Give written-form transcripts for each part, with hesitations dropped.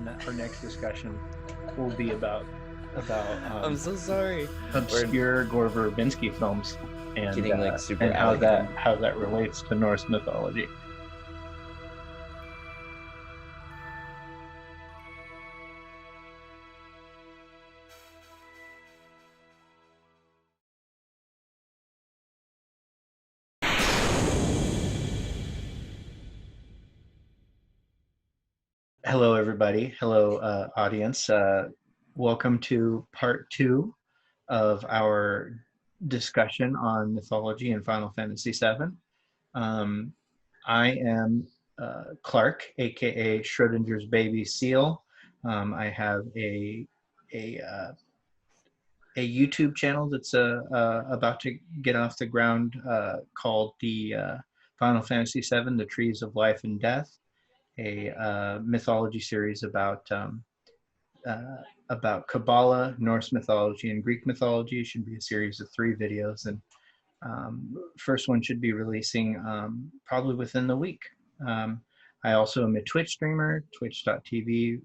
and our next discussion will be about I'm so sorry. obscure Gore Verbinski films and Getting like super and how alligator. that relates to Norse mythology. Hello, everybody. Hello, audience. Welcome to part 2 of our discussion on mythology in Final Fantasy VII. I am Clark, aka Schrodinger's baby seal. I have a YouTube channel that's about to get off the ground called the Final Fantasy VII: The Trees of Life and Death, a mythology series about Kabbalah, Norse mythology, and Greek mythology. It should be a series of 3 videos, and first one should be releasing probably within the week. I also am a Twitch streamer, twitch.tv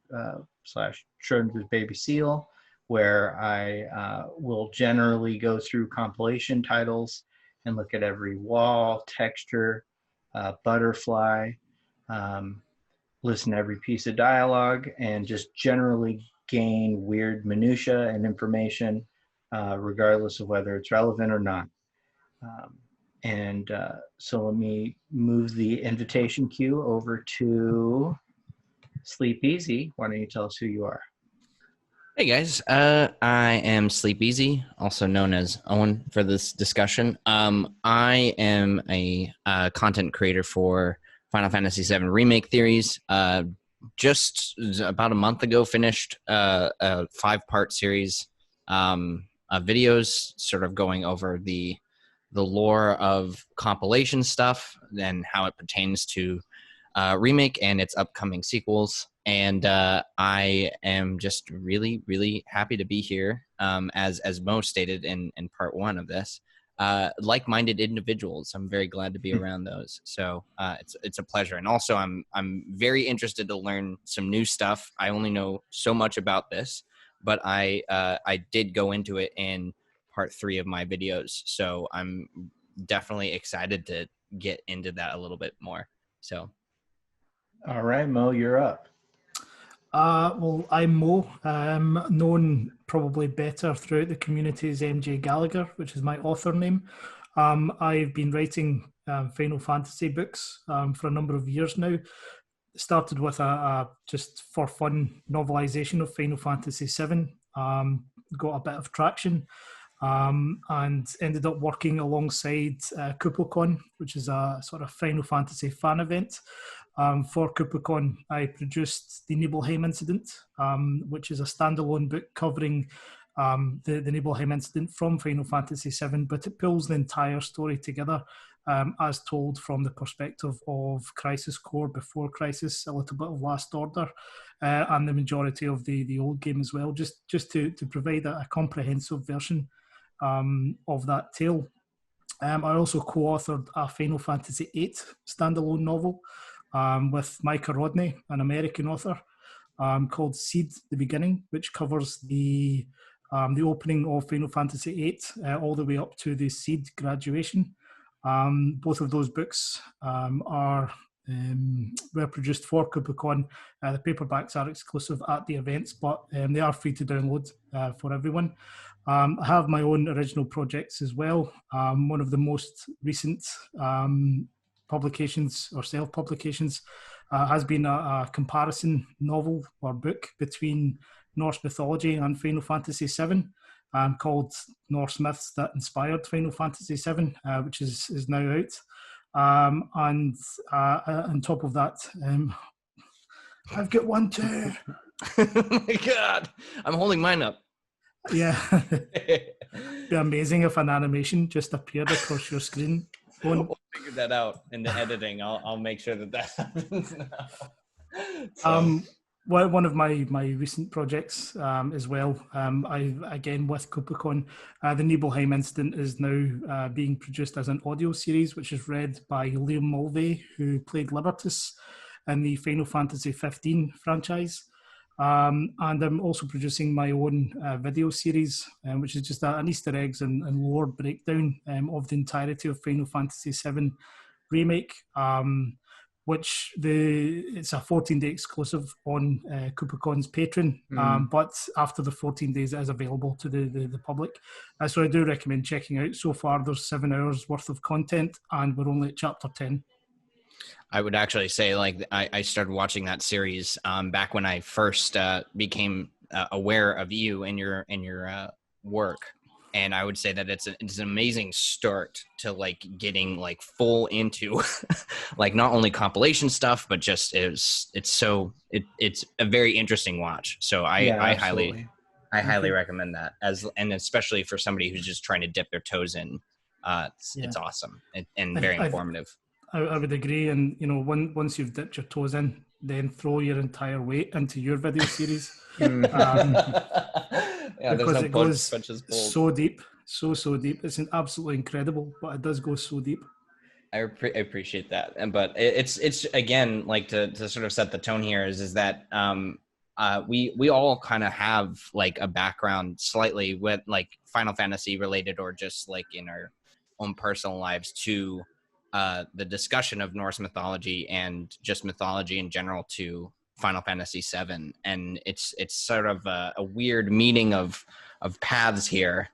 slash Schrodinger's Baby Seal, where I will generally go through compilation titles and look at every wall, texture, butterfly, listen to every piece of dialogue, and just generally gain weird minutia and information, regardless of whether it's relevant or not. So let me move the invitation queue over to Sleepezi. Why don't you tell us who you are? Hey guys, I am Sleepezi, also known as Owen for this discussion. I am a content creator for Final Fantasy VII Remake Theories. Just about a month ago finished a 5-part series of videos sort of going over the lore of compilation stuff and how it pertains to Remake and its upcoming sequels. And I am just really, really happy to be here, as Mo stated in part 1 of this. Like-minded individuals. I'm very glad to be around those. So it's a pleasure. And also, I'm very interested to learn some new stuff. I only know so much about this, but I did go into it in part 3 of my videos. So I'm definitely excited to get into that a little bit more. So. All right, Mo, you're up. Well, I'm Mo. Known probably better throughout the community as MJ Gallagher, which is my author name. I've been writing Final Fantasy books for a number of years now. Started with a just for fun novelization of Final Fantasy VII. Got a bit of traction. And ended up working alongside Kupocon, which is a sort of Final Fantasy fan event. For Kupocon, I produced the Nibelheim Incident, which is a standalone book covering the Nibelheim Incident from Final Fantasy VII, but it pulls the entire story together as told from the perspective of Crisis Core before Crisis, a little bit of Last Order, and the majority of the old game as well, just to provide a comprehensive version of that tale. I also co-authored a Final Fantasy VIII standalone novel with Micah Rodney, an American author, called Seed: The Beginning, which covers the opening of Final Fantasy VIII all the way up to the Seed graduation. Both of those books were produced for Kupocon. The paperbacks are exclusive at the events, but they are free to download for everyone. I have my own original projects as well. One of the most recent publications or self-publications has been a comparison novel or book between Norse mythology and Final Fantasy VII, called Norse Myths That Inspired Final Fantasy VII, which is now out. And on top of that, I've got one too. Oh my God, I'm holding mine up. Yeah. It'd be amazing if an animation just appeared across your screen. We'll figure that out in the editing. I'll make sure that happens now. So. One of my recent projects as well, again with Kupocon, the Nibelheim Incident is now being produced as an audio series, which is read by Liam Mulvey, who played Libertus in the Final Fantasy 15 franchise. And I'm also producing my own video series, which is just an Easter eggs and lore breakdown of the entirety of Final Fantasy VII Remake, which it's a 14-day exclusive on Kupocon's Patreon, but after the 14 days it is available to the public. So I do recommend checking out. So far there's 7 hours worth of content and we're only at chapter 10. I would actually say, like, I started watching that series back when I first became aware of you and your work, and I would say that it's an amazing start to like getting like full into like not only compilation stuff, but just it's a very interesting watch. So I highly recommend that, and especially for somebody who's just trying to dip their toes in. It's awesome and very informative. I would agree, and once you've dipped your toes in, then throw your entire weight into your video series, because it goes so deep, so deep. It's absolutely incredible, but it does go so deep. I appreciate that, but it's again, like, to sort of set the tone here is that we all kind of have like a background slightly with like Final Fantasy related, or just like in our own personal lives to the discussion of Norse mythology and just mythology in general to Final Fantasy VII, and it's sort of a weird meeting of paths here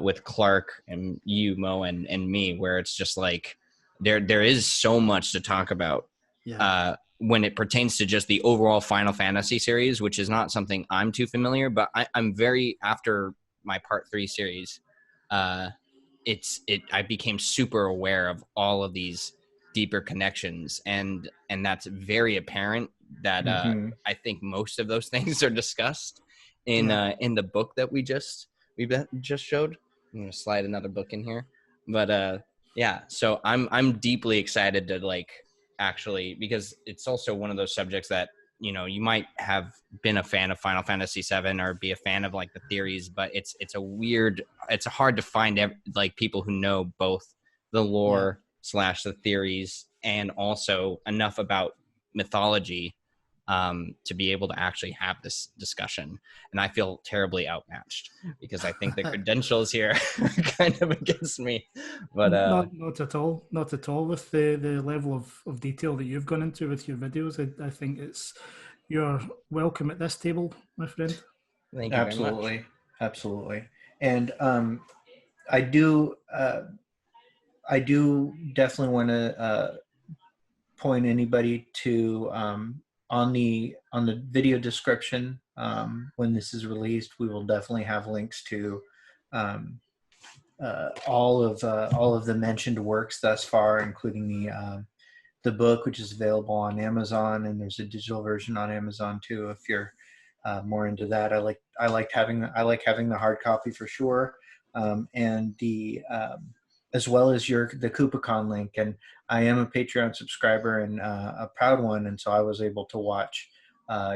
with Clark and you, Mo, and me, where it's just like there is so much to talk about when it pertains to just the overall Final Fantasy series, which is not something I'm too familiar, but I'm very, after my Part 3 series, I became super aware of all of these deeper connections, and that's very apparent that I think most of those things are discussed in the book that we just showed. I'm gonna slide another book in here, but so I'm deeply excited to like actually, because it's also one of those subjects that you might have been a fan of Final Fantasy VII or be a fan of like the theories, but it's hard to find like people who know both the lore / the theories and also enough about mythology to be able to actually have this discussion. And I feel terribly outmatched because I think the credentials here are kind of against me. But not at all. With the level of detail that you've gone into with your videos, I think you're welcome at this table, my friend. Thank you very much. Absolutely. And I do definitely want to point anybody to on the video description when this is released. We will definitely have links to all of the mentioned works thus far, including the book, which is available on Amazon, and there's a digital version on Amazon too if you're more into that. I like having the hard copy for sure, and the as well as the Kupocon link. And I am a Patreon subscriber and a proud one, and so I was able to watch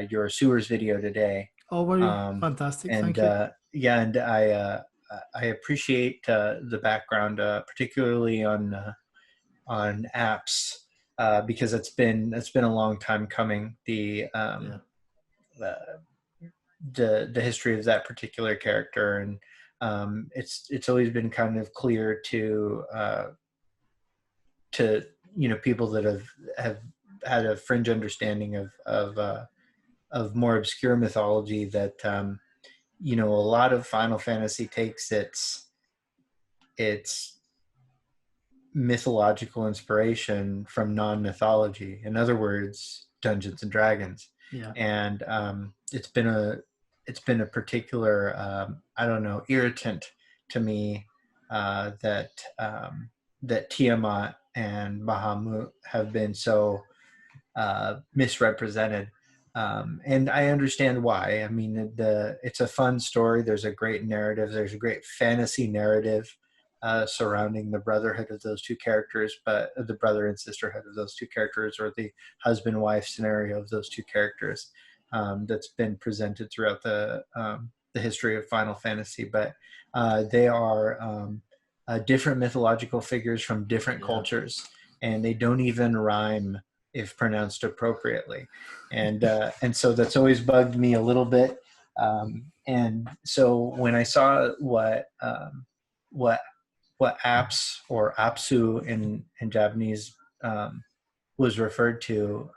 your sewers video today. Oh, were you? Fantastic! And thank you. And I appreciate the background, particularly on apps, because it's been a long time coming. The history of that particular character, and it's always been kind of clear to people that have had a fringe understanding of more obscure mythology that a lot of Final Fantasy takes its mythological inspiration from non-mythology. In other words, Dungeons and Dragons. And it's been a particular irritant to me that Tiamat and Bahamut have been so misrepresented, and I understand why. I mean, it's a fun story. There's a great narrative. There's a great fantasy narrative surrounding the brotherhood of those two characters, but the brother and sisterhood of those two characters, or the husband-wife scenario of those two characters, that's been presented throughout the history of Final Fantasy. But they are different mythological figures from different cultures, and they don't even rhyme if pronounced appropriately. And so that's always bugged me a little bit. And so when I saw what apps or apsu in Japanese was referred to,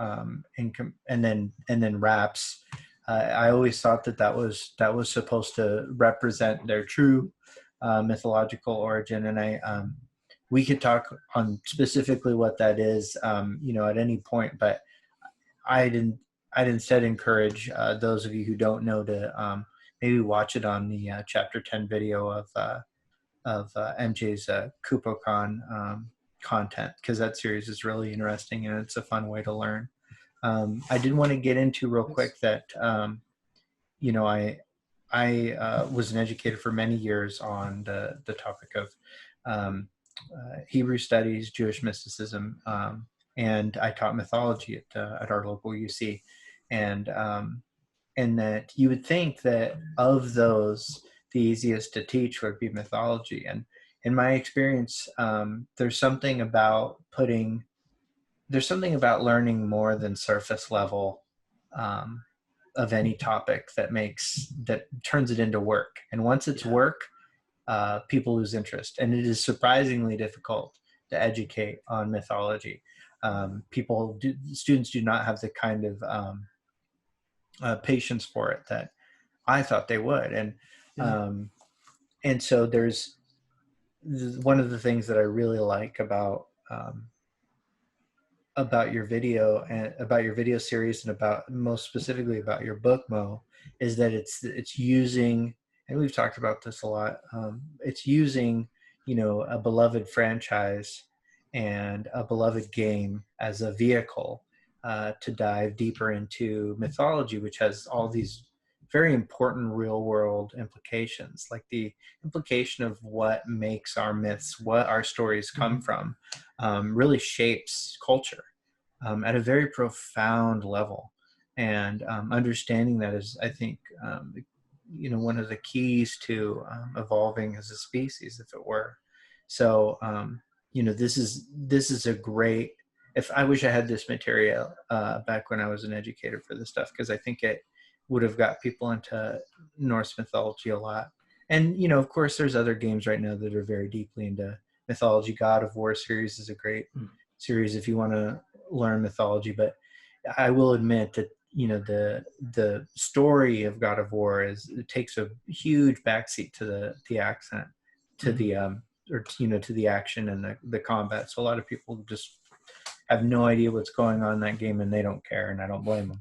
and then raps, I always thought that was supposed to represent their true mythological origin. And we could talk on specifically what that is, at any point. But I'd instead encourage those of you who don't know to maybe watch it on the Chapter 10 video of MJ's Kupocon content, because that series is really interesting and it's a fun way to learn. I did want to get into real quick that I was an educator for many years on the topic of Hebrew studies, Jewish mysticism, and I taught mythology at our local UC, and that you would think that of those, the easiest to teach would be mythology. And in my experience, there's something about learning more than surface level of any topic that turns it into work. And once it's work, people lose interest. And it is surprisingly difficult to educate on mythology. Students do not have the kind of patience for it that I thought they would. And so there's one of the things that I really like about your video and about your video series, and about most specifically about your book, Mo, is that it's using, and we've talked about this a lot, it's using, a beloved franchise and a beloved game as a vehicle to dive deeper into mythology, which has all these very important real world implications, like the implication of what makes our myths, what our stories come from, really shapes culture at a very profound level. And understanding that is, I think, one of the keys to evolving as a species, if it were. So, this is a great, if I wish I had this material back when I was an educator for this stuff, because I think it would have got people into Norse mythology a lot. And, of course, there's other games right now that are very deeply into mythology. God of War series is a great series if you want to learn mythology. But I will admit that, the story of God of War it takes a huge backseat to the accent, to the to the action and the combat. So a lot of people just have no idea what's going on in that game, and they don't care, and I don't blame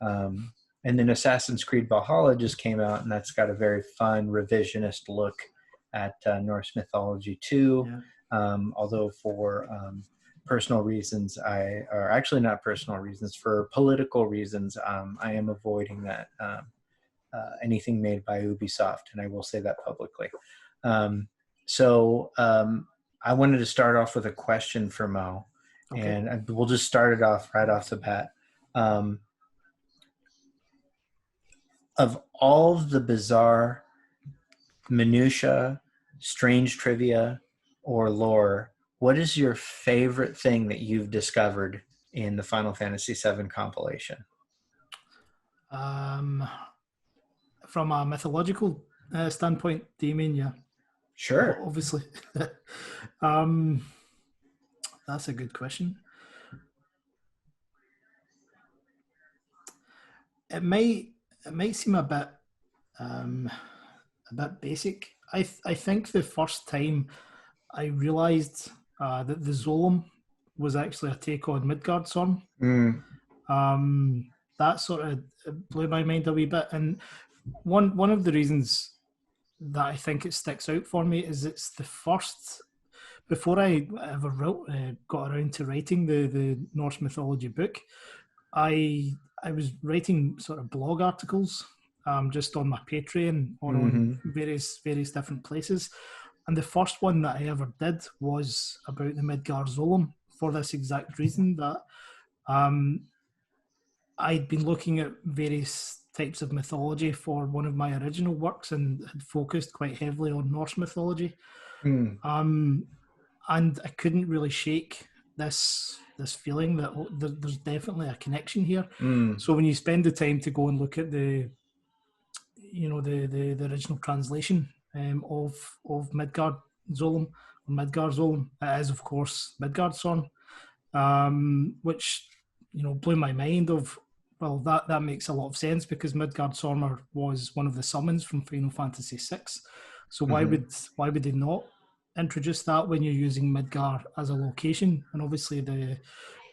them. And then Assassin's Creed Valhalla just came out, and that's got a very fun revisionist look at Norse mythology too. Yeah. Although for personal reasons, or actually not personal reasons, for political reasons, I am avoiding that anything made by Ubisoft, and I will say that publicly. So I wanted to start off with a question for Mo, and we'll just start it off right off the bat. Of all the bizarre minutia, strange trivia, or lore, what is your favorite thing that you've discovered in the Final Fantasy VII compilation? From a mythological standpoint, do you mean? Yeah. Sure. Obviously. That's a good question. It might seem a bit basic. I think the first time I realised that the Zolom was actually a take on Midgardsorm, that sort of blew my mind a wee bit. And one of the reasons that I think it sticks out for me is it's the first, before I ever got around to writing the Norse mythology book, I was writing sort of blog articles just on my Patreon or on various different places. And the first one that I ever did was about the Midgardsorm, for this exact reason, that I'd been looking at various types of mythology for one of my original works and had focused quite heavily on Norse mythology. And I couldn't really shake this this feeling that there's definitely a connection here. Mm. So when you spend the time to go and look at the original translation of Midgard Zolom, or Midgard Zolom, it is of course Midgard Son, which blew my mind. Well, that makes a lot of sense because Midgard Sormer was one of the summons from Final Fantasy VI. So why would they not introduce that when you're using Midgard as a location? And obviously the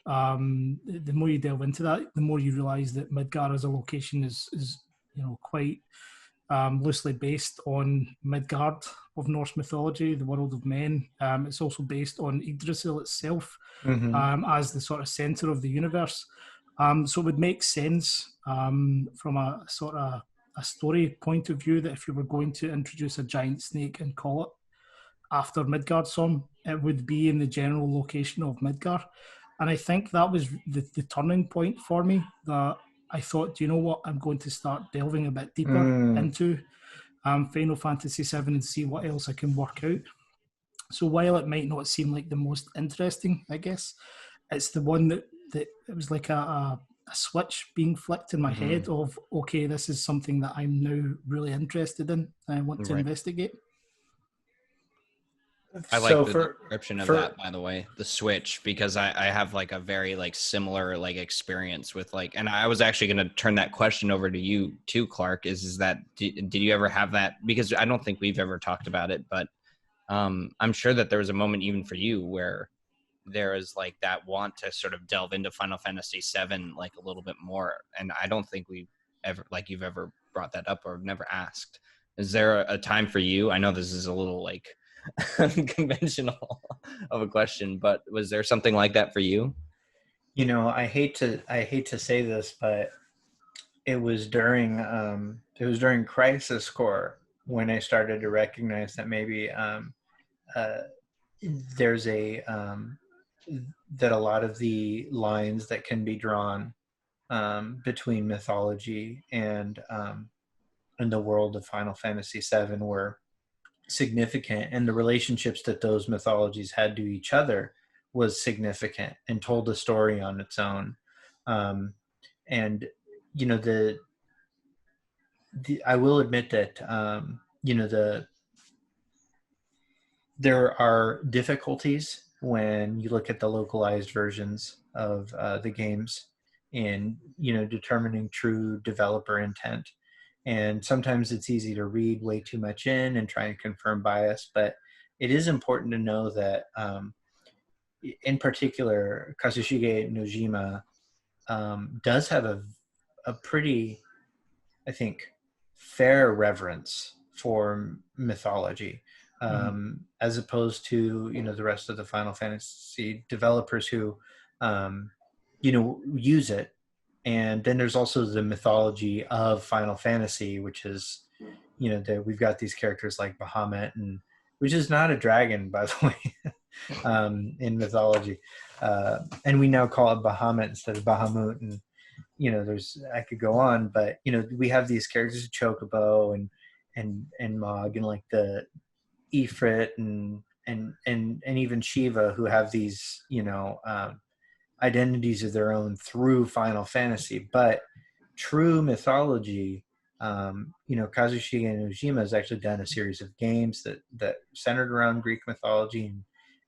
more you delve into that, the more you realise that Midgard as a location is quite loosely based on Midgard of Norse mythology, the world of men. It's also based on Yggdrasil itself as the sort of centre of the universe. So it would make sense from a sort of a story point of view that if you were going to introduce a giant snake and call it after Midgardsorm, it would be in the general location of Midgard. And I think that was the turning point for me, that I thought, you know what, I'm going to start delving a bit deeper into Final Fantasy VII and see what else I can work out. So while it might not seem like the most interesting, I guess, it's the one that it was like a switch being flicked in my head of, okay, this is something that I'm now really interested in and I want to investigate. I like the description of that, by the way, the switch, because I have like a very like similar like experience with like, and I was actually going to turn that question over to you too, Clark, is that, did you ever have that? Because I don't think we've ever talked about it, but I'm sure that there was a moment even for you where there is like that want to sort of delve into Final Fantasy VII like a little bit more. And I don't think you've ever brought that up or never asked. Is there a time for you? I know this is a little like unconventional of a question, but was there something like that for you? I hate to say this, but it was during Crisis Core when I started to recognize that maybe there's that a lot of the lines that can be drawn between mythology and the world of Final Fantasy VII were significant, and the relationships that those mythologies had to each other was significant and told a story on its own. And I will admit that there are difficulties when you look at the localized versions of the games in determining true developer intent. And sometimes it's easy to read way too much in and try and confirm bias, but it is important to know that in particular, Kazushige Nojima does have a pretty, I think, fair reverence for mythology, as opposed to the rest of the Final Fantasy developers who use it. And then there's also the mythology of Final Fantasy, which is we've got these characters like Bahamut, and which is not a dragon, by the way, in mythology, and we now call it Bahamut instead of Bahamut. And I could go on, but we have these characters, Chocobo and Mog, and like the Ifrit and even Shiva, who have these identities of their own through Final Fantasy. But true mythology, Kazushige Nojima has actually done a series of games that centered around Greek mythology,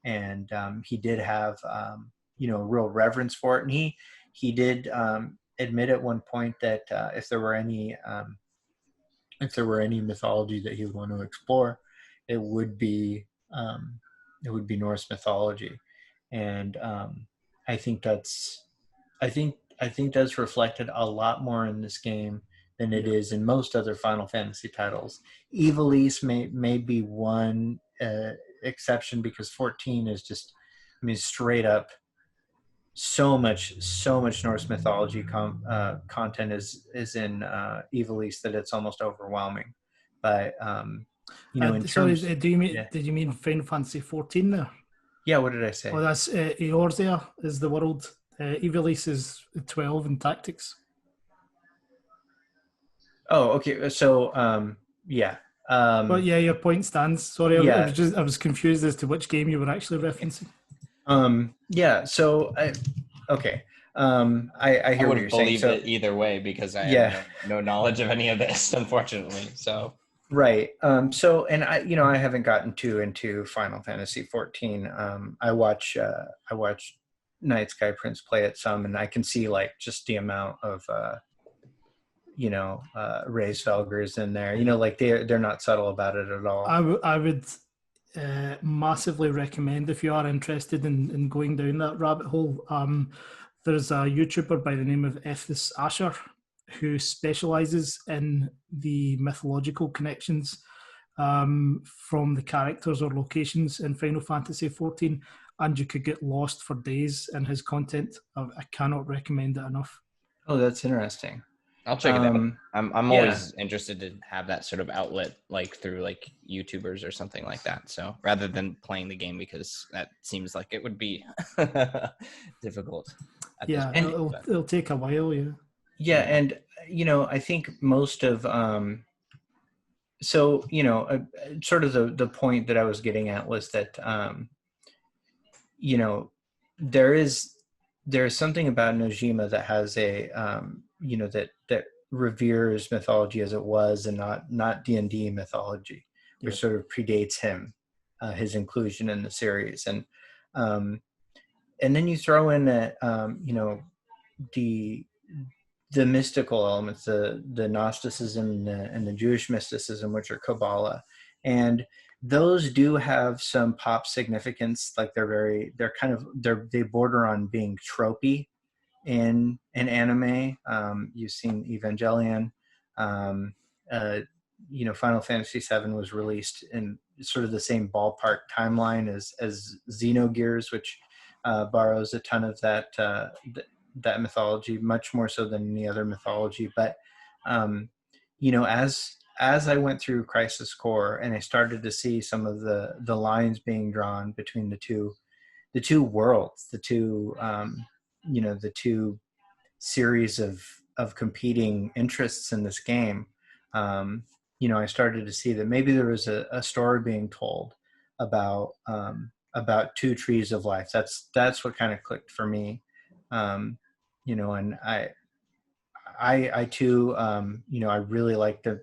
and he did have real reverence for it, and he did admit at one point that if there were any mythology that he would want to explore, it would be Norse mythology. And I think that's reflected a lot more in this game than it is in most other Final Fantasy titles. Ivalice may be one exception, because 14 is just, straight up so much Norse mythology content is in Ivalice that it's almost overwhelming. But in terms, did you mean Final Fantasy 14 there? Yeah, what did I say? Oh, that's Eorzea is the world. Ivalice is 12 in Tactics. Oh, okay. So, yeah. But yeah, your point stands. Sorry, yeah. I was confused as to which game you were actually referencing. Yeah. So okay. I I hear what you're wouldn't saying. believe So it either way because I have yeah. no knowledge of any of this, unfortunately. So Right. So, and I haven't gotten too into Final Fantasy 14. I watch Night Sky Prince play it some, and I can see like just the amount of, Ray Svelgers in there. Like they're not subtle about it at all. I would massively recommend, if you are interested in going down that rabbit hole. There's a YouTuber by the name of Ethis Asher who specializes in the mythological connections from the characters or locations in Final Fantasy XIV, and you could get lost for days in his content. I cannot recommend it enough. Oh, that's interesting. I'll check it out. I'm Yeah. always interested to have that sort of outlet, like through like YouTubers or something like that. So rather than playing the game, because that seems like it would be difficult. At Yeah, this point, it'll take a while. Yeah. Yeah, and I think most of sort of the point that I was getting at was that you know there is something about Nojima that has a that reveres mythology as it was, and not D&D mythology, which Yeah. sort of predates him, his inclusion in the series. Um, and then you throw in that the mystical elements, the Gnosticism and the Jewish mysticism, which are Kabbalah, and those do have some pop significance. Like they border on being tropey in anime. You've seen Evangelion. Um, Final Fantasy VII was released in sort of the same ballpark timeline as Xenogears, which borrows a ton of that mythology, much more so than any other mythology. But as I went through Crisis Core and I started to see some of the lines being drawn between the two worlds, the two series of competing interests in this game, I started to see that maybe there was a story being told about two trees of life. That's what kind of clicked for me. And I too, I really like the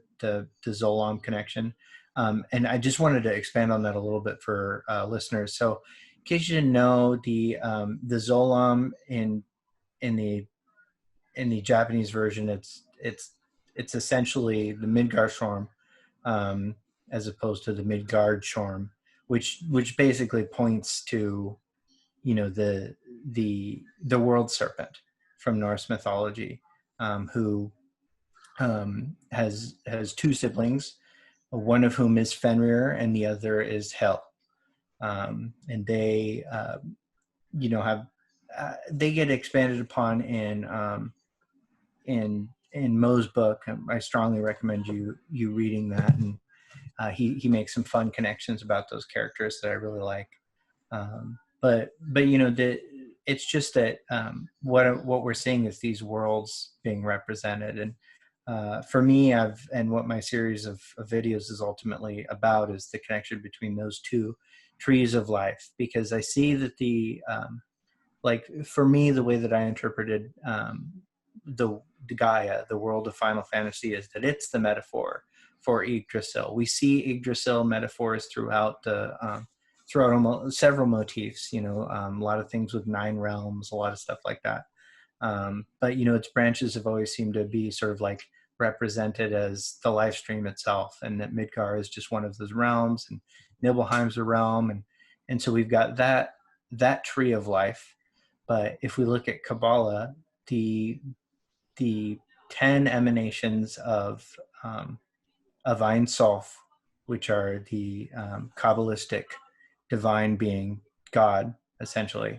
Zolam connection. And I just wanted to expand on that a little bit for listeners. So in case you didn't know, the Zolam in the Japanese version, it's essentially the Midgard Shorm, as opposed to the Midgard Shorm, which basically points to the world serpent from Norse mythology, who has two siblings, one of whom is Fenrir and the other is Hel, and they have they get expanded upon in Moe's book. I strongly recommend you reading that, and he makes some fun connections about those characters that I really like. But it's just that what we're seeing is these worlds being represented, and for me, what my series of videos is ultimately about is the connection between those two trees of life, because I see that like for me, the way that I interpreted the Gaia, the world of Final Fantasy, is that it's the metaphor for Yggdrasil. We see Yggdrasil metaphors throughout several motifs. A lot of things with 9 realms, a lot of stuff like that. But its branches have always seemed to be sort of like represented as the life stream itself, and that Midgar is just one of those realms, and Nibelheim's a realm, and so we've got that tree of life. But if we look at Kabbalah, the 10 emanations of Ein Sof, which are the Kabbalistic divine being, God, essentially,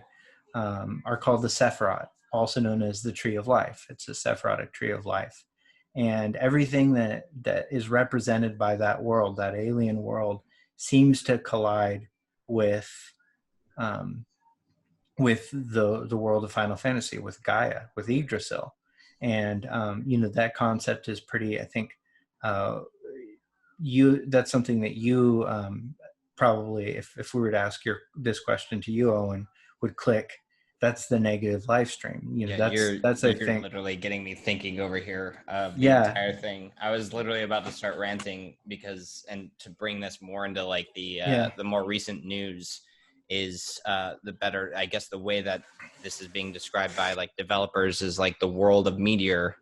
are called the Sephiroth, also known as the Tree of Life. It's a Sephirotic Tree of Life. And everything that is represented by that world, that alien world, seems to collide with the world of Final Fantasy, with Gaia, with Yggdrasil. And that concept is pretty, I think, that's something that you probably, if we were to ask this question to you, Owen, would click, that's the negative live stream. You know, Yeah, that's I you're think. literally getting me thinking over here of the Yeah. entire thing. I was literally about to start ranting because, and to bring this more into like the more recent news is the better, I guess, the way that this is being described by like developers is like the world of Meteor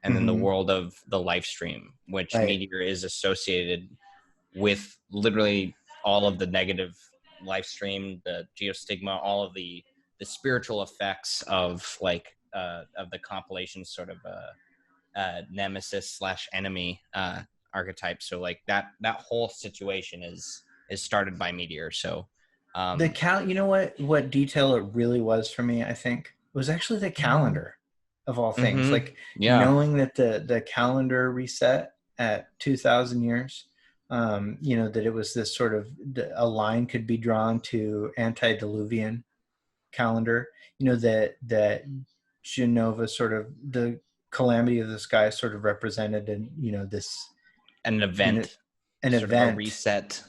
and then the world of the live stream, which Right. Meteor is associated with literally all of the negative live stream, the geostigma, all of the spiritual effects of like of the compilation sort of nemesis / enemy archetype. So like that whole situation is started by Meteor. So you know what detail it really was for me, I think, was actually the calendar of all things. Like knowing that the calendar reset at 2,000 years, you know, that it was this sort of, a line could be drawn to antediluvian calendar, you know, that Genova sort of, the calamity of the sky sort of represented, and you know, this an event, an sort event,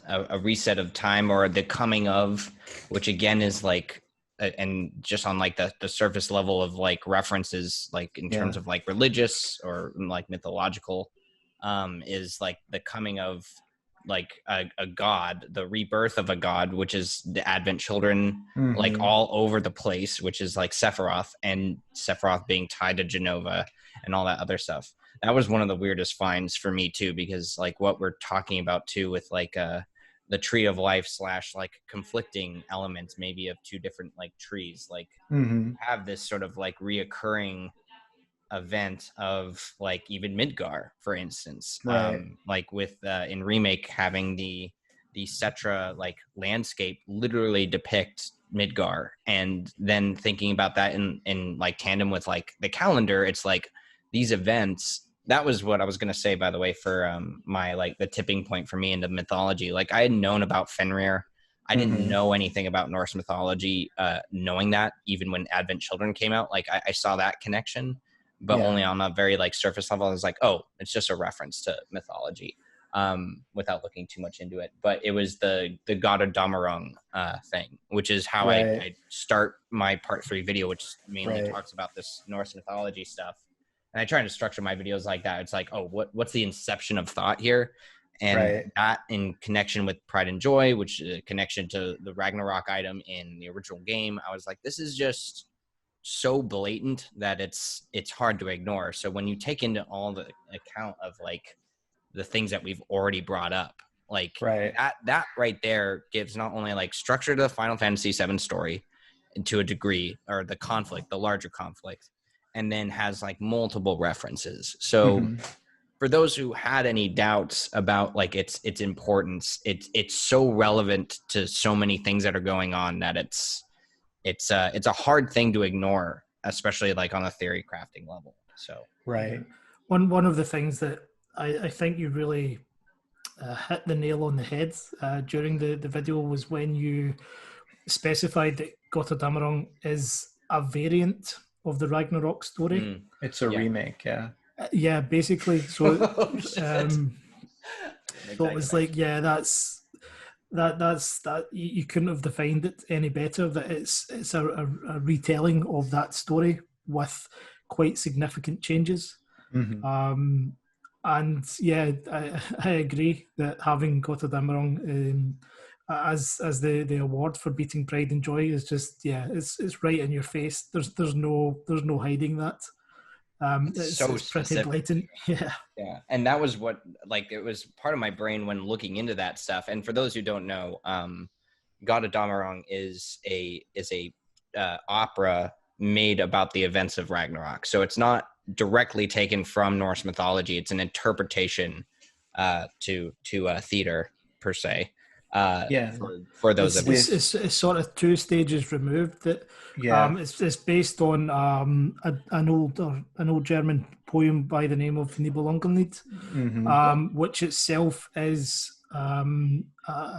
of a reset of time, or the coming of, which again is like, and just on like the surface level of like references, like in terms of like religious or like mythological, is like the coming of like a god, the rebirth of a god, which is the Advent children, like all over the place, which is like Sephiroth, and Sephiroth being tied to Genova and all that other stuff. That was one of the weirdest finds for me too, because like what we're talking about too with like the tree of life / like conflicting elements maybe of two different like trees, like have this sort of like reoccurring event of like even Midgar, for instance, right. like with in Remake having the Cetra like landscape literally depict Midgar, and then thinking about that in like tandem with like the calendar, it's like these events. That was what I was going to say, by the way, for my like the tipping point for me into mythology. Like I had known about Fenrir. I didn't know anything about Norse mythology, knowing that even when Advent Children came out, like I saw that connection, but only on a very like surface level. I was like, oh, it's just a reference to mythology, without looking too much into it. But it was the god of Damarung thing, which is how I start my part 3 video, which mainly talks about this Norse mythology stuff. And I try to structure my videos like that. It's like, oh, what's the inception of thought here? And that in connection with Pride and Joy, which is a connection to the Ragnarok item in the original game, I was like, this is just so blatant that it's hard to ignore. So when you take into all the account of like the things that we've already brought up, like that right there gives not only like structure to the Final Fantasy VII story to a degree, or the conflict, the larger conflict, and then has like multiple references. So for those who had any doubts about like its importance, it's so relevant to so many things that are going on that it's a hard thing to ignore, especially like on a theory crafting level. So one of the things that I think you really hit the nail on the head during the video was when you specified that Gotterdammerung is a variant of the Ragnarok story. It's a remake, yeah, basically. So, so it was like, that's that. You couldn't have defined it any better. That it's a retelling of that story with quite significant changes. And yeah, I agree that having Gotterdammerung as the award for beating Pride and Joy is just it's right in your face. There's no hiding that. It's pretty blatant. Yeah, and that was what like it was part of my brain when looking into that stuff. And for those who don't know, God of Damarung is a opera made about the events of Ragnarok. So it's not directly taken from Norse mythology. It's an interpretation to theater per se. For those of us, it's sort of 2 stages removed. That it's based on an old German poem by the name of Nibelungenlied, which itself is a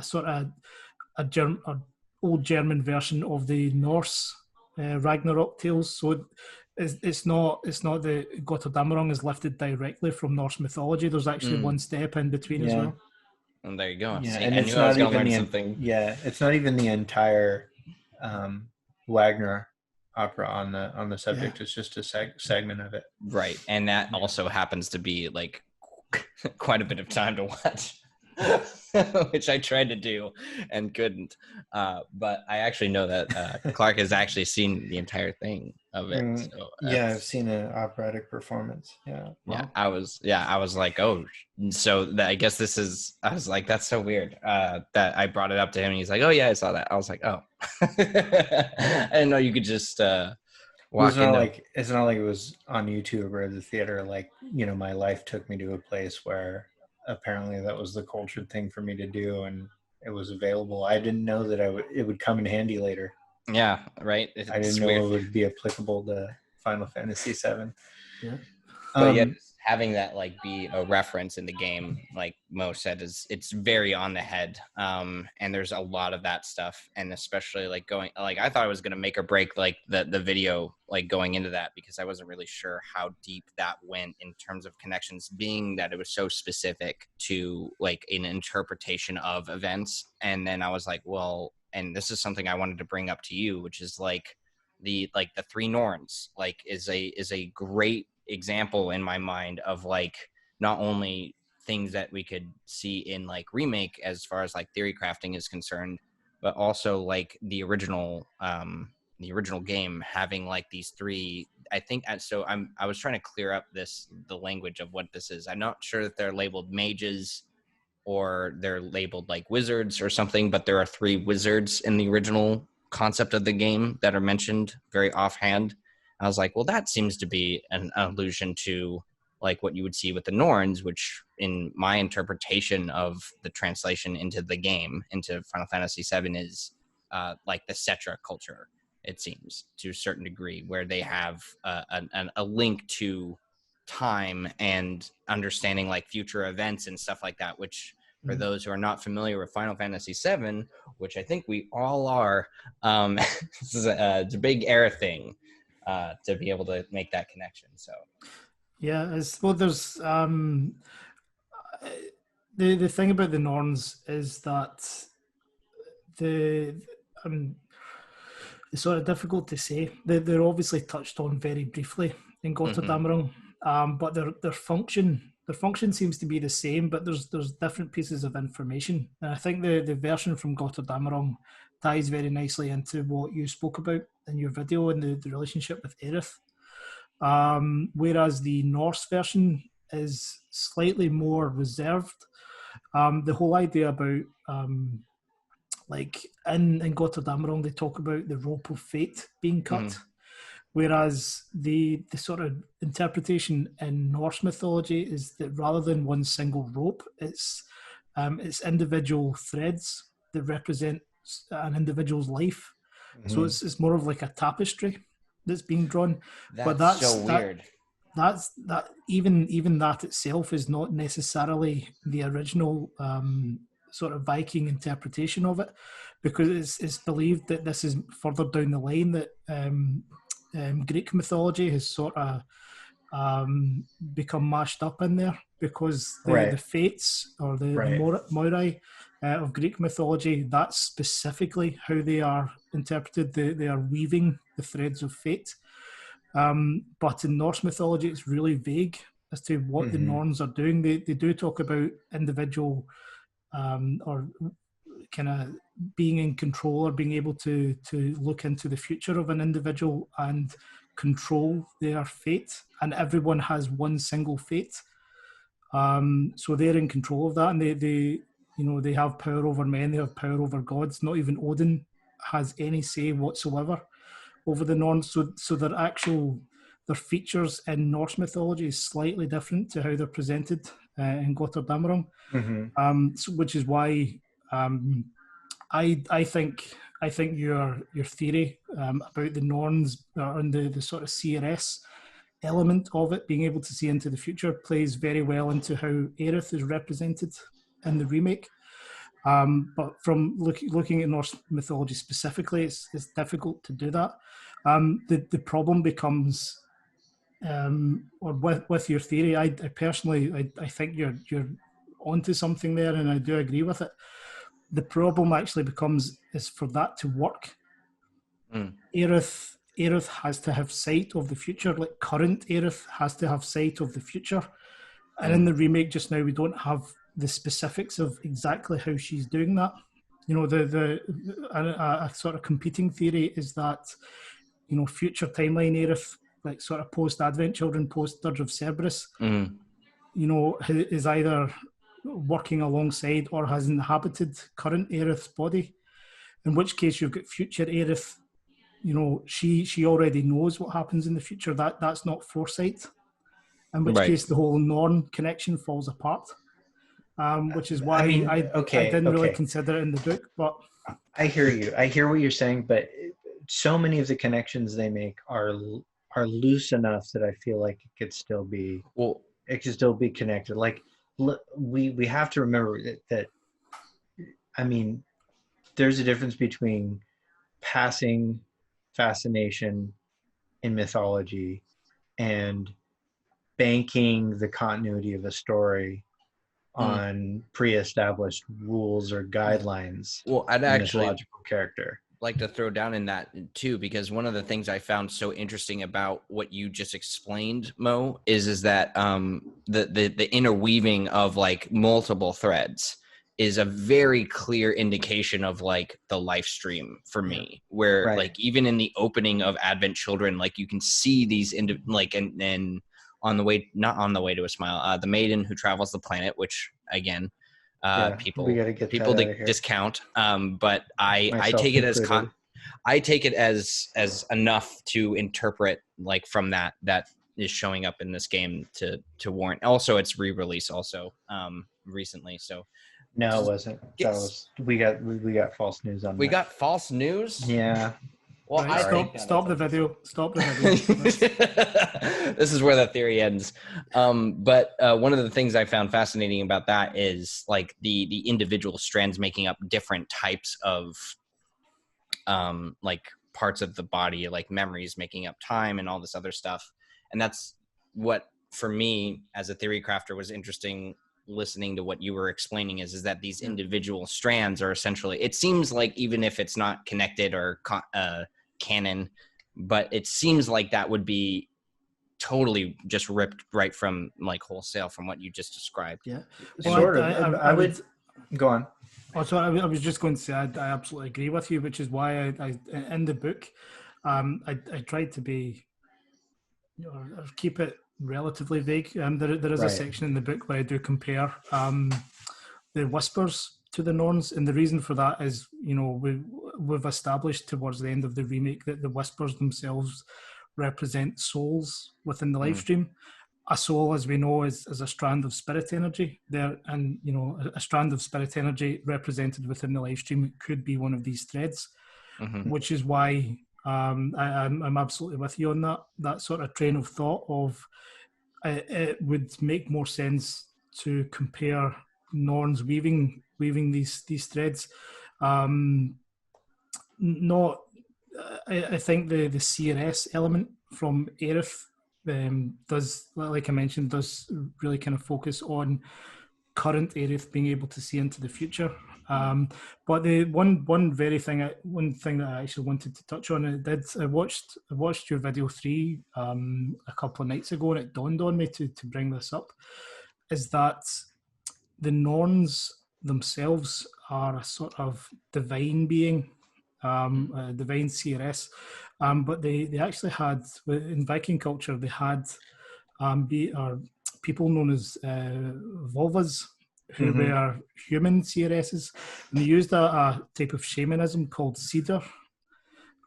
sort of a old German version of the Norse Ragnarok tales. So it's not that Gotterdammerung is lifted directly from Norse mythology. There's actually one step in between as well. And there you go. Yeah, See, and I knew I was going to learn something. Yeah, it's not even the entire Wagner opera on the subject. It's just a segment of it. Right, and that also happens to be like quite a bit of time to watch. Which I tried to do and couldn't. But I actually know that Clark has actually seen the entire thing of it. So yeah, I've seen an operatic performance. Yeah. Yeah, I was like, oh, so that, I guess this is. I was like, that's so weird. That I brought it up to him, and he's like, oh yeah, I saw that. I was like, oh, I didn't know you could just walk into. It's not like it was on YouTube or the theater. Like, my life took me to a place where apparently that was the cultured thing for me to do, and it was available. I didn't know that it would come in handy later. Yeah, right. I didn't know it would be applicable to Final Fantasy VII. Yeah. But yeah, just having that like be a reference in the game, like Mo said, it's very on the head. And there's a lot of that stuff, and especially like I thought I was gonna make or break like the video like going into that, because I wasn't really sure how deep that went in terms of connections, being that it was so specific to like an interpretation of events. And then I was like, well, and this is something I wanted to bring up to you, which is like the three Norns like is a great example in my mind of like not only things that we could see in like remake as far as like theory crafting is concerned, but also like the original game having like these three. I think so I was trying to clear up the language of what this is. I'm not sure that they're labeled mages or they're labeled like wizards or something, but there are three wizards in the original concept of the game that are mentioned very offhand. I was like, well, that seems to be an allusion to like what you would see with the Norns, which in my interpretation of the translation into the game, into Final Fantasy VII, is like the Cetra culture, it seems, to a certain degree, where they have a link to time and understanding like future events and stuff like that, which for those who are not familiar with Final Fantasy VII, which I think we all are, this is it's a big era thing to be able to make that connection. So yeah, there's the thing about the Norns is that the it's sort of difficult to say. They're obviously touched on very briefly in Gotterdammerung, but their function seems to be the same, but there's different pieces of information. And I think the version from Gotterdammerung ties very nicely into what you spoke about in your video and the relationship with Aerith. Whereas the Norse version is slightly more reserved. The whole idea about like in Gotterdammerung, they talk about the rope of fate being cut, whereas the sort of interpretation in Norse mythology is that rather than one single rope, it's individual threads that represent an individual's life. So it's more of like a tapestry that's being drawn. That's so weird. That even that itself is not necessarily the original sort of Viking interpretation of it, because it's believed that this is further down the line that Greek mythology has sort of become mashed up in there, because the fates or the Moirai of Greek mythology, that's specifically how they are interpreted. They are weaving the threads of fate. But in Norse mythology, it's really vague as to what the Norns are doing. They do talk about individual or kind of being in control, or being able to look into the future of an individual and control their fate. And everyone has one single fate. So they're in control of that, and they have power over men, they have power over gods. Not even Odin has any say whatsoever over the Norns. So their features in Norse mythology is slightly different to how they're presented in Gotterdammerung, which is why I think your theory about the Norns and the sort of CRS element of it, being able to see into the future, plays very well into how Aerith is represented in the remake. But from looking at Norse mythology specifically, it's difficult to do that. The problem becomes, or with your theory, I personally think you're onto something there, and I do agree with it. The problem actually becomes is for that to work. Aerith has to have sight of the future, like current Aerith has to have sight of the future. And in the remake just now, we don't have the specifics of exactly how she's doing that. You know, a sort of competing theory is that, you know, future timeline Aerith, like sort of post-Advent Children, post-Dirge of Cerberus, you know, is either working alongside or has inhabited current Aerith's body, in which case you've got future Aerith. You know, she already knows what happens in the future. That's not foresight. In which case the whole Norn connection falls apart. Which is why I didn't really consider it in the book. But I hear you. I hear what you're saying, but so many of the connections they make are loose enough that I feel like it could still be connected. Like we have to remember that I mean, there's a difference between passing fascination in mythology and banking the continuity of a story on pre-established rules or guidelines. Well, I'd actually mythological character like to throw down in that too, because one of the things I found so interesting about what you just explained, Mo, is that the interweaving of like multiple threads is a very clear indication of like the live stream for me, where like even in the opening of Advent Children, like you can see these and on the way, not on the way to a smile, the maiden who travels the planet, which again, people discount. But I take it as I take it as enough to interpret like from that is showing up in this game to warrant. Also, it's re-release also recently. So no, it wasn't. That was we got false news on that. We got false news. Yeah. Well, stop the video. Stop the video. This is where the theory ends. But one of the things I found fascinating about that is like the individual strands making up different types of like parts of the body, like memories making up time and all this other stuff. And that's what, for me, as a theory crafter, was interesting listening to what you were explaining is that these individual strands are essentially, it seems like, even if it's not connected or canon, but it seems like that would be totally just ripped right from like wholesale from what you just described. Yeah, well, sort of. I would go on. Oh, so I was just going to say I absolutely agree with you, which is why I in the book I tried to be, you know, keep it relatively vague. There is a section in the book where I do compare the whispers to the Norns, and the reason for that is, you know, we've established towards the end of the remake that the whispers themselves represent souls within the live stream. A soul, as we know, is a strand of spirit energy there, and you know, a strand of spirit energy represented within the live stream could be one of these threads, which is why I'm absolutely with you on that sort of train of thought of it would make more sense to compare Norns weaving these threads. I think the CRS element from Aerith does, like I mentioned, does really kind of focus on current Aerith being able to see into the future. But the one thing that I actually wanted to touch on, I watched your video 3 a couple of nights ago, and it dawned on me to bring this up, is that the Norns themselves are a sort of divine being, a divine CRS, but they actually had, in Viking culture, they had people known as vulvas, who were human CRSs, and they used a type of shamanism called cedar.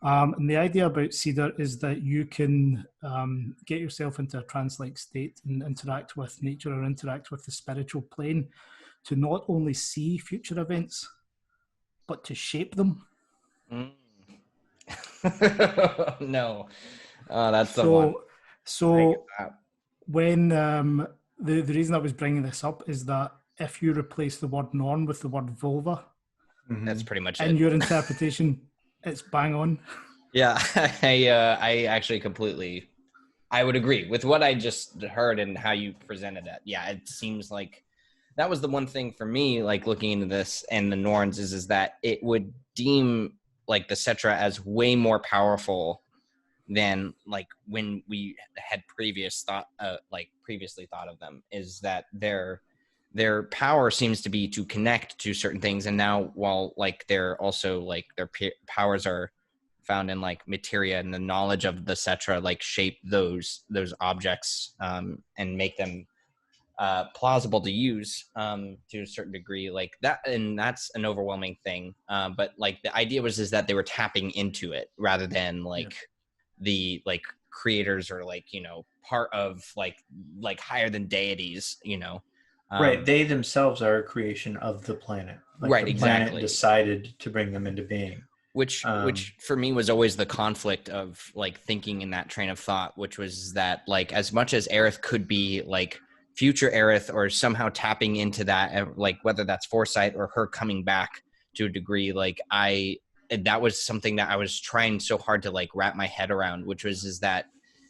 And the idea about cedar is that you can get yourself into a trance-like state and interact with nature or interact with the spiritual plane to not only see future events, but to shape them. No. That's the one. So when the reason I was bringing this up is that if you replace the word Norn with the word vulva, that's pretty much in your interpretation, it's bang on. Yeah, I actually completely, I would agree with what I just heard and how you presented it. Yeah, it seems like that was the one thing for me, like looking into this and the Norns is that it would deem like the Cetra as way more powerful than like when we had previously thought of them, is that their power seems to be to connect to certain things. And now, while like they're also like their powers are found in like materia, and the knowledge of the Cetra like shape those objects and make them plausible to use to a certain degree, like that. And that's an overwhelming thing, but like the idea is that they were tapping into it rather than like the like creators, or like, you know, part of like higher than deities, you know. Right, they themselves are a creation of the planet. Like right, the exactly. planet decided to bring them into being. Which for me was always the conflict of like thinking in that train of thought, which was that like as much as Aerith could be like future Aerith, or somehow tapping into that, like whether that's foresight or her coming back to a degree, like that was something that I was trying so hard to like wrap my head around, which was is that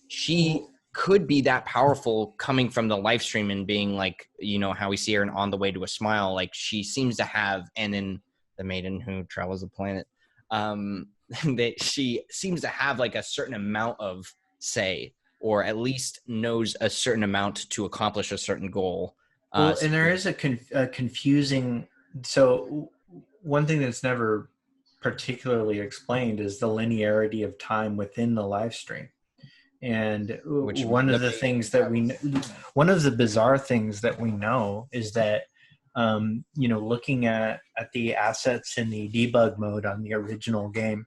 she could be that powerful coming from the live stream and being like, you know, how we see her in On the Way to a Smile, like she seems to have, and in The Maiden Who Travels the Planet, that she seems to have like a certain amount of say, or at least knows a certain amount to accomplish a certain goal. Well, and there is a confusing. So one thing that's never particularly explained is the linearity of time within the live stream. And one of the bizarre things that we know is that, you know, looking at the assets in the debug mode on the original game,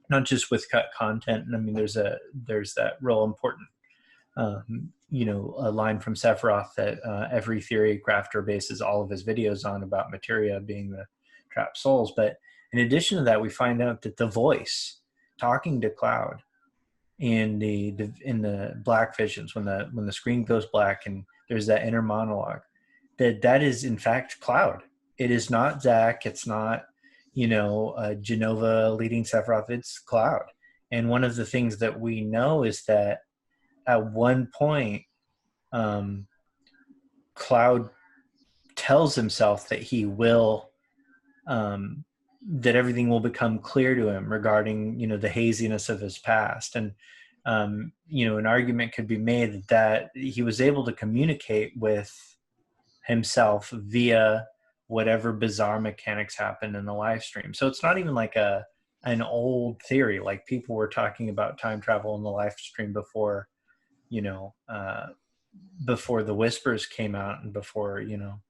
not just with cut content. And I mean, there's that real important, you know, a line from Sephiroth that every theory crafter bases all of his videos on, about materia being the trapped souls. But in addition to that, we find out that the voice talking to Cloud in the black visions, when the screen goes black and there's that inner monologue, that is in fact Cloud. It is not Zack. It's not, you know, Genova leading Sephiroth. It's Cloud. And one of the things that we know is that at one point, Cloud tells himself that he will, that everything will become clear to him regarding, you know, the haziness of his past. And, you know, an argument could be made that he was able to communicate with himself via whatever bizarre mechanics happened in the live stream. So it's not even like an old theory. Like people were talking about time travel in the live stream before, you know, before the Whispers came out, and before, you know,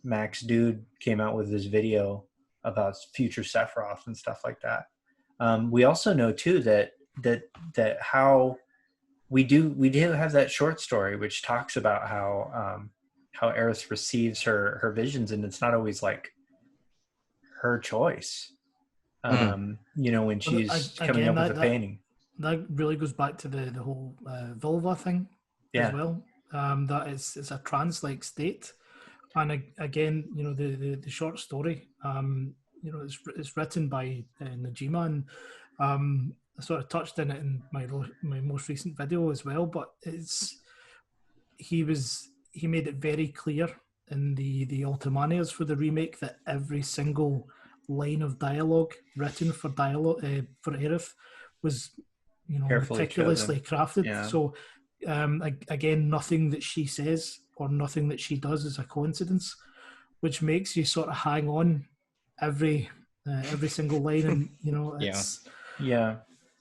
Max Dude came out with this video about future Sephiroth and stuff like that. We also know too that how we do have that short story which talks about how Aerith receives her visions, and it's not always like her choice. You know, when she's coming up with a painting. That really goes back to the whole vulva thing as well. That it's a trance-like state. And again, you know, the short story, you know, it's written by Najima, and I sort of touched on it in my most recent video as well. But he made it very clear in the Ultimanias for the remake that every single line of dialogue written for Aerith was, you know, meticulously crafted. Yeah. So again, nothing that she says or nothing that she does is a coincidence, which makes you sort of hang on every single line. And you know, it's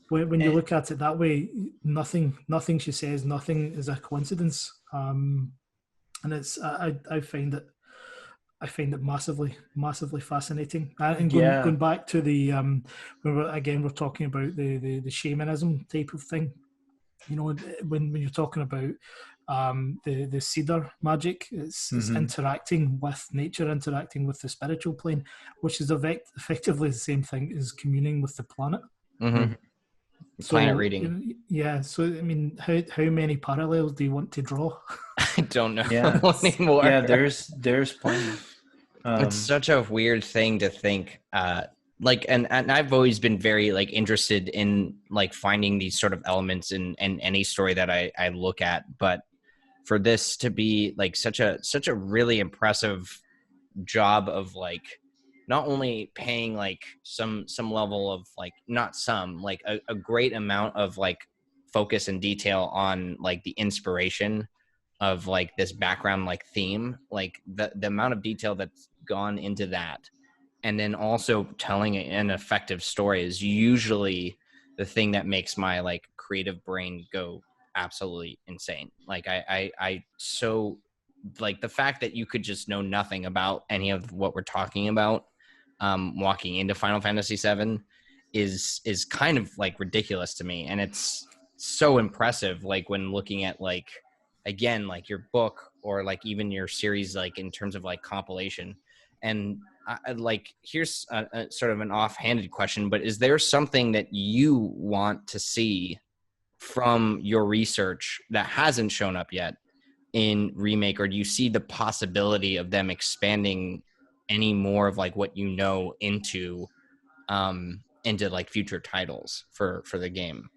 when you look at it that way, nothing she says, nothing is a coincidence. And it's I find it massively fascinating. And going back to the we're talking about the shamanism type of thing. You know, when you're talking about the cedar magic, it's interacting with nature, interacting with the spiritual plane, which is effectively the same thing as communing with the planet. So, planet reading. So I mean, how many parallels do you want to draw? I don't know anymore. Yeah, there's plenty. It's such a weird thing to think. Like, and I've always been very like interested in like finding these sort of elements in any story that I look at. But for this to be like such a really impressive job of like not only paying like some level of like, not some, like a great amount of like focus and detail on like the inspiration of like this background like theme, like the amount of detail that's gone into that, and then also telling an effective story is usually the thing that makes my like creative brain go absolutely insane. Like I so like the fact that you could just know nothing about any of what we're talking about walking into Final Fantasy VII is kind of like ridiculous to me, and it's so impressive. Like when looking at like, again, like your book or like even your series, like in terms of like compilation. And like here's a sort of an offhanded question, but is there something that you want to see from your research that hasn't shown up yet in remake, or do you see the possibility of them expanding any more of like what you know into like future titles for the game?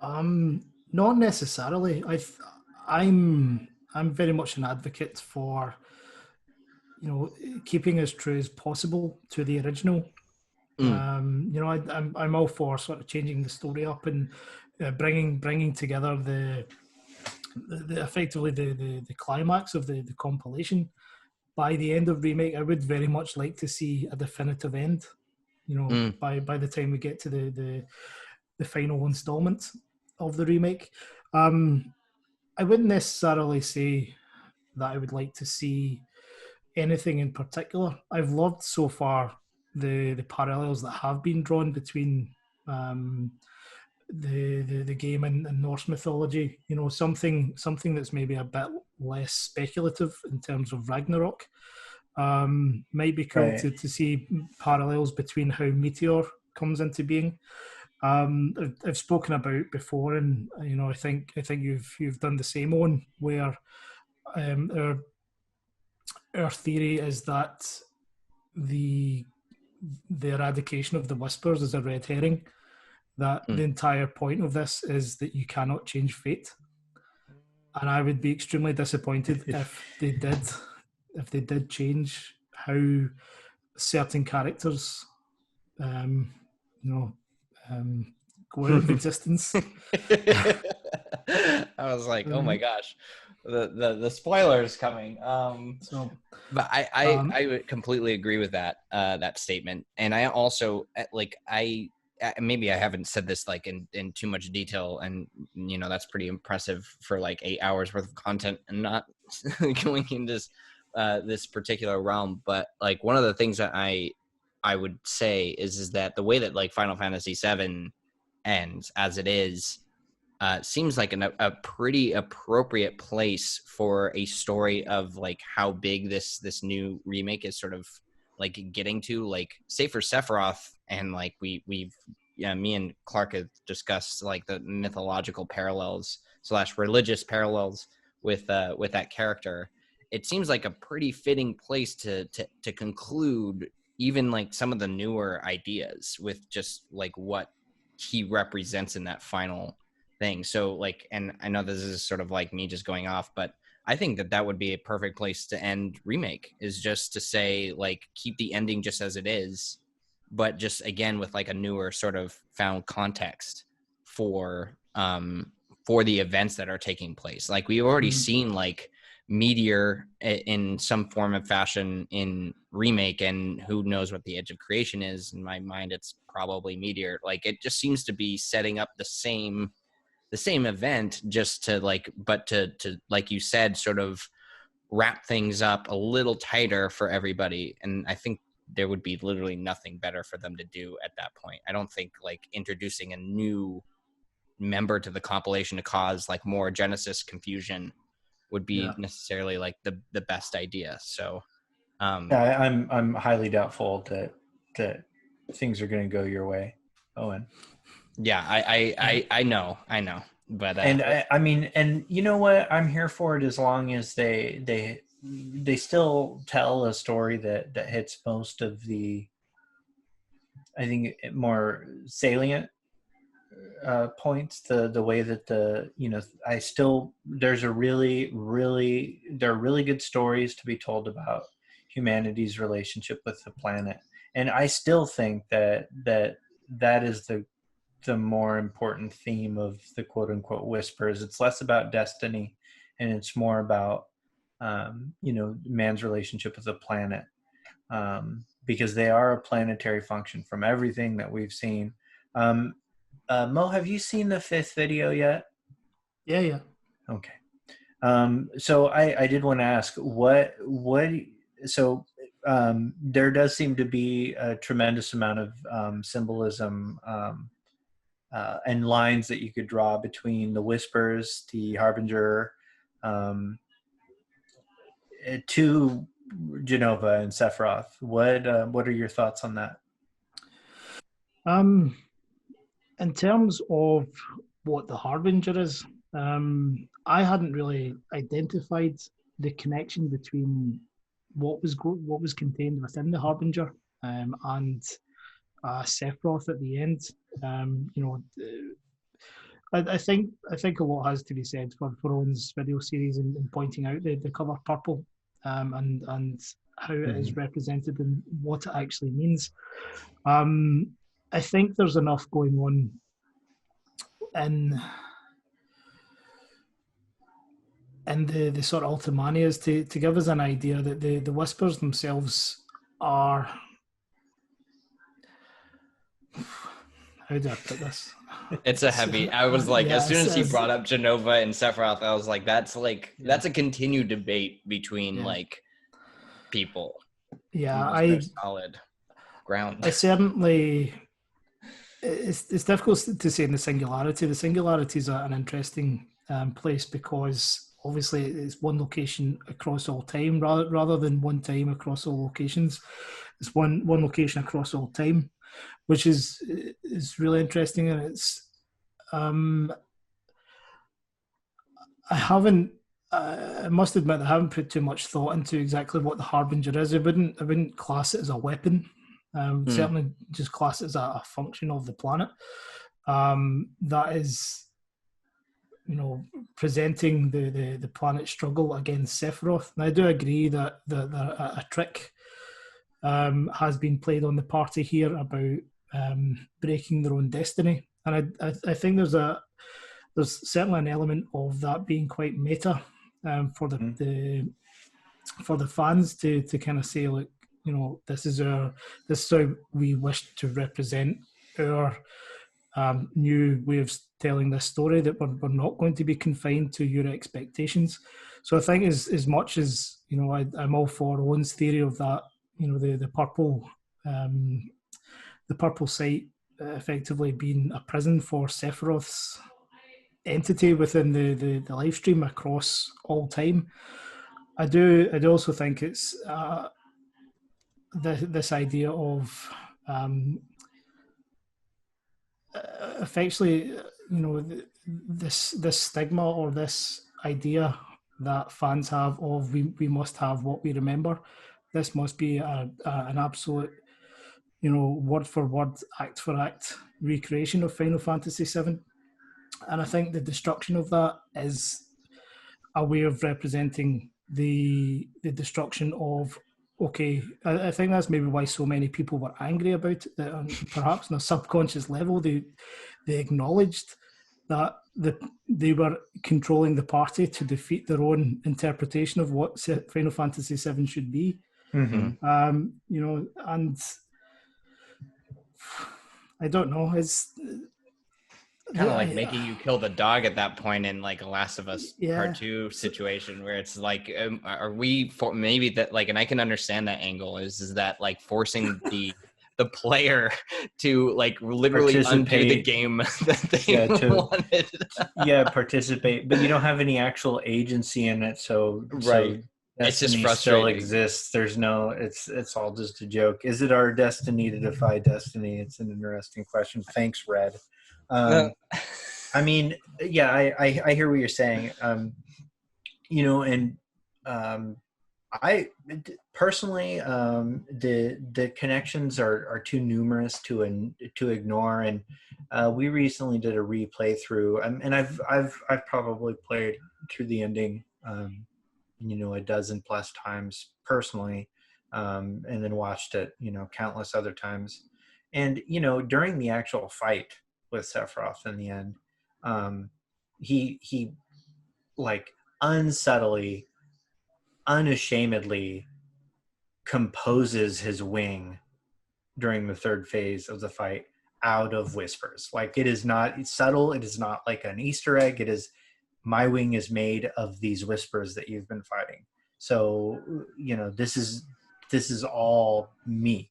Not necessarily. I'm very much an advocate for, you know, keeping as true as possible to the original. You know, I'm all for sort of changing the story up and bringing together the effectively the climax of the compilation. By the end of remake, I would very much like to see a definitive end. You know, by the time we get to the final installment of the remake, I wouldn't necessarily say that I would like to see anything in particular. I've loved so far the parallels that have been drawn between um, the game and Norse mythology. You know, something that's maybe a bit less speculative in terms of Ragnarok. Might be cool Right. to see parallels between how Meteor comes into being. I've spoken about before, and you know, I think you've done the same one where our theory is that the the eradication of the whispers is a red herring. That the entire point of this is that you cannot change fate, and I would be extremely disappointed if they did change how certain characters, um, you know, go out of existence. I was like, oh my gosh, the spoilers coming. So, But I would completely agree with that that statement, and I also like maybe I haven't said this like in too much detail, and you know that's pretty impressive for like 8 hours worth of content and not going into this particular realm. But like one of the things that I would say is that the way that like Final Fantasy VII ends as it is seems like a pretty appropriate place for a story of like how big this new remake is sort of like getting to, like say for Sephiroth, and like we've yeah, me and Clark have discussed like the mythological parallels slash religious parallels with that character. It seems like a pretty fitting place to conclude even like some of the newer ideas with just like what he represents in that final thing. So like, and I know this is sort of like me just going off, but I think that that would be a perfect place to end remake, is just to say like keep the ending just as it is, but just again with like a newer sort of found context for the events that are taking place. Like we've already seen like Meteor in some form of fashion in remake, and who knows what the Edge of Creation is. In my mind it's probably Meteor. Like it just seems to be setting up the same event, just to like, but to like you said, sort of wrap things up a little tighter for everybody. And I think there would be literally nothing better for them to do at that point. I don't think like introducing a new member to the compilation to cause like more Genesis confusion would be yeah. necessarily like the best idea. So Yeah, I'm highly doubtful that things are going to go your way, Owen. yeah, I know, but And I mean, and you know what? I'm here for it as long as they still tell a story that hits most of the, I think, more salient points. The way that I still, there's a there are really good stories to be told about humanity's relationship with the planet, And I still think that is the more important theme of the quote unquote whispers. It's less about destiny and it's more about, man's relationship with the planet. Because they are a planetary function from everything that we've seen. Mo, have you seen the 5th video yet? Yeah. Okay. So I did want to ask there does seem to be a tremendous amount of symbolism and lines that you could draw between the whispers, the harbinger, to Genova and Sephiroth. What are your thoughts on that? In terms of what the harbinger is, I hadn't really identified the connection between what was contained within the harbinger and Sephiroth at the end. I think a lot has to be said for Owen's video series in pointing out the color purple and how it is represented and what it actually means. I think there's enough going on in the sort of Ultimanias to give us an idea that the whispers themselves are, how do I put this? It's a heavy. I was like, as soon as he brought up Genova and Sephiroth, I was like, that's a continued debate between like people. Yeah, solid ground. I certainly. It's difficult to say in the singularity. The singularity is an interesting place because obviously it's one location across all time rather than one time across all locations. It's one location across all time, which is really interesting. And it's I must admit I haven't put too much thought into exactly what the harbinger is. I wouldn't class it as a weapon. Certainly just class it as a function of the planet that is, presenting the planet's struggle against Sephiroth. And I do agree that a trick has been played on the party here about breaking their own destiny, and I think there's certainly an element of that being quite meta for the fans to kind of say, like, this is how we wish to represent our new way of telling this story, that we're not going to be confined to your expectations. So I think as much as, I'm all for Owen's theory of that, the purple site effectively being a prison for Sephiroth's entity within the live stream across all time. I do also think it's this idea of effectively, this stigma or this idea that fans have of we must have what we remember. This must be an absolute, word for word, act for act recreation of Final Fantasy VII. And I think the destruction of that is a way of representing the destruction of, okay, I think that's maybe why so many people were angry about it, that perhaps on a subconscious level they acknowledged that they were controlling the party to defeat their own interpretation of what Final Fantasy VII should be. And I don't know, it's kind of like making you kill the dog at that point in like a Last of Us Part 2 situation, where it's like, are we for maybe that, like, and I can understand that angle is that like forcing the player to like literally undo the game that they wanted. Participate, but you don't have any actual agency in it, so right. It's just frustrating. Still exists. There's no. It's all just a joke. Is it our destiny to defy destiny? It's an interesting question. Thanks, Red. I mean, yeah, I hear what you're saying. I personally, the connections are too numerous to ignore, and we recently did a replay through, and I've probably played through the ending, a dozen plus times personally. and then watched it, countless other times. And, during the actual fight with Sephiroth in the end, he like unsubtly, unashamedly composes his wing during the third phase of the fight out of whispers. Like, it is not subtle. It is not like an Easter egg. It is, my wing is made of these whispers that you've been fighting. So, this is all me.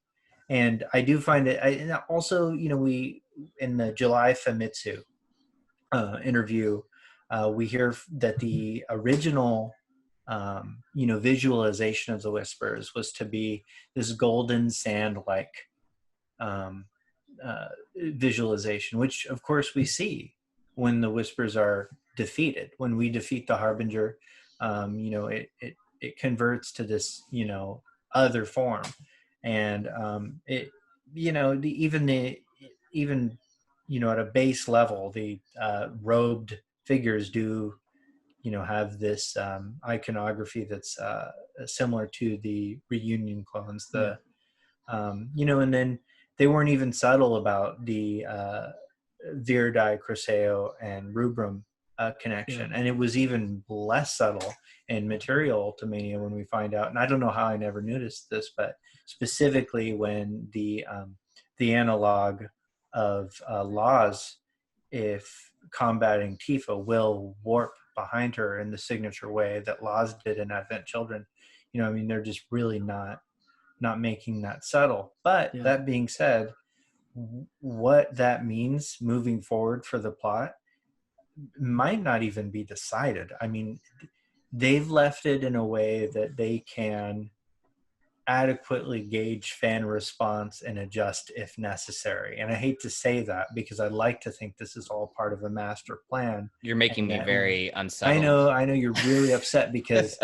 And I do find it, and also, we, in the July Famitsu interview, we hear that the original visualization of the whispers was to be this golden sand like visualization, which of course we see when the whispers are defeated. When we defeat the harbinger, it converts to this other form. And even at a base level, the robed figures do have this iconography that's similar to the reunion clones. And then they weren't even subtle about the Viridai, Cresceo, and Rubrum connection. And it was even less subtle in Material Ultimania when we find out, and I don't know how I never noticed this, but specifically when the analog of Laws, if combating Tifa, will warp behind her in the signature way that Laws did in Advent Children. They're just really not making that subtle. But that being said, what that means moving forward for the plot might not even be decided. They've left it in a way that they can adequately gauge fan response and adjust if necessary. And I hate to say that, because I'd like to think this is all part of a master plan. You're making me very unsettled. I know you're really upset because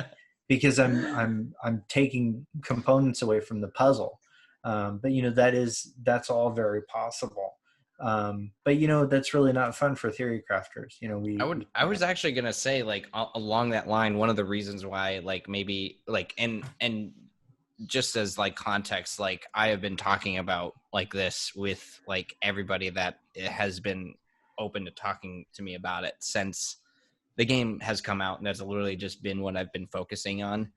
I'm taking components away from the puzzle. But that's all very possible. But that's really not fun for theory crafters. I was actually gonna say, like, along that line, one of the reasons why, like, maybe like and just as like context, like, I have been talking about like this with like everybody that has been open to talking to me about it since the game has come out, and that's literally just been what I've been focusing on.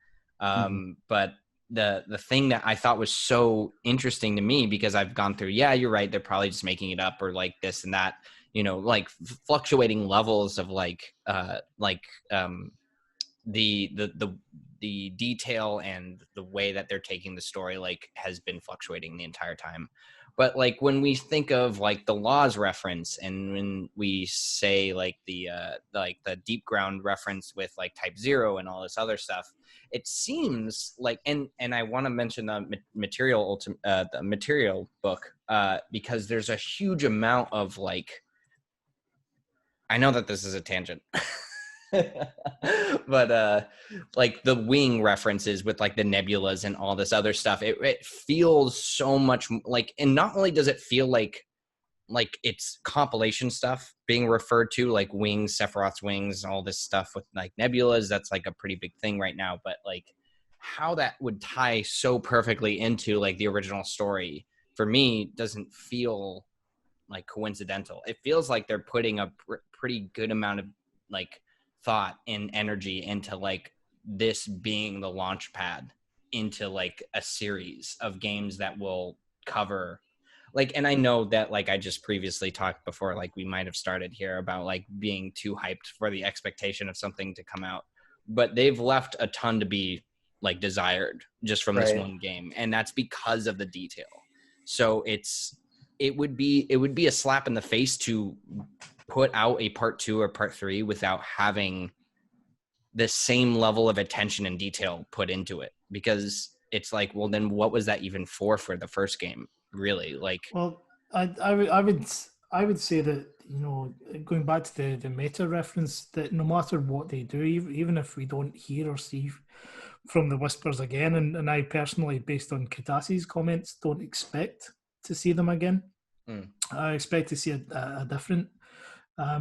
But the thing that I thought was so interesting to me, because I've gone through, you're right, they're probably just making it up, or like this and that, like fluctuating levels of the detail and the way that they're taking the story, like, has been fluctuating the entire time. But like, when we think of like the Laws reference, and when we say like the Deep Ground reference with like Type 0 and all this other stuff, it seems like, and I want to mention the material book, because there's a huge amount of like, I know that this is a tangent. But like the wing references with like the nebulas and all this other stuff, it feels so much like, and not only does it feel like it's compilation stuff being referred to, like wings, Sephiroth's wings, all this stuff with like nebulas, that's like a pretty big thing right now, but like how that would tie so perfectly into like the original story, for me, doesn't feel like coincidental. It feels like they're putting a pretty good amount of like thought and energy into like this being the launch pad into like a series of games that will cover like, and I know that like I just previously talked before, like we might have started here about like being too hyped for the expectation of something to come out, but they've left a ton to be like desired just from this one game, and that's because of the detail. So it would be a slap in the face to put out a part 2 or part 3 without having the same level of attention and detail put into it, because it's like, well, then what was that even for the first game, really? Like, well, I would say that, going back to the meta reference, that no matter what they do, even if we don't hear or see from the whispers again, and I personally, based on Katasi's comments, don't expect to see them again. I expect to see a different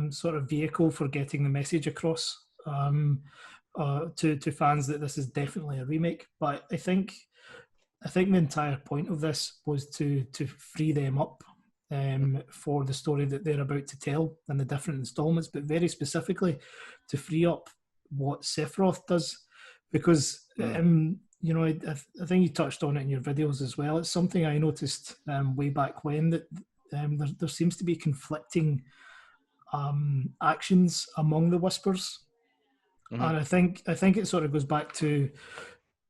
sort of vehicle for getting the message across to fans that this is definitely a remake. But I think I think the entire point of this was to free them up for the story that they're about to tell in the different installments, but very specifically to free up what Sephiroth does, because you know, I think you touched on it in your videos as well. It's something I noticed way back when, that there seems to be conflicting actions among the Whispers, and I think it sort of goes back to,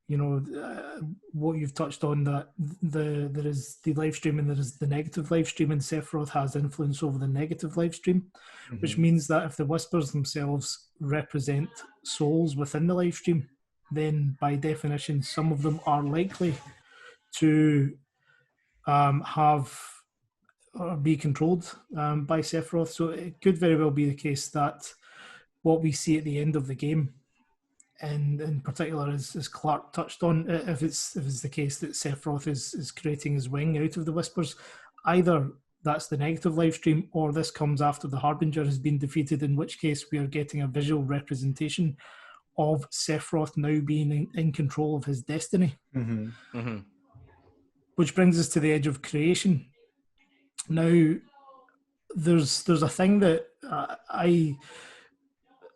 you know, what you've touched on, that there is the live stream and there is the negative live stream, and Sephiroth has influence over the negative live stream, which means that if the Whispers themselves represent souls within the live stream, then by definition some of them are likely to have or be controlled by Sephiroth. So it could very well be the case that what we see at the end of the game, and in particular, as Clark touched on, if it's the case that Sephiroth is creating his wing out of the Whispers, either that's the negative live stream, or this comes after the Harbinger has been defeated, in which case we are getting a visual representation of Sephiroth now being in control of his destiny. Which brings us to the Edge of Creation. Now, there's a thing that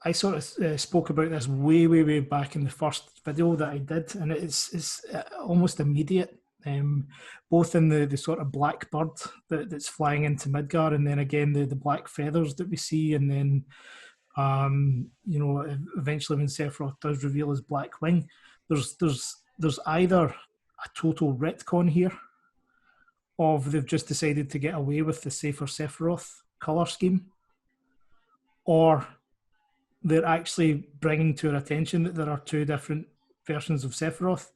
I sort of spoke about this way back in the first video that I did, and it's almost immediate, both in the sort of black bird that's flying into Midgar, and then again the black feathers that we see, and then you know, eventually when Sephiroth does reveal his black wing, there's either a total retcon here of they've just decided to get away with the safer Sephiroth colour scheme, or they're actually bringing to our attention that there are two different versions of Sephiroth.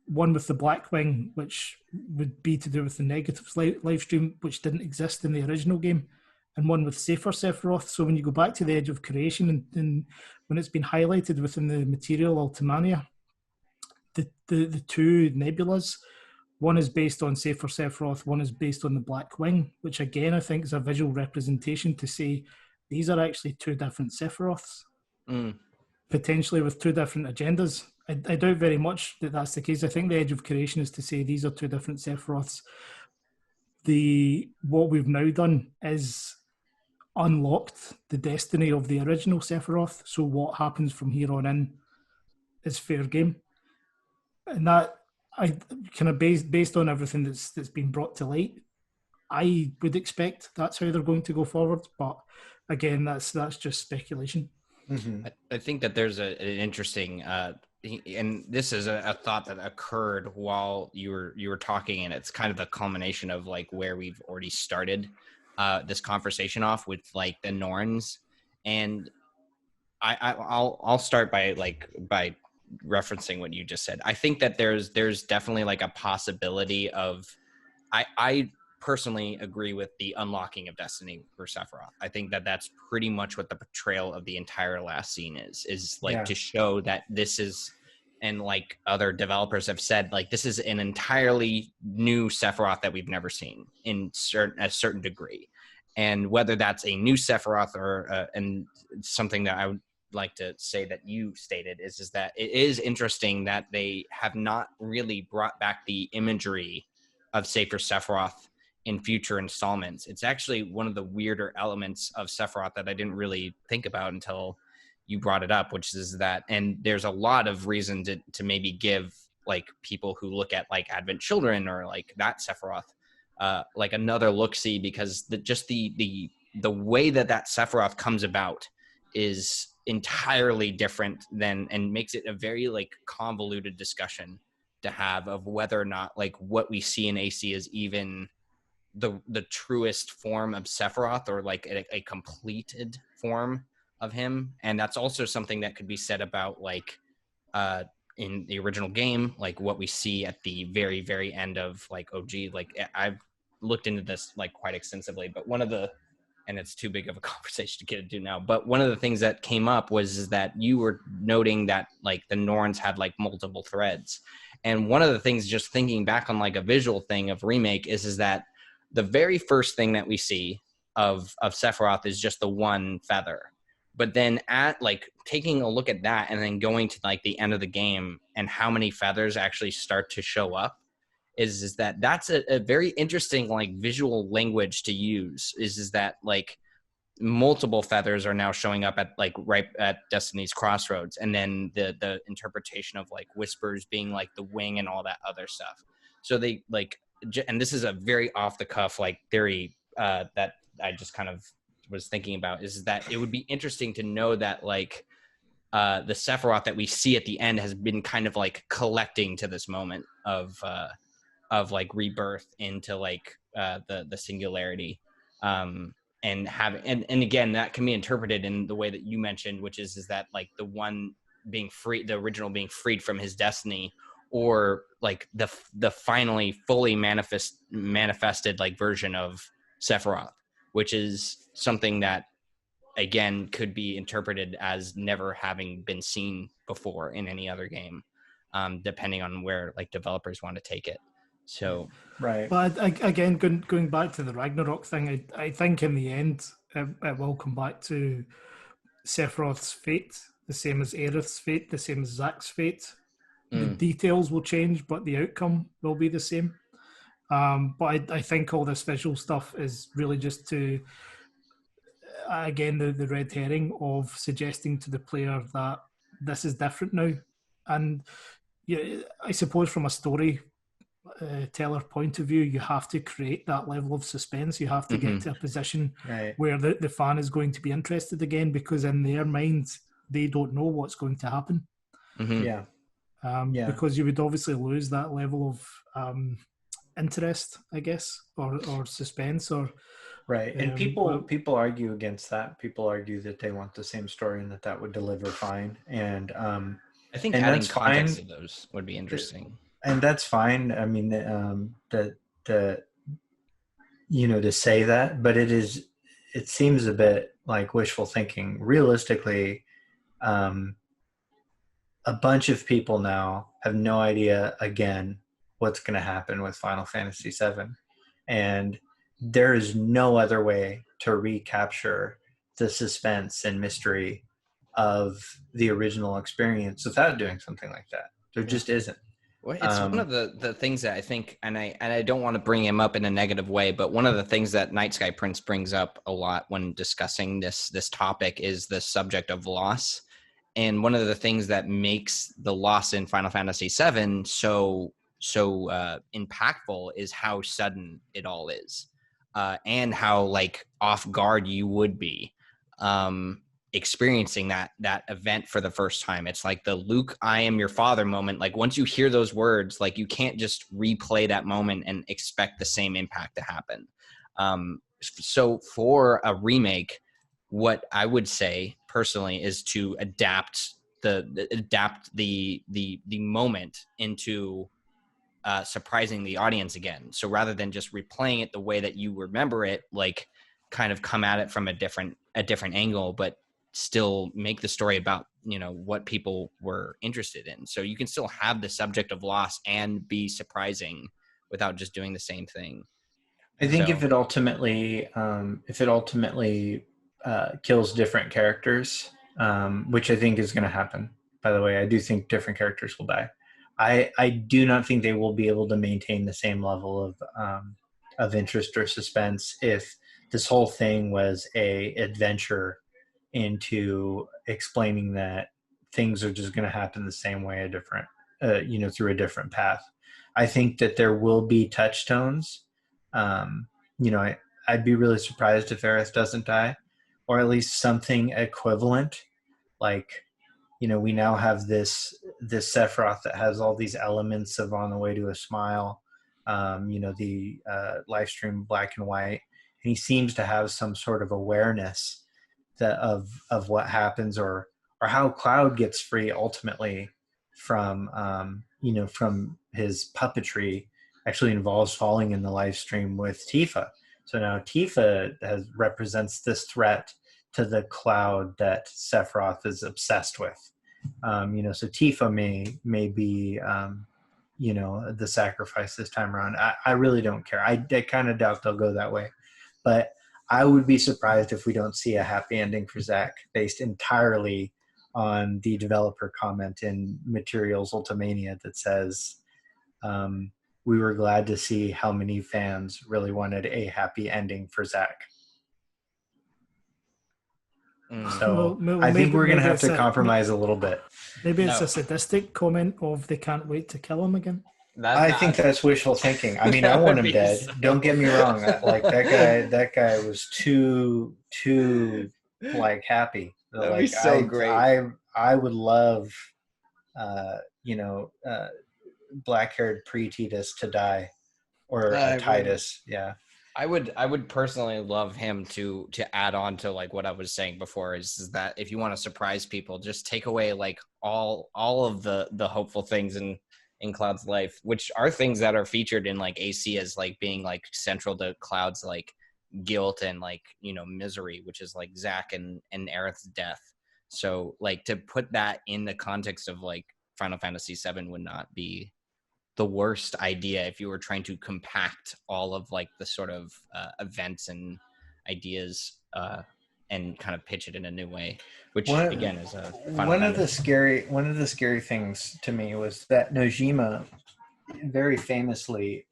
One with the black wing, which would be to do with the negative live stream, which didn't exist in the original game, and one with safer Sephiroth. So when you go back to the Edge of Creation, and when it's been highlighted within the material Ultimania, the two nebulas, one is based on safer Sephiroth, one is based on the black wing, which again I think is a visual representation to say these are actually two different Sephiroths, potentially with two different agendas. I doubt very much that that's the case. I think the Edge of Creation is to say these are two different Sephiroths. What we've now done is unlocked the destiny of the original Sephiroth, so what happens from here on in is fair game. And that, I kind of based on everything that's been brought to light, I would expect that's how they're going to go forward. But again, that's just speculation. I think that there's an interesting, and this is a thought that occurred while you were talking, and it's kind of the culmination of like where we've already started this conversation off with like the Norns, and I'll start by referencing what you just said. I think that there's definitely like a possibility of, I personally agree with the unlocking of destiny for Sephiroth. I think that that's pretty much what the portrayal of the entire last scene is like, to show that this is, and like other developers have said, like this is an entirely new Sephiroth that we've never seen in a certain degree. And whether that's a new Sephiroth or and something that I would like to say that you stated is that it is interesting that they have not really brought back the imagery of safer Sephiroth in future installments. It's actually one of the weirder elements of Sephiroth that I didn't really think about until you brought it up, which is that, and there's a lot of reason to maybe give like people who look at like Advent Children or like that Sephiroth like another look-see, because the way that Sephiroth comes about is entirely different than, and makes it a very like convoluted discussion to have of whether or not like what we see in AC is even the truest form of Sephiroth, or like a completed form of him. And that's also something that could be said about like in the original game, like what we see at the very, very end of like OG. Like I've looked into this like quite extensively, but one of the, and it's too big of a conversation to get into now, but one of the things that came up was that you were noting that like the Norns had like multiple threads. And one of the things, just thinking back on like a visual thing of Remake, is that the very first thing that we see of Sephiroth is just the one feather. But then at like taking a look at that and then going to like the end of the game and how many feathers actually start to show up, is that that's a very interesting like visual language to use. Is that like multiple feathers are now showing up at like right at Destiny's crossroads, and then the interpretation of like whispers being like the wing and all that other stuff. So they like, and this is a very off the cuff like theory that I just kind of was thinking about, is that it would be interesting to know that like the Sephiroth that we see at the end has been kind of like collecting to this moment of like rebirth into like the singularity, and have and again that can be interpreted in the way that you mentioned, which is that like the one being free, the original being freed from his destiny, or like the finally fully manifested like version of Sephiroth, which is something that again could be interpreted as never having been seen before in any other game, depending on where like developers want to take it. So Right. But again, going back to the Ragnarok thing, I think in the end it will come back to Sephiroth's fate, the same as Aerith's fate, the same as Zack's fate. The details will change, but the outcome will be the same. But I think all this visual stuff is really just to, again, the red herring of suggesting to the player that this is different now. And yeah, I suppose from a story teller point of view, you have to create that level of suspense. You have to get to a position where the fan is going to be interested again, because in their minds, they don't know what's going to happen. Yeah. Because you would obviously lose that level of interest, I guess, or suspense, or right. And people argue against that. People argue that they want the same story and that would deliver fine. And I think and adding context to those would be interesting. And that's fine. I mean, the to say that, but it seems a bit like wishful thinking. Realistically, a bunch of people now have no idea again what's going to happen with Final Fantasy VII, and there is no other way to recapture the suspense and mystery of the original experience without doing something like that. There just isn't. Well, it's one of the things that I think, and I don't want to bring him up in a negative way, but one of the things that Night Sky Prince brings up a lot when discussing this topic is the subject of loss. And one of the things that makes the loss in Final Fantasy VII so impactful is how sudden it all is, and how like off guard you would be experiencing that event for the first time. It's like the Luke, I am your father moment. Like once you hear those words, like you can't just replay that moment and expect the same impact to happen. So for a remake, what I would say personally is to adapt the moment into surprising the audience again. So rather than just replaying it the way that you remember it, like kind of come at it from a different angle, but still make the story about what people were interested in. So you can still have the subject of loss and be surprising without just doing the same thing. I think if it ultimately kills different characters, which I think is going to happen. By the way, I do think different characters will die. I do not think they will be able to maintain the same level of interest or suspense if this whole thing was a adventure into explaining that things are just going to happen the same way, through a different path. I think that there will be touchstones. I'd be really surprised if Aerith doesn't die, or at least something equivalent. Like, we now have this Sephiroth that has all these elements of On the Way to a Smile, the live stream Black and White, and he seems to have some sort of awareness of what happens, or how Cloud gets free ultimately from from his puppetry actually involves falling in the live stream with Tifa. So now Tifa represents this threat to the Cloud that Sephiroth is obsessed with. So Tifa may be the sacrifice this time around. I really don't care. I kind of doubt they'll go that way, but I would be surprised if we don't see a happy ending for Zack based entirely on the developer comment in Materials Ultimania that says, we were glad to see how many fans really wanted a happy ending for Zach. So Well, I think we're going to have it's to compromise a little bit. Maybe it's No. a sadistic comment of they can't wait to kill him again. I think that's wishful thinking. I mean, I want him dead. So... Don't get me wrong. Like that guy was too like happy. That would Like be so great. I would love, black-haired pre-Titus to die, or Titus. Yeah. I would personally love him to add on to like what I was saying before is that if you want to surprise people, just take away like all of the hopeful things in Cloud's life, which are things that are featured in like AC as like being like central to Cloud's like guilt and like, misery, which is like Zach and Aerith's death. So like to put that in the context of like Final Fantasy VII would not be the worst idea if you were trying to compact all of like the sort of events and ideas and kind of pitch it in a new way, which again is a one of the scary things to me was that Nojima very famously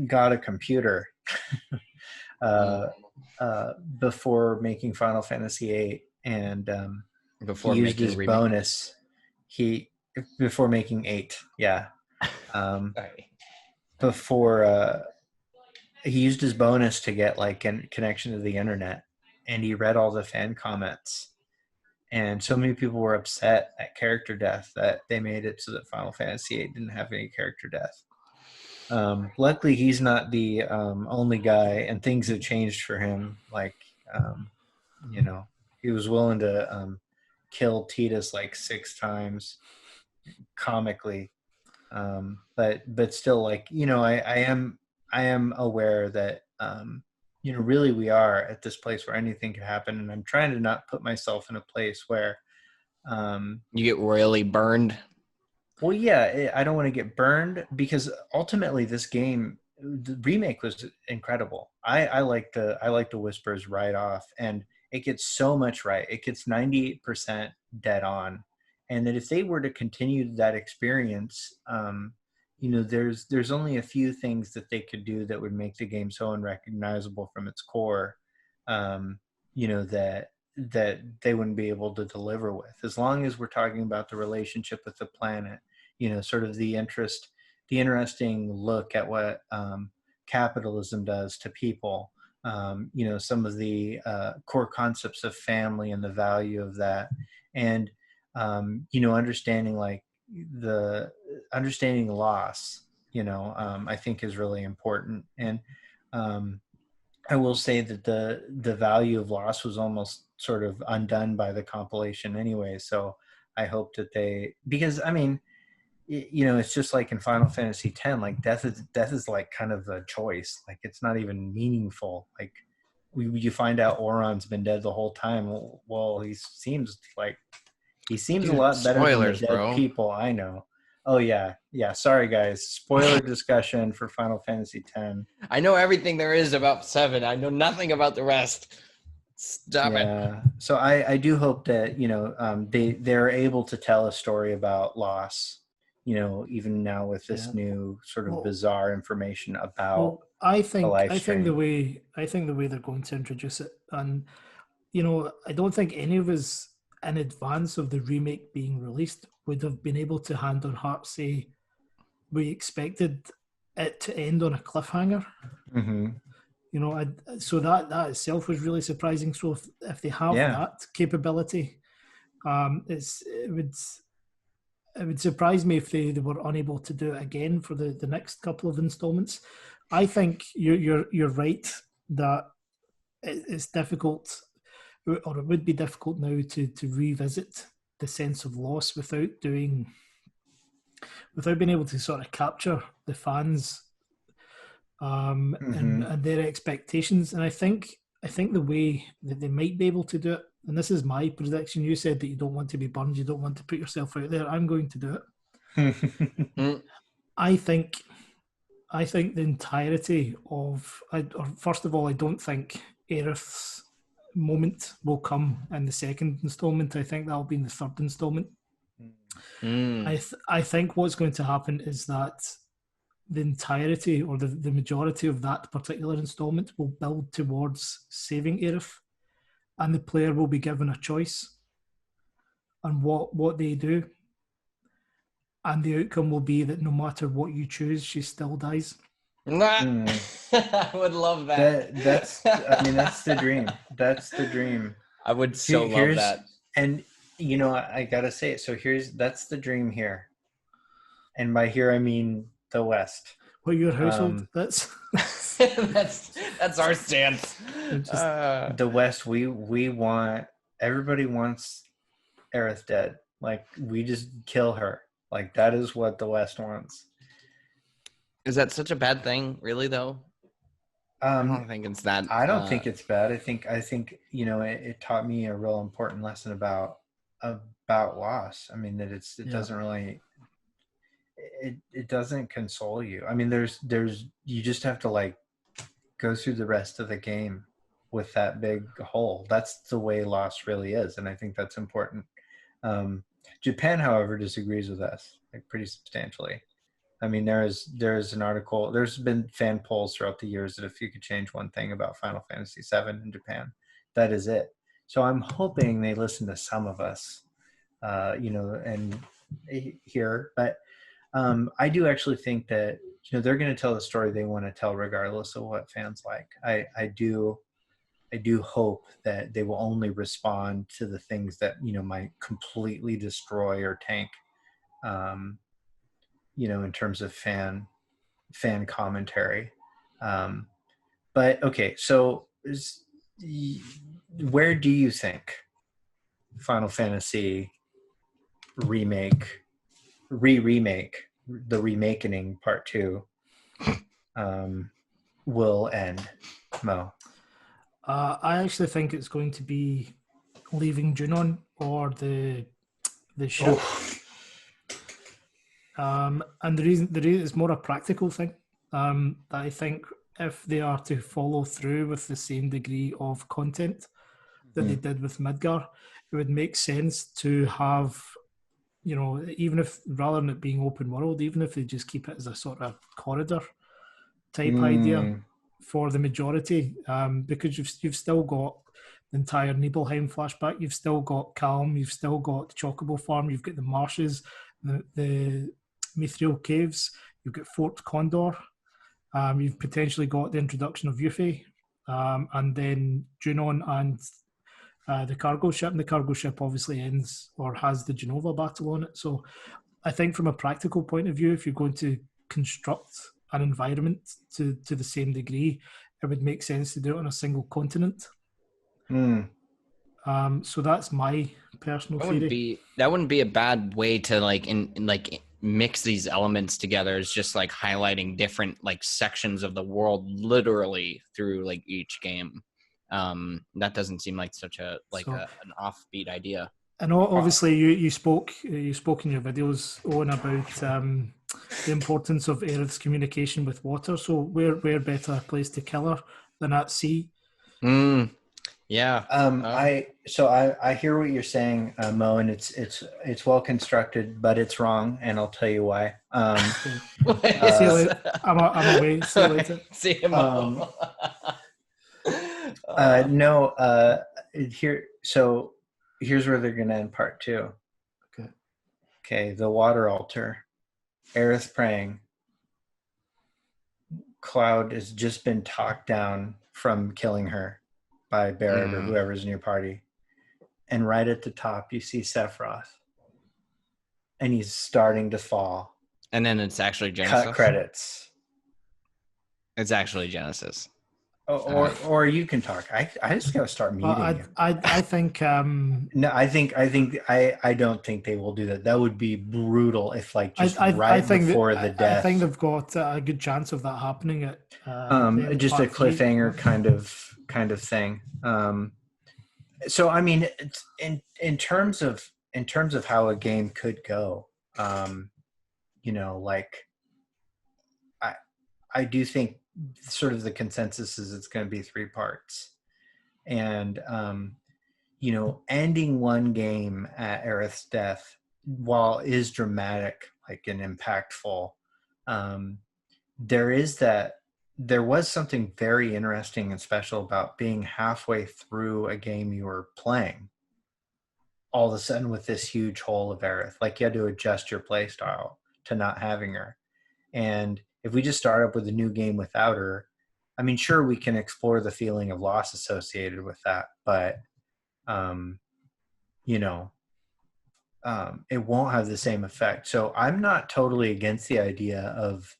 got a computer before making Final Fantasy VIII, and before he used making his remake. bonus. Before making 8, yeah. Before he used his bonus to get like a connection to the internet, and he read all the fan comments, and so many people were upset at character death that they made it so that Final Fantasy VIII didn't have any character death. Luckily, he's not the only guy, and things have changed for him. Like, he was willing to kill Titus like 6 times. Comically, but still, like, I am aware that really we are at this place where anything could happen, and I'm trying to not put myself in a place where you get royally burned. Well, yeah, I don't want to get burned, because ultimately this game, the remake was incredible. I like the whispers right off, and it gets so much right. It gets 98% dead on. And that if they were to continue that experience, there's only a few things that they could do that would make the game so unrecognizable from its core, that they wouldn't be able to deliver with. As long as we're talking about the relationship with the planet, sort of the interesting look at what capitalism does to people, some of the core concepts of family and the value of that, and understanding loss, I think is really important. And I will say that the value of loss was almost sort of undone by the compilation anyway. So I hope that because I mean, it's just like in Final Fantasy X, like death is like kind of a choice. Like, it's not even meaningful. Like, you find out Auron's been dead the whole time. Well, he seems a lot better spoilers, than the dead people I know. Oh yeah. Sorry guys, spoiler discussion for Final Fantasy X. I know everything there is about 7. I know nothing about the rest. Stop it. So I do hope that they're able to tell a story about loss. Even now with this new sort of bizarre information about. Well, I think the way they're going to introduce it, and I don't think any of us in advance of the remake being released would have been able to hand on heart say we expected it to end on a cliffhanger. Mm-hmm. So that itself was really surprising. So if they have that capability, it would surprise me if they were unable to do it again for the next couple of installments. I think you're right that it's difficult, or it would be difficult now to revisit the sense of loss without being able to sort of capture the fans and their expectations. And I think the way that they might be able to do it, and this is my prediction. You said that you don't want to be burned, you don't want to put yourself out there. I'm going to do it. I think the entirety of, first of all, I don't think Aerith's moment will come in the second installment. I think that'll be in the third installment. I think what's going to happen is that the entirety or the majority of that particular installment will build towards saving Aerith, and the player will be given a choice on what they do, and the outcome will be that no matter what you choose, she still dies. I would love that. That's the dream. That's the dream. I would so love that. And I gotta say it. So that's the dream here. And by here I mean the West. Well, your household. That's our stance. The West. We want, everybody wants Aerith dead. Like, we just kill her. Like, that is what the West wants. Is that such a bad thing, really, though? I don't think it's that. I don't think it's bad. I think it taught me a real important lesson about loss. I mean, that it doesn't really, it doesn't console you. I mean, there's you just have to like go through the rest of the game with that big hole. That's the way loss really is, and I think that's important. Japan, however, disagrees with us like pretty substantially. I mean, there's an article, there's been fan polls throughout the years that if you could change one thing about Final Fantasy VII in Japan, that is it. So I'm hoping they listen to some of us, and here. But I do actually think that, they're going to tell the story they want to tell regardless of what fans like. I do hope that they will only respond to the things that, might completely destroy or tank, in terms of fan commentary. But okay, so where do you think Final Fantasy remake, the Remakening Part 2 will end, Mo? I actually think it's going to be leaving Junon or the ship. And the reason is more a practical thing. That I think if they are to follow through with the same degree of content that they did with Midgar, it would make sense to have, even if rather than it being open world, even if they just keep it as a sort of corridor type idea for the majority, because you've still got the entire Nibelheim flashback, you've still got Calm, you've still got the Chocobo Farm, you've got the marshes, the Mithril Caves, you've got Fort Condor, you've potentially got the introduction of Yuffie, and then Junon and the cargo ship. And the cargo ship obviously ends or has the Genova battle on it. So I think from a practical point of view, if you're going to construct an environment to the same degree, it would make sense to do it on a single continent. So that's my personal theory. That wouldn't be a bad way to mix these elements together. It's just like highlighting different like sections of the world literally through like each game. That doesn't seem like such an offbeat idea. And obviously you spoke in your videos, Owen, about the importance of Aerith's communication with water. So where better place to kill her than at sea? Yeah. I hear what you're saying, Mo, and it's well constructed, but it's wrong, and I'll tell you why. See you later. I'm away. See you later. See you, Mo. Here's where they're going to end Part 2. Okay. The water altar. Aerith praying. Cloud has just been talked down from killing her by Barrett or whoever's in your party. And right at the top, you see Sephiroth. And he's starting to fall. And then it's actually Genesis. Cut credits. It's actually Genesis. Or you can talk. I just gotta start muting you. I think. No, I don't think they will do that. That would be brutal if before the death. I think they've got a good chance of that happening at. Just a cliffhanger kind of thing. So I mean, in terms of how a game could go, I do think sort of the consensus is it's going to be 3 parts, and ending one game at Aerith's death while is dramatic, like, and impactful, um, there was something very interesting and special about being halfway through a game you were playing all of a sudden with this huge hole of Aerith. Like, you had to adjust your play style to not having her. And if we just start up with a new game without her, I mean, sure, we can explore the feeling of loss associated with that, but you know, it won't have the same effect. So I'm not totally against the idea of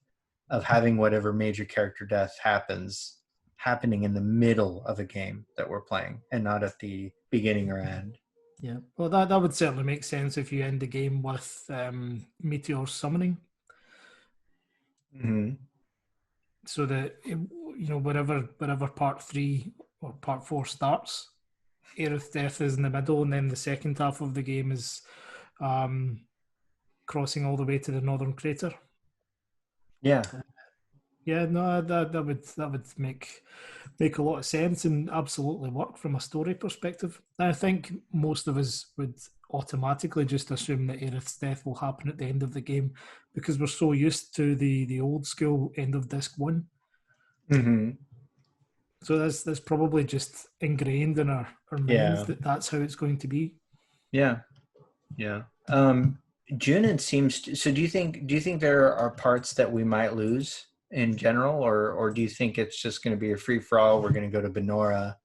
having whatever major character death happening in the middle of a game that we're playing and not at the beginning or end. Yeah, well, that would certainly make sense if you end the game with Meteor summoning. Mm-hmm. So that wherever part 3 or part 4 starts, Aerith death is in the middle, and then the second half of the game is crossing all the way to the northern crater. Yeah. Yeah, no, that would make a lot of sense and absolutely work from a story perspective. I think most of us would automatically just assume that Aerith's death will happen at the end of the game because we're so used to the old school end of disc 1. Mm-hmm. So that's probably just ingrained in our minds that that's how it's going to be. Yeah. Junin seems to, so do you think there are parts that we might lose in general, or do you think it's just going to be a free for all? We're going to go to Benora,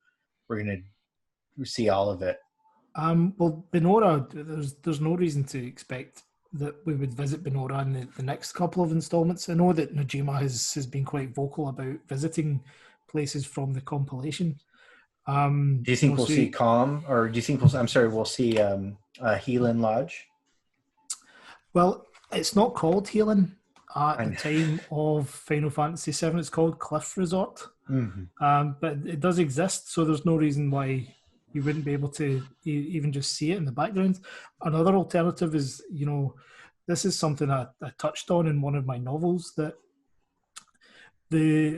we're going to see all of it. Well, Benora, there's no reason to expect that we would visit Benora in the next couple of installments. I know that Najima has been quite vocal about visiting places from the compilation. Do you think we'll see Calm, or do you think we'll see Healing Lodge? Well, it's not called Healing at the time of Final Fantasy VII. It's called Cliff Resort. Mm-hmm. But it does exist, so there's no reason why you wouldn't be able to even just see it in the background. Another alternative is, this is something I touched on in one of my novels, that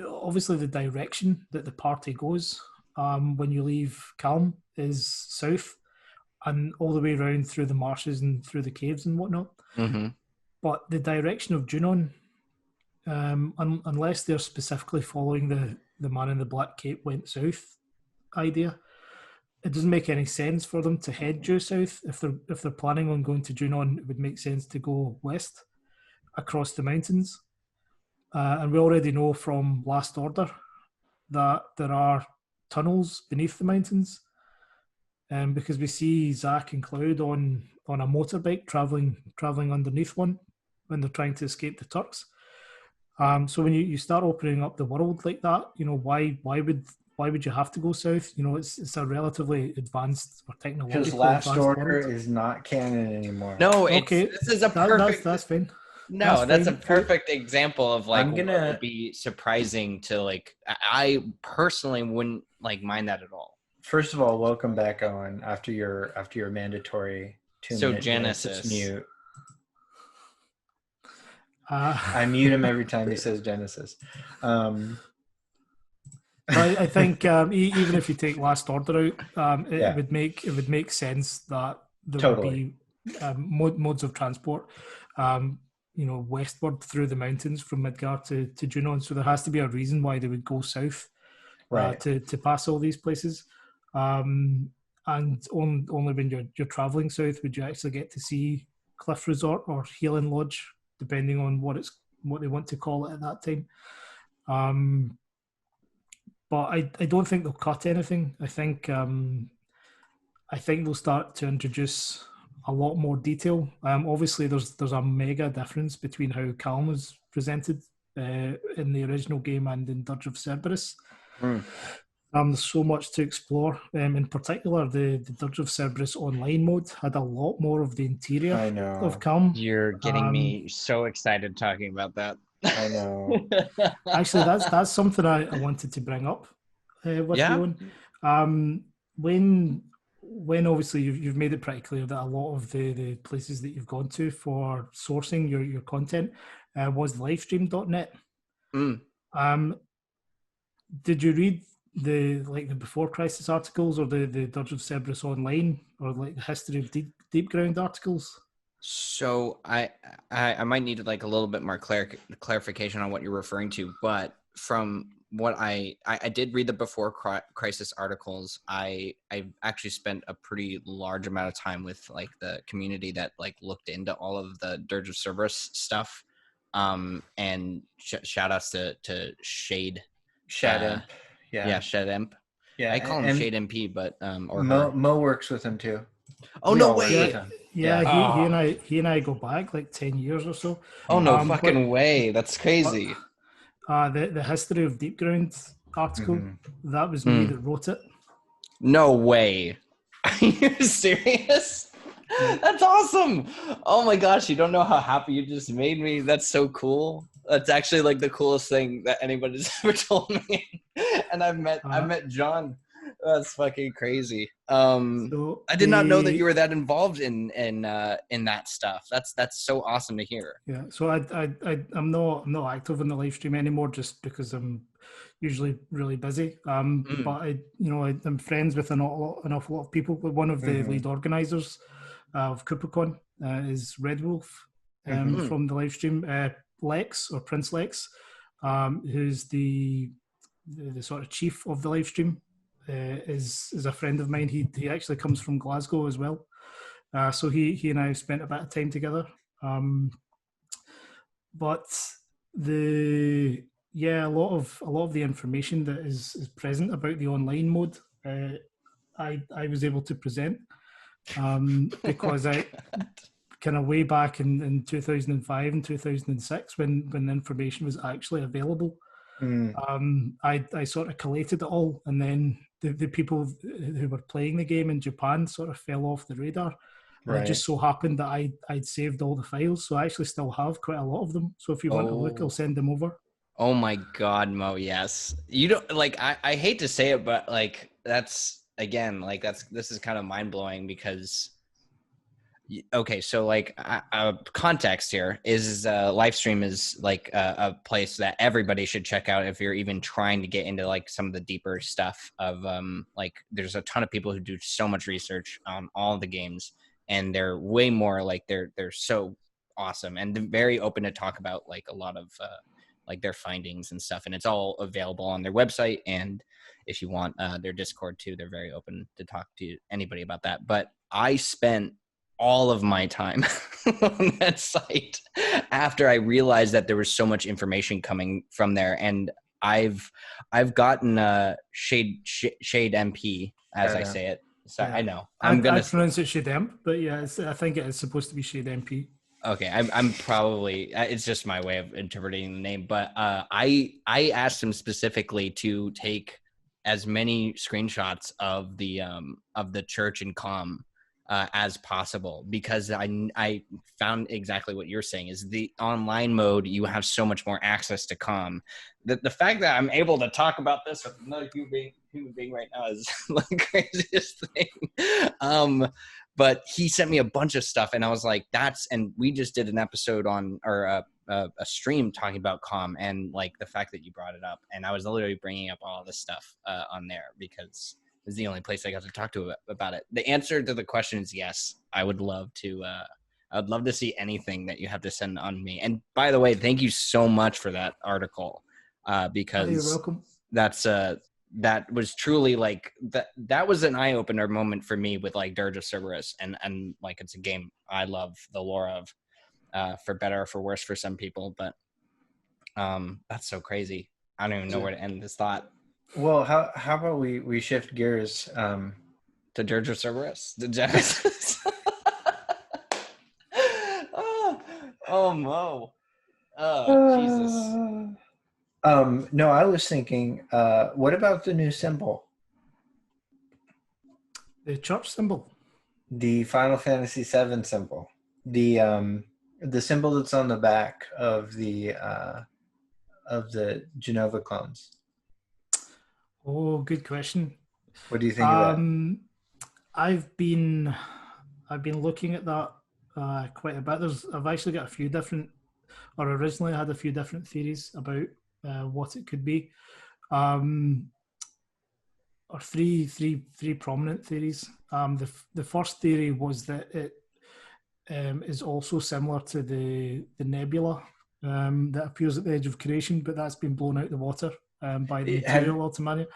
obviously the direction that the party goes when you leave Calm is south and all the way around through the marshes and through the caves and whatnot. Mm-hmm. But the direction of Junon, unless they're specifically following the man in the black cape went south idea, it doesn't make any sense for them to head due south. If they're planning on going to Junon, it would make sense to go west across the mountains. And we already know from Last Order that there are tunnels beneath the mountains, because we see Zack and Cloud on a motorbike traveling underneath one when they're trying to escape the Turks. So when you start opening up the world like that, why would you have to go south? It's a relatively advanced or technological. Because Last Order is not canon anymore. No, okay, this is a perfect. That's fine. No, that's a perfect example of what would be surprising to I personally wouldn't mind that at all. First of all, welcome back, Owen, after your mandatory 2-minute Genesis mute. I mute him every time he says Genesis. I think even if you take Last Order out, it would make sense that there would be modes of transport, westward through the mountains from Midgar to Junon. So there has to be a reason why they would go south, to pass all these places. And only when you're traveling south would you actually get to see Cliff Resort or Healing Lodge, depending on what they want to call it at that time. But I don't think they'll cut anything. I think they'll start to introduce a lot more detail. Obviously, there's a mega difference between how Calm was presented in the original game and in Dirge of Cerberus. There's so much to explore. In particular, the Dirge of Cerberus online mode had a lot more of the interior of Calm. You're getting me so excited talking about that. I know. Actually, that's something I wanted to bring up with you on. When obviously you've made it pretty clear that a lot of the places that you've gone to for sourcing your content was livestream.net. Did you read the Before Crisis articles or the Dirge of Cerberus online or the History of Deep Ground articles? So I might need like a little bit more clarification on what you're referring to, but from what I did read the before crisis articles. I actually spent a pretty large amount of time with like the community that like looked into all of the Dirge of Cerberus stuff. And shout outs to Shade. Shad Imp. Yeah, Yeah. Shed Imp. Yeah. I call him And Shade MP, but or Mo, her. Mo works with him too. Oh We no all work with Yeah, way! him. yeah. Yeah. He and I go back like 10 years or so. Oh no But fucking way! That's but crazy. the history of Deep Ground article, Mhm. that was me that wrote it. No way. Are you serious? Yeah. That's awesome. Oh my gosh, you don't know how happy you just made me. That's so cool. That's actually like the coolest thing that anybody's ever told me. And I've met John. That's fucking crazy. So I did not know that you were that involved in that stuff. That's so awesome to hear. Yeah, so I'm not active in the live stream anymore just because I'm usually really busy. But I'm friends with an awful lot of people. One of the lead organizers of Kupocon is Red Wolf from the live stream. Lex or Prince Lex, who's the sort of chief of the live stream, is a friend of mine. He actually comes from Glasgow as well. So he and I have spent a bit of time together. But a lot of the information that is present about the online mode, I was able to present because I kind of way back in 2005 and 2006 when the information was actually available. I sort of collated it all, and then the people who were playing the game in Japan sort of fell off the radar. And it just so happened that I'd saved all the files, so I actually still have quite a lot of them. So if you want to look, I'll send them over. Oh my God, Mo, yes. You don't like I hate to say it, but like that's again, like this is kind of mind blowing because okay, so like context here is live stream is like a place that everybody should check out if you're even trying to get into like some of the deeper stuff of like there's a ton of people who do so much research on all the games, and they're way more like they're so awesome and very open to talk about like a lot of like their findings and stuff, and it's all available on their website. And if you want their Discord too, they're very open to talk to anybody about that. But I spent all of my time on that site after I realized that there was so much information coming from there. And I've gotten Shade MP as I say it. So Yeah. I know I pronounce it Shademp, but yeah, I think it is supposed to be Shade MP. Okay, I'm probably it's just my way of interpreting the name, but I asked him specifically to take as many screenshots of the church and comm as possible, because I found exactly what you're saying is the online mode, you have so much more access to comm. The fact that I'm able to talk about this with another human being right now is like the craziest thing. But he sent me a bunch of stuff, and I was like, and we just did an episode on, or a stream talking about comm, and like the fact that you brought it up, and I was literally bringing up all this stuff on there because it was the only place I got to talk to about it. The answer to the question is yes. I would love to see anything that you have to send on me. And by the way, thank you so much for that article, because you're welcome. That was truly like that was an eye-opener moment for me with like Dirge of Cerberus, and like it's a game I love the lore of, for better or for worse for some people, but that's so crazy. I don't even know where to end this thought. Well, how about we shift gears to Dirge of Cerberus, to Genesis. oh Mo. Oh Jesus. No, I was thinking, what about the new symbol? The church symbol? The Final Fantasy VII symbol. The symbol that's on the back of the Genova clones. Oh, good question. What do you think of that? I've been looking at that quite a bit. I've actually got a few different, or originally I had a few different theories about what it could be, or three prominent theories. The first theory was that is also similar to the nebula that appears at the edge of creation, but that's been blown out the water by the material ultimately.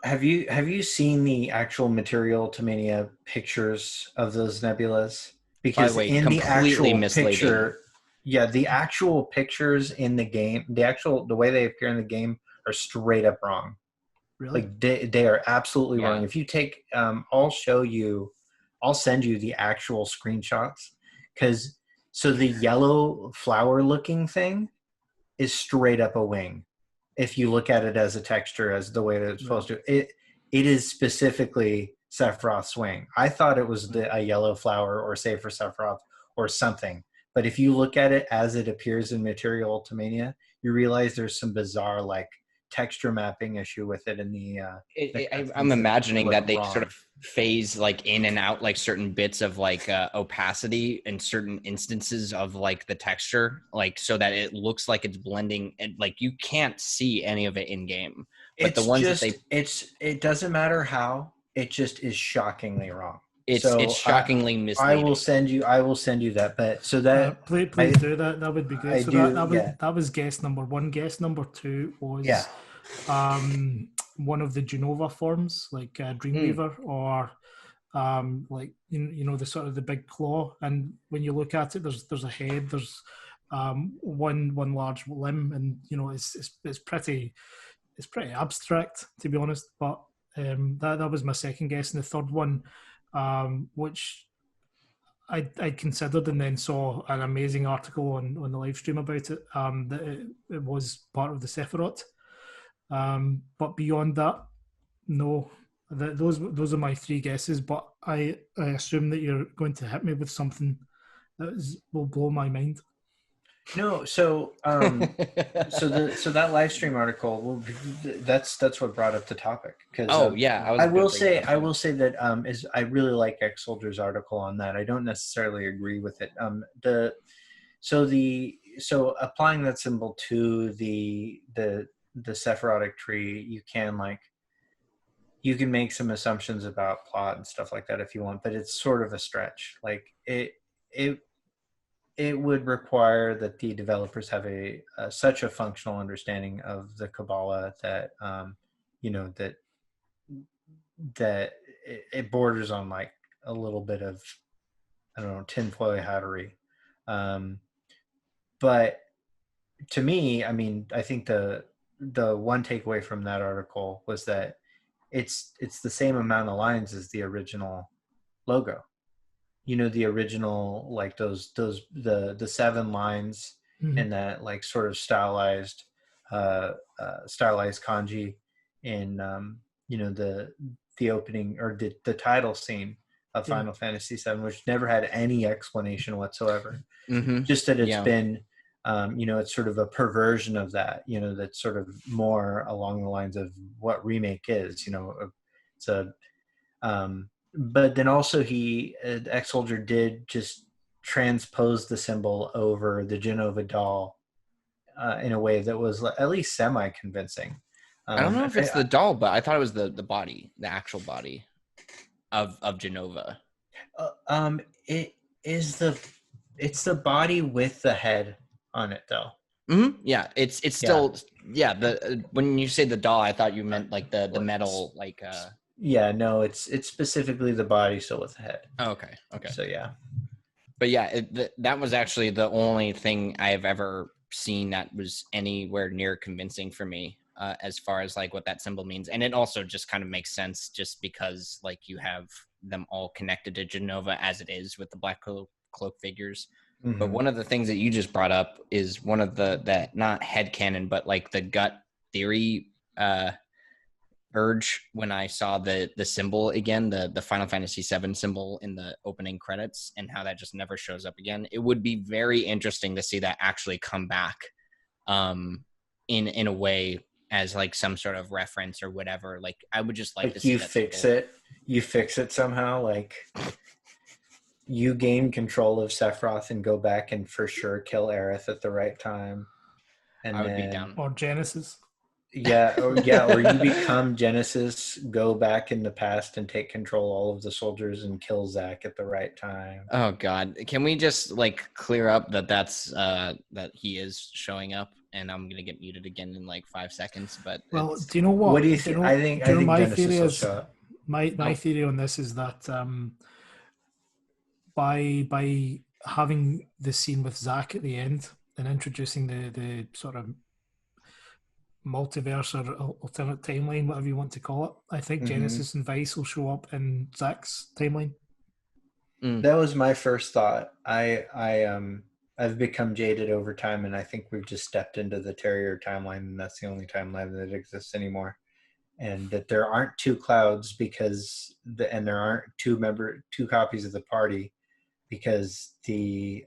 Have you seen the actual Material Ultimania pictures of those nebulas? Because By the way, in the completely actual misleading. picture, yeah, the actual pictures in the game, the way they appear in the game are straight up wrong. Really? Like they are absolutely wrong. Yeah. If you take, I'll send you the actual screenshots, because so the yellow flower looking thing is straight up a wing. If you look at it as a texture, as the way that it's supposed to, it is specifically Sephiroth's wing. I thought it was a yellow flower or Save for Sephiroth or something. But if you look at it as it appears in Material Ultimania, you realize there's some bizarre like texture mapping issue with it in the I'm imagining that they wrong. sort of phase like in and out like certain bits of like opacity in certain instances of like the texture, like so that it looks like it's blending and like you can't see any of it in game. But It's the ones just, that they it doesn't matter how, it just is shockingly wrong. it's shockingly misleading. I will send you that. But so that please do that. That would be great. That was guess number one. Guess number two was one of the Genova forms, like Dreamweaver, or like you know the sort of the big claw. And when you look at it, there's a head, there's one large limb, and you know it's pretty abstract, to be honest. But that was my second guess, and the third one, which I considered and then saw an amazing article on the live stream about it, that it was part of the Sephiroth. But beyond that, no. Those are my three guesses, but I assume that you're going to hit me with something that will blow my mind. No, so so that live stream article, that's what brought up the topic. Because I will say that I really like X Soldier's article on that. I don't necessarily agree with it. So applying that symbol to the Sephirotic tree, you can make some assumptions about plot and stuff like that if you want, but it's sort of a stretch. Like it would require that the developers have such a functional understanding of the Kabbalah that that it borders on like a little bit of, I don't know, tinfoil hattery. But to me, I mean, I think the one takeaway from that article was that it's the same amount of lines as the original logo. You know, the original, like the 7 lines in that like sort of stylized kanji in the opening or the title scene of Final Fantasy VII, which never had any explanation whatsoever. Just that it's been it's sort of a perversion of that, that's sort of more along the lines of what remake is. It's a but then also X Soldier did just transpose the symbol over the Genova doll in a way that was at least semi-convincing. I don't know if it's the doll, but I thought it was the body, the actual body of Genova. It's the body with the head on it, though. Yeah, it's still when you say the doll, I thought you meant like the metal like. Yeah, no, it's specifically the body, so with the head. Oh, okay. So yeah, but yeah, that was actually the only thing I have ever seen that was anywhere near convincing for me, as far as like what that symbol means, and it also just kind of makes sense just because like you have them all connected to Genova as it is with the Black Cloak figures. But one of the things that you just brought up is one of that not headcanon, but like the gut theory urge when I saw the symbol again, the Final Fantasy VII symbol in the opening credits, and how that just never shows up again. It would be very interesting to see that actually come back in a way as like some sort of reference or whatever. Like I would just like to see you fix it somehow, like you gain control of Sephiroth and go back and for sure kill Aerith at the right time. And I would be down. Or Genesis. or you become Genesis, go back in the past and take control all of the soldiers and kill Zack at the right time. Oh God, can we just like clear up that that's that he is showing up, and I'm gonna get muted again in like 5 seconds. But Well, it's do you know what? What do you Do you think? know? Do you I know think my theory Genesis will is show up. my theory on this is that by having the scene with Zack at the end and introducing the sort of multiverse or alternate timeline, whatever you want to call it, I think Genesis and Vice will show up in Zack's timeline. That was my first thought. I've become jaded over time, and I think we've just stepped into the Terrier timeline, and that's the only timeline that exists anymore. And that there aren't two clouds and there aren't two copies of the party, because the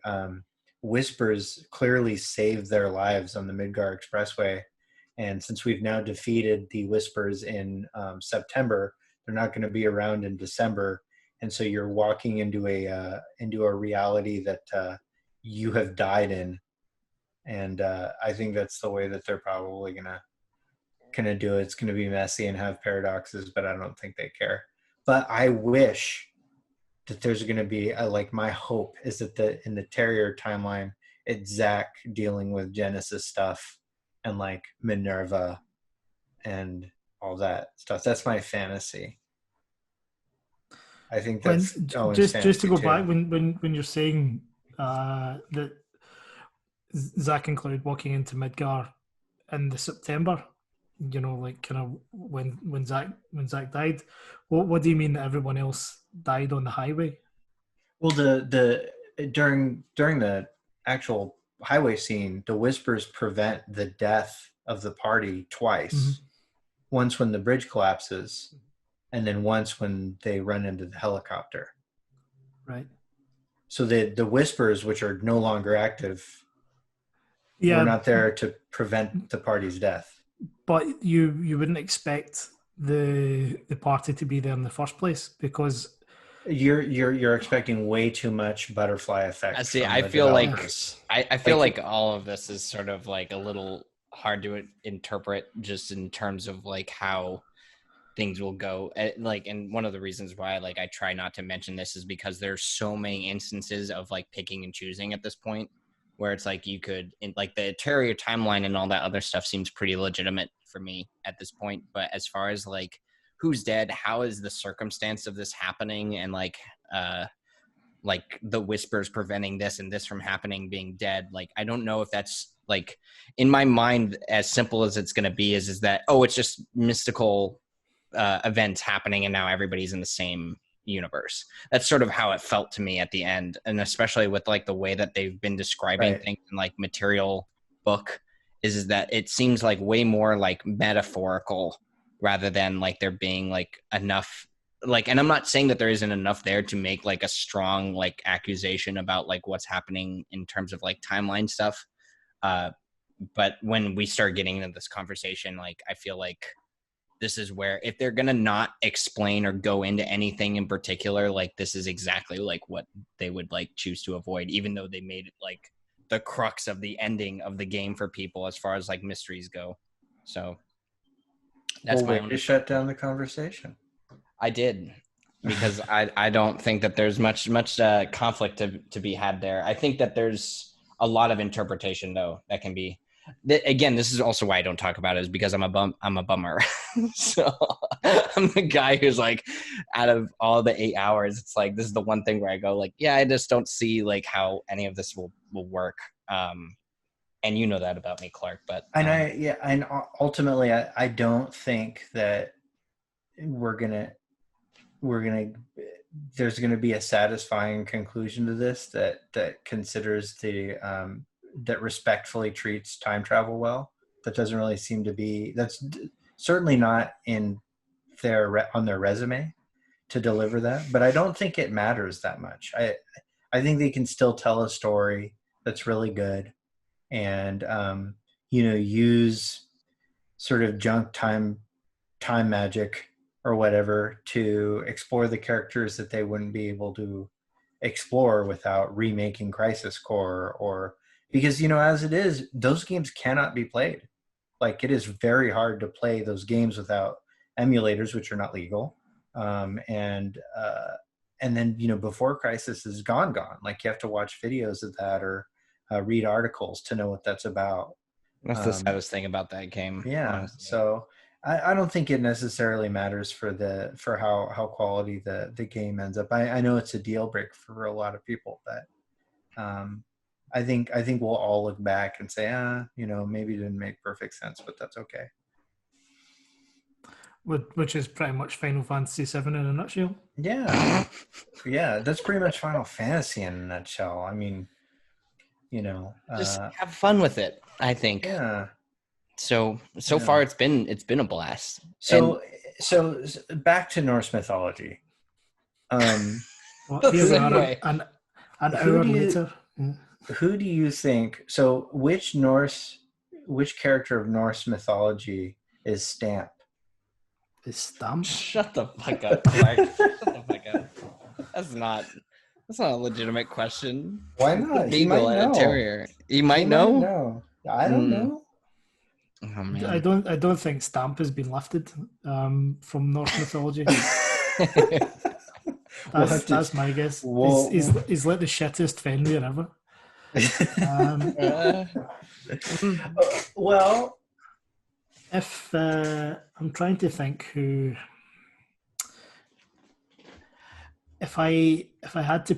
Whispers clearly saved their lives on the Midgar Expressway. And since we've now defeated the Whispers in September, they're not going to be around in December. And so you're walking into a reality that you have died in. And I think that's the way that they're probably gonna do it. It's gonna be messy and have paradoxes, but I don't think they care. But I wish that there's going to be my hope is that in the Terrier timeline, it's Zack dealing with Genesis stuff and like Minerva and all that stuff. That's my fantasy. I think that's just to go too. back when you're saying that Zack and Cloud walking into Midgar in the September, you know, like kind of when Zack died. What do you mean that everyone else died on the highway? Well, during the actual highway scene, the Whispers prevent the death of the party twice. Mm-hmm. Once when the bridge collapses, and then once when they run into the helicopter. Right. So the Whispers, which are no longer active, were not there to prevent the party's death. But you wouldn't expect the party to be there in the first place, because you're expecting way too much butterfly effect. I see. I feel like I feel like all of this is sort of like a little hard to interpret, just in terms of like how things will go. Like, and one of the reasons why like I try not to mention this is because there's so many instances of like picking and choosing at this point, where it's like you could, like the Terrier timeline and all that other stuff seems pretty legitimate for me at this point. But as far as like who's dead, how is the circumstance of this happening, and like the Whispers preventing this and this from happening, being dead, like I don't know if that's like in my mind as simple as it's going to be is that, oh, it's just mystical events happening and now everybody's in the same universe. That's sort of how it felt to me at the end, and especially with like the way that they've been describing things in like material book is that it seems like way more like metaphorical rather than like there being like enough, like, and I'm not saying that there isn't enough there to make like a strong like accusation about like what's happening in terms of like timeline stuff, but when we start getting into this conversation, like I feel like this is where if they're going to not explain or go into anything in particular, like this is exactly like what they would like choose to avoid, even though they made it like the crux of the ending of the game for people as far as like mysteries go. So that's my own to shut down the conversation. I did, because I don't think that there's much conflict to be had there. I think that there's a lot of interpretation though that can be. Again, this is also why I don't talk about it, is because I'm a bummer. So I'm the guy who's like, out of all the 8 hours, it's like this is the one thing where I go like, yeah, I just don't see like how any of this will work. And you know that about me, Clark. But and ultimately, I don't think that there's gonna be a satisfying conclusion to this that considers that respectfully treats time travel well. That doesn't really seem to be, that's certainly not on their resume to deliver that, but I don't think it matters that much. I think they can still tell a story that's really good and use sort of junk time magic or whatever to explore the characters that they wouldn't be able to explore without remaking Crisis Core, or because as it is, those games cannot be played. Like, it is very hard to play those games without emulators, which are not legal. And then, before Crisis is gone. Like, you have to watch videos of that or read articles to know what that's about. That's the saddest thing about that game. Yeah. Honestly. So I don't think it necessarily matters for how quality the game ends up. I know it's a deal breaker for a lot of people, but I think we'll all look back and say, maybe it didn't make perfect sense, but that's okay. Which is pretty much Final Fantasy VII in a nutshell. Yeah. Yeah, that's pretty much Final Fantasy in a nutshell. I mean, just have fun with it, I think. Yeah. So far it's been a blast. So back to Norse mythology. An hour later. Who do you think? So which character of Norse mythology is Stamp? Is Stamp? Shut the fuck up, Clark. Shut the fuck up. That's not a legitimate question. Why not? He might know. Terrier. He might know. I don't know. Oh, man. I don't think Stamp has been lifted from Norse mythology. That's my guess. He's like the shittest Fenrir ever. Well, if I'm trying to think who, if I had to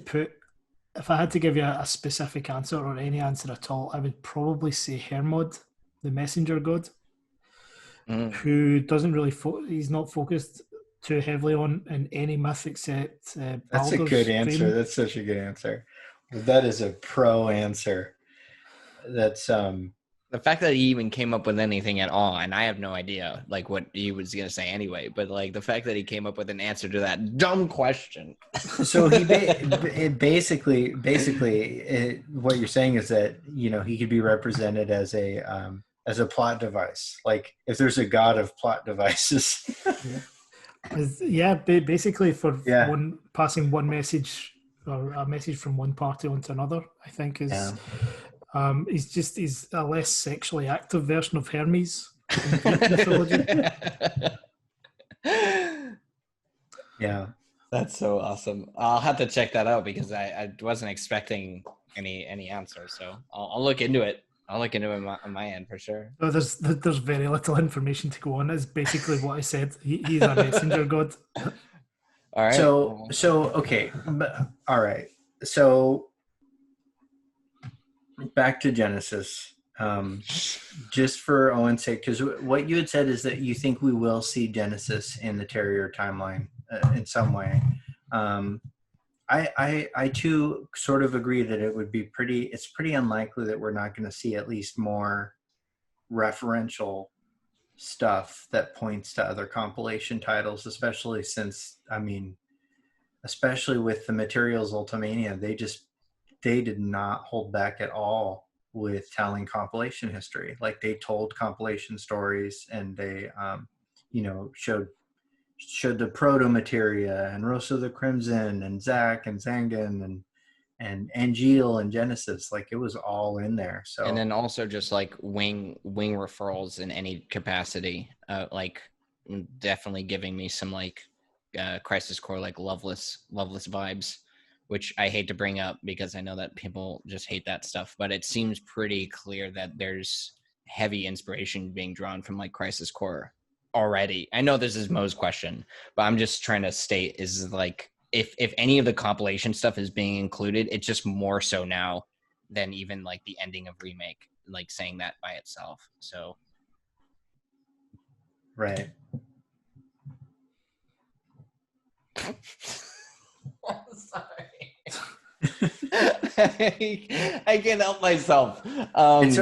give you a specific answer or any answer at all, I would probably say Hermod, the messenger god, who doesn't really he's not focused too heavily on in any myth except that's a good answer. Dream. That's such a good answer. That is a pro answer. That's the fact that he even came up with anything at all, and I have no idea like what he was gonna say anyway, but like the fact that he came up with an answer to that dumb question. So he basically what you're saying is that he could be represented as a plot device. Like, if there's a god of plot devices. Basically for passing one message or a message from one party onto another, I think is he's a less sexually active version of Hermes in Greek mythology. Yeah, that's so awesome. I'll have to check that out because I wasn't expecting any answer, so I'll look into it. I'll look into it on my end for sure. No, there's very little information to go on. Is basically what I said. He's a messenger god. All right. So okay, all right. So back to Genesis. Just for Owen's sake, because what you had said is that you think we will see Genesis in the Terrier timeline in some way. I too sort of agree that it's pretty unlikely that we're not going to see at least more referential stuff that points to other compilation titles, especially with the Materials Ultimania. They did not hold back at all with telling compilation history. Like, they told compilation stories, and they showed the proto-materia and Rosa the Crimson and Zack and Zangan and Angeal and Genesis. Like, it was all in there. So, and then also just like wing referrals in any capacity, like definitely giving me some like Crisis Core like Loveless vibes, which I hate to bring up because I know that people just hate that stuff, but it seems pretty clear that there's heavy inspiration being drawn from like Crisis Core already. I know this is Mo's question, but I'm just trying to state is like if any of the compilation stuff is being included, it's just more so now than even like the ending of Remake, like saying that by itself. So right. Sorry. I can't help myself. It's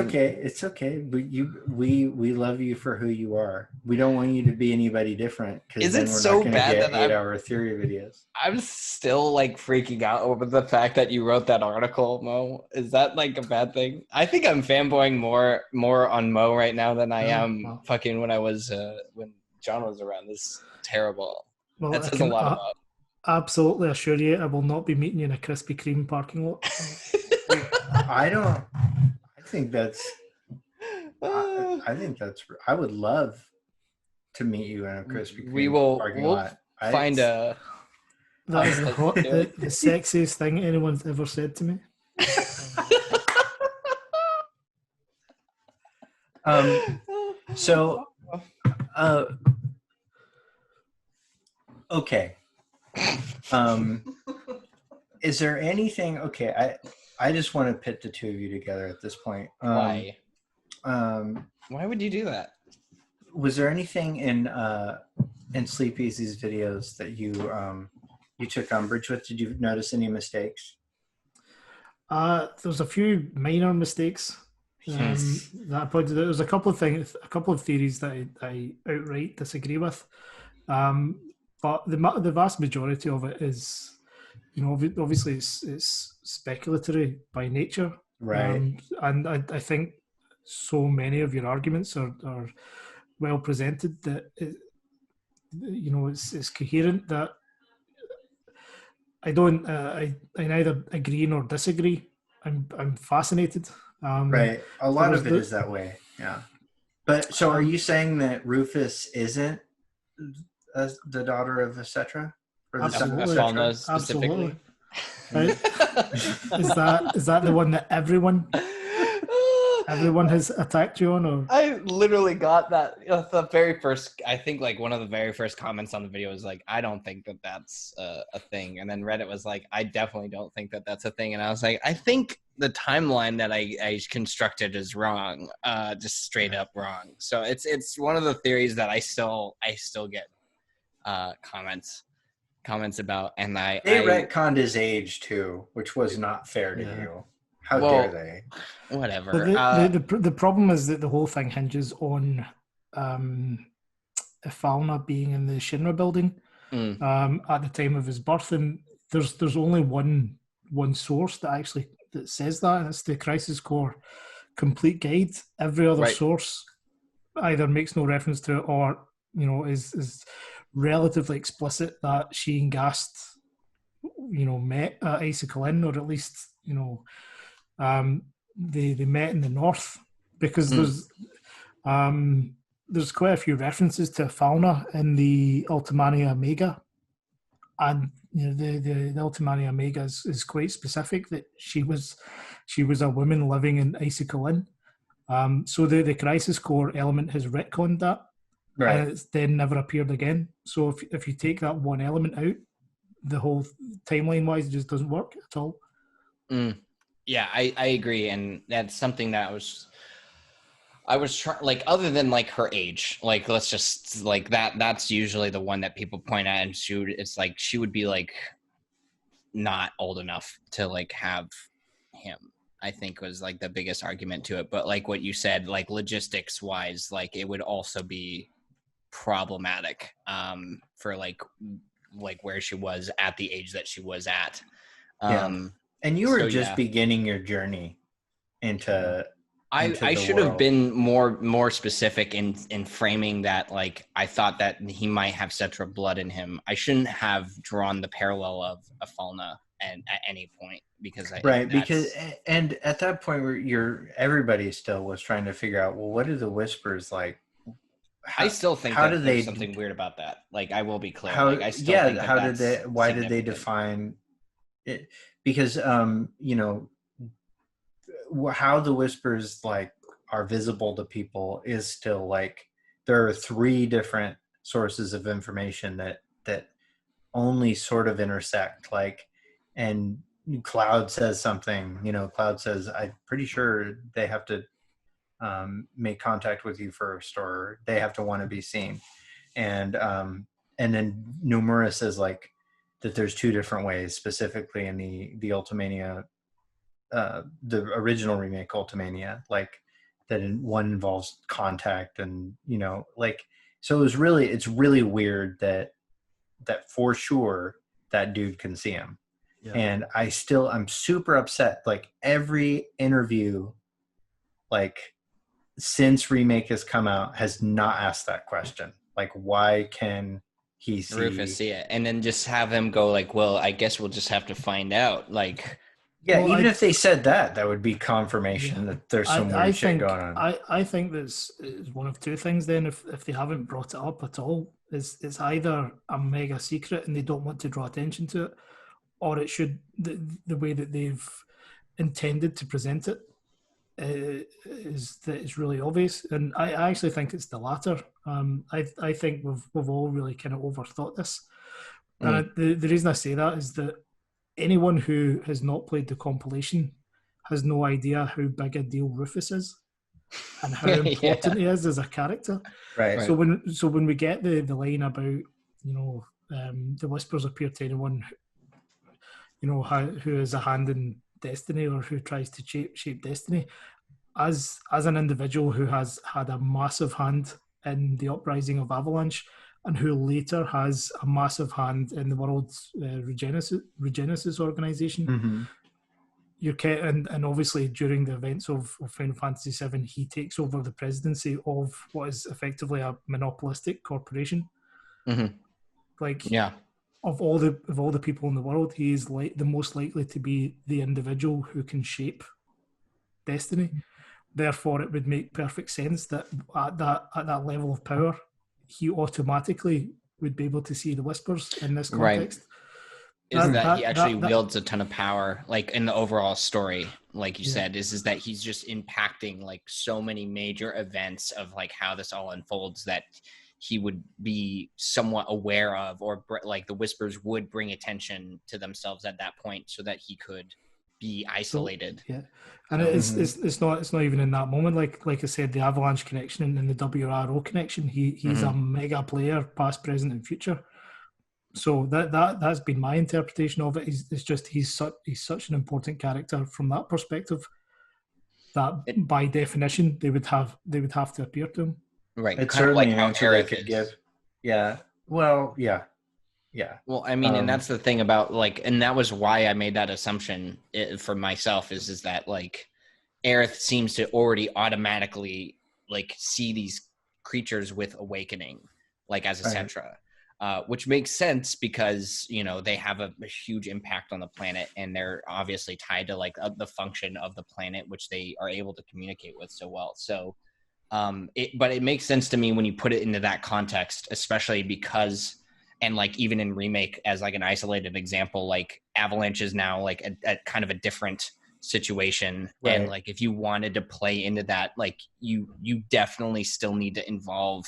okay. But we love you for who you are. We don't want you to be anybody different. Is it so bad that 8-hour theory videos? I'm still like freaking out over the fact that you wrote that article, Mo. Is that like a bad thing? I think I'm fanboying more on Mo right now than I am fucking when John was around. This is terrible. Well, that says a lot about. Absolutely assure you I will not be meeting you in a Krispy Kreme parking lot. I think that's I think I would love to meet you in a Krispy Kreme We'll lot. find a. That is the sexiest thing anyone's ever said to me. So, okay. Is there anything? Okay, I just want to pit the two of you together at this point. Why? Why would you do that? Was there anything in Sleepezy's videos that you took umbrage with? Did you notice any mistakes? There's a few minor mistakes that I pointed out. There's a couple of theories that I outright disagree with. But the vast majority of it is, obviously it's speculatory by nature. Right. And I think so many of your arguments are well presented that it's coherent, that I don't I neither agree nor disagree. I'm fascinated. Right. A lot of it is that way. Yeah. But so are you saying that Rufus isn't the daughter of etc.? Or the Absolutely. Falna specifically? Absolutely. Is that the one that everyone has attacked you on? Or I literally got that the very first. I think like one of the very first comments on the video was like, "I don't think that that's a thing," and then Reddit was like, "I definitely don't think that that's a thing," and I was like, "I think the timeline that I constructed is wrong, just straight up wrong." So it's one of the theories that I still get comments about, and they retconned his age too, which was not fair to you. How dare they? Whatever. The problem is that the whole thing hinges on Falna being in the Shinra building at the time of his birth, and there's only one source that says that, and it's the Crisis Core Complete Guide. Every other source either makes no reference to it or is relatively explicit that she and Gast met at Icicle Inn, or at least they met in the north, because there's quite a few references to Falna in the Ultimania Omega, and the Ultimania Omega is quite specific that she was a woman living in Icicle Inn. So the Crisis Core element has retconned that, and it's then never appeared again. So if you take that one element out, the whole timeline wise just doesn't work at all. Yeah, I agree, and that's something that I was trying, like, other than like her age, like let's just like that's usually the one that people point at, and she would be like not old enough to like have him, I think was like the biggest argument to it. But like what you said, like logistics wise, like it would also be problematic for like where she was at the age that she was at. And you were just beginning your journey into I should have been more specific in framing that. Like, I thought that he might have Cetra blood in him. I shouldn't have drawn the parallel of Falna at any point, because and at that point where everybody still was trying to figure out, well, what are the Whispers like? I still think there's something weird about that. Like, I will be clear. Why did they define it? Because how the Whispers like are visible to people is still like, there are 3 different sources of information that only sort of intersect, like, and Cloud says something, Cloud says, I'm pretty sure they have to make contact with you first, or they have to want to be seen, and then Numura says like that there's 2 different ways, specifically in the Ultimania, the original remake Ultimania, like that one involves contact, and so it's really weird that for sure that dude can see him. And I'm super upset. Like, every interview like since remake has come out has not asked that question, like, why can he see Rufus see it, and then just have him go like, well, I guess we'll just have to find out. Like, Yeah, Well, even if they said that, that would be confirmation that there's some weird shit going on. I think that's is one of two things. Then, if they haven't brought it up at all, it's either a mega secret and they don't want to draw attention to it, or it should the way that they've intended to present it is that it's really obvious. And I actually think it's the latter. I think we've all really kind of overthought this. And the reason I say that is that anyone who has not played the compilation has no idea how big a deal Rufus is and how important he is as a character. Right. So when we get the line about, the whispers appear to anyone, who has a hand in destiny or who tries to shape destiny, as an individual who has had a massive hand in the uprising of Avalanche, and who later has a massive hand in the world's Regenesis organization. Mm-hmm. And obviously during the events of Final Fantasy VII, he takes over the presidency of what is effectively a monopolistic corporation. Mm-hmm. Of all the people in the world, he is the most likely to be the individual who can shape destiny. Therefore, it would make perfect sense that at that level of power, he automatically would be able to see the whispers in this context. Right. He actually wields a ton of power, like in the overall story, like you said, is that he's just impacting like so many major events of like how this all unfolds that he would be somewhat aware of, or like the whispers would bring attention to themselves at that point so that he could be isolated. And it's not even in that moment. Like I said, the Avalanche connection and the WRO connection. He's a mega player, past, present, and future. So that's been my interpretation of it. It's just he's such an important character from that perspective that by definition they would have to appear to him. Right. It's certainly an answer they could give. Yeah. Well, yeah. Yeah. Well, I mean, and that's the thing about like, and that was why I made that assumption for myself is that like Aerith seems to already automatically like see these creatures with awakening, like as a Cetra, which makes sense because, they have a huge impact on the planet and they're obviously tied to like the function of the planet, which they are able to communicate with so well. So, but it makes sense to me when you put it into that context, especially because, and like even in Remake as like an isolated example, like Avalanche is now like a kind of a different situation. Right. And like if you wanted to play into that, like you definitely still need to involve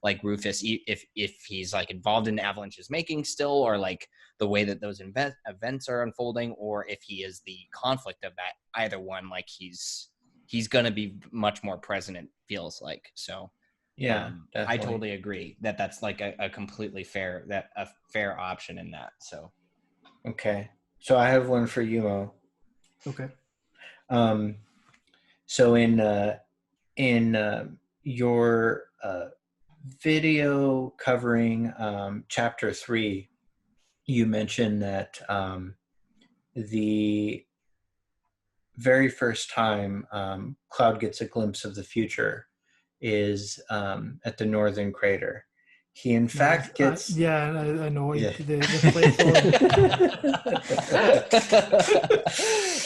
like Rufus if he's like involved in Avalanche's making still, or like the way that those events are unfolding, or if he is the conflict of that, either one, like he's gonna be much more present, it feels like. So yeah, I totally agree that that's like a completely fair option in that. So okay, so I have one for you, Mo. Okay. So in your video covering chapter 3, you mentioned that the very first time Cloud gets a glimpse of the future is at the northern crater. He in fact gets I know. Yeah.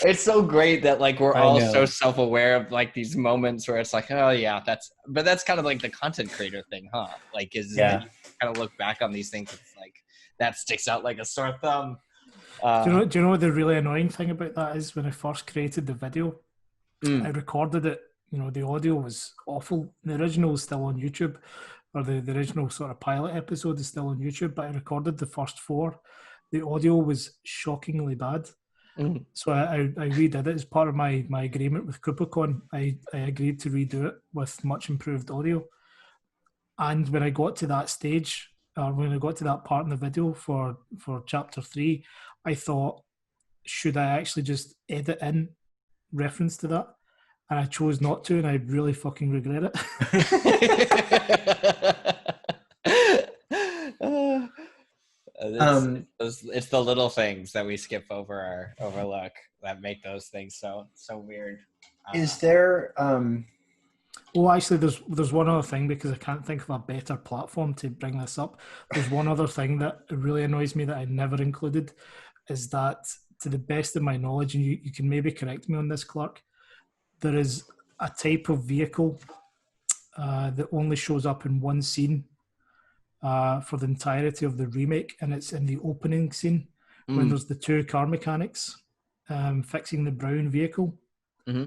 It's so great that like we're all so self-aware of like these moments where it's like, oh yeah, that's kind of like the content creator thing, huh? Like that you kind of look back on these things, it's like that sticks out like a sore thumb. Do you know what the really annoying thing about that is? When I first created the video, I recorded it. The audio was awful. The original is still on YouTube, or the original sort of pilot episode is still on YouTube, but I recorded the first 4. The audio was shockingly bad. So I redid it as part of my agreement with Kupocon. I agreed to redo it with much improved audio. And when I got to that stage, or when I got to that part in the video for chapter 3, I thought, should I actually just edit in reference to that? And I chose not to, and I really fucking regret it. It's the little things that we skip over or overlook that make those things so weird. Is there Well, actually, there's one other thing, because I can't think of a better platform to bring this up. There's one other thing that really annoys me that I never included, is that to the best of my knowledge, and you can maybe correct me on this, Clark, there is a type of vehicle that only shows up in one scene for the entirety of the remake, and it's in the opening scene when there's the two car mechanics fixing the brown vehicle. Mm-hmm.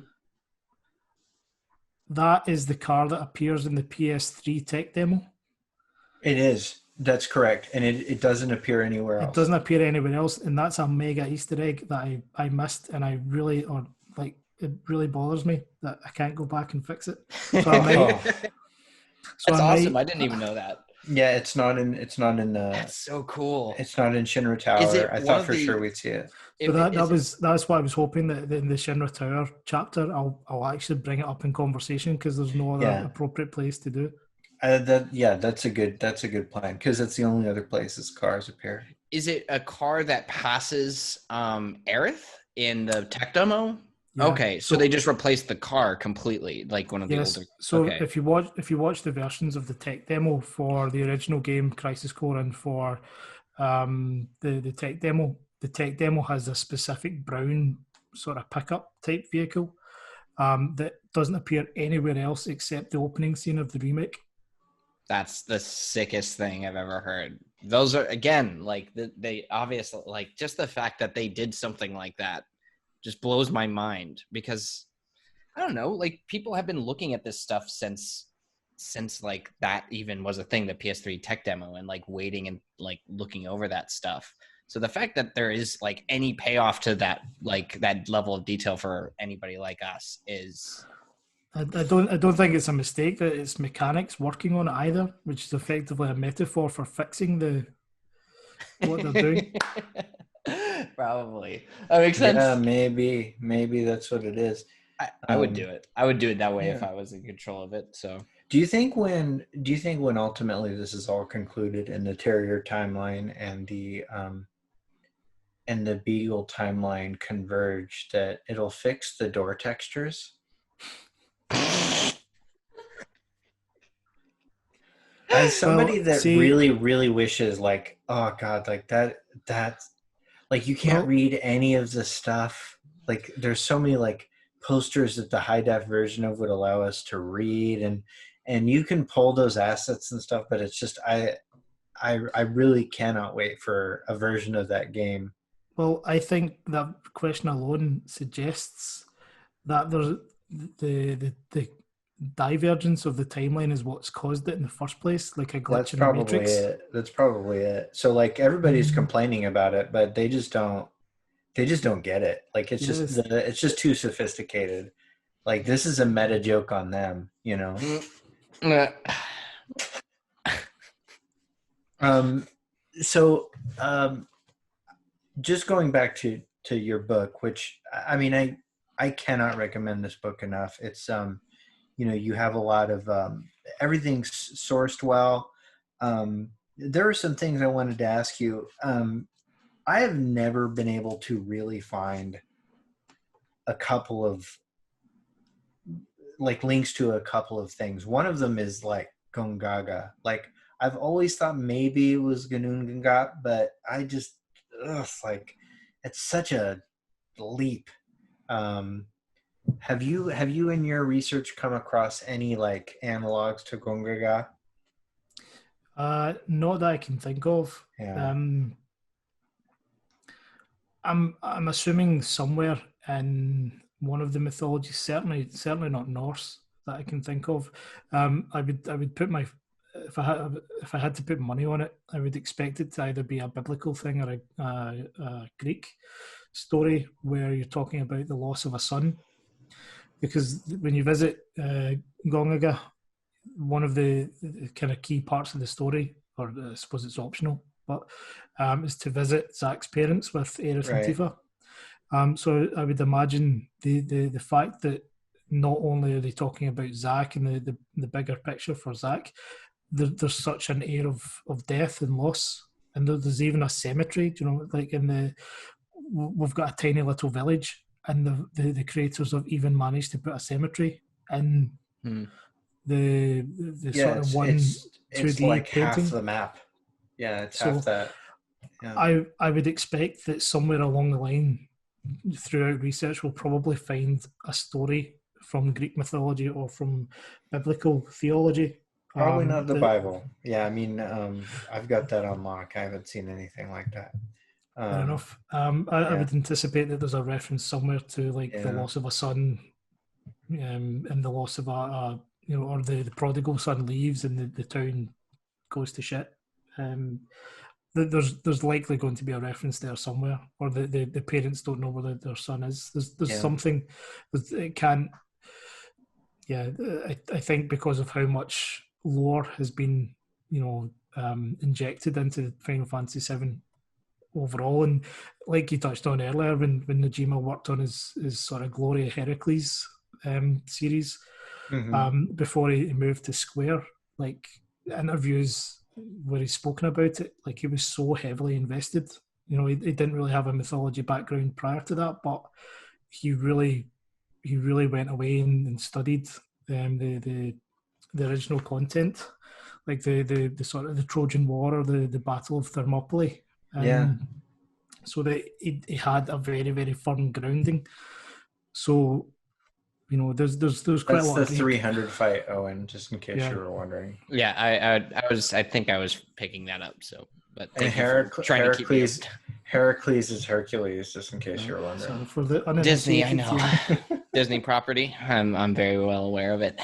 That is the car that appears in the PS3 tech demo. It is. That's correct. And it doesn't appear anywhere else. It doesn't appear anywhere else, and that's a mega Easter egg that I missed, and it really bothers me that I can't go back and fix it. So That's awesome. I didn't even know that. Yeah, it's not in That's so cool. It's not in Shinra Tower. I thought for sure we'd see it. So that's why I was hoping that in the Shinra Tower chapter I'll actually bring it up in conversation, because there's no other appropriate place to do it. That's a good plan, because that's the only other place its cars appear. Is it a car that passes Aerith in the tech demo? Yeah. Okay, so they just replaced the car completely, like one of the older. So if you watch the versions of the tech demo for the original game Crisis Core and for the tech demo has a specific brown sort of pickup type vehicle that doesn't appear anywhere else except the opening scene of the remake. That's the sickest thing I've ever heard. Those are, again, like they obviously, like, just the fact that they did something like that just blows my mind, because I don't know, like, people have been looking at this stuff since like that even was a thing, the PS3 tech demo, and like waiting and like looking over that stuff. So the fact that there is like any payoff to that, like that level of detail for anybody like us is. I don't think it's a mistake that it's mechanics working on it either, which is effectively a metaphor for fixing what they're doing. Probably. That makes sense. Yeah, maybe that's what it is. I would do it. I would do it that way if I was in control of it. So do you think when ultimately this is all concluded and the Terrier timeline and the Beagle timeline converge, that it'll fix the door textures? As somebody really, really wishes, like, oh God, like that's like, you can't read any of the stuff. Like, there's so many like posters that the high def version of would allow us to read, and you can pull those assets and stuff, but it's just I really cannot wait for a version of that game. Well, I think that question alone suggests that there's the divergence of the timeline is what's caused it in the first place, like a glitch in the Matrix. That's probably it. So like, everybody's complaining about it, but they just don't get it. Like, it's just too sophisticated. Like, this is a meta joke on them, you know. Just going back to your book, which, I mean, I cannot recommend this book enough. It's you have a lot of everything's sourced well. There are some things I wanted to ask you. I have never been able to really find a couple of like links to a couple of things. One of them is like Gongaga. Like, I've always thought maybe it was Ganungangat, but I just like, it's such a leap. Have you in your research come across any like analogs to Gongaga? Not that I can think of. Yeah. I'm assuming somewhere in one of the mythologies, certainly not Norse that I can think of. I would put if I had to put money on it, I would expect it to either be a biblical thing or a Greek story where you're talking about the loss of a son. Because when you visit Gongaga, one of the kind of key parts of the story, or I suppose it's optional, but is to visit Zach's parents with Aerith and Tifa. So I would imagine the fact that not only are they talking about Zach and the bigger picture for Zach, there's such an air of death and loss, and there's even a cemetery. Like we've got a tiny little village, and the creators have even managed to put a cemetery in the sort of 2D it's like painting. half the map. Yeah, it's half that. I would expect that somewhere along the line, throughout research, we'll probably find a story from Greek mythology or from biblical theology. Probably not the Bible. Yeah, I mean, I've got that on lock. I haven't seen anything like that. Fair enough. I would anticipate that there's a reference somewhere to like the loss of a son, and the loss of a or the prodigal son leaves and the town goes to shit. There's likely going to be a reference there somewhere, or the parents don't know where their son is. There's something that it can't. Yeah, I think because of how much lore has been injected into Final Fantasy VII overall, and like you touched on earlier, when Najima worked on his sort of Glory of Heracles series, before he moved to Square, like interviews where he's spoken about it, like he was so heavily invested. He didn't really have a mythology background prior to that, but he really went away and studied the original content, like the sort of the Trojan War or the Battle of Thermopylae. So that he had a very, very firm grounding. So, there's quite a lot. That's the 300 fight, Owen, just in case you were wondering. Yeah, I think I was picking that up. So, but and Heracles is Hercules, just in case you were wondering. So for the Disney, I know. Disney property. I'm very well aware of it.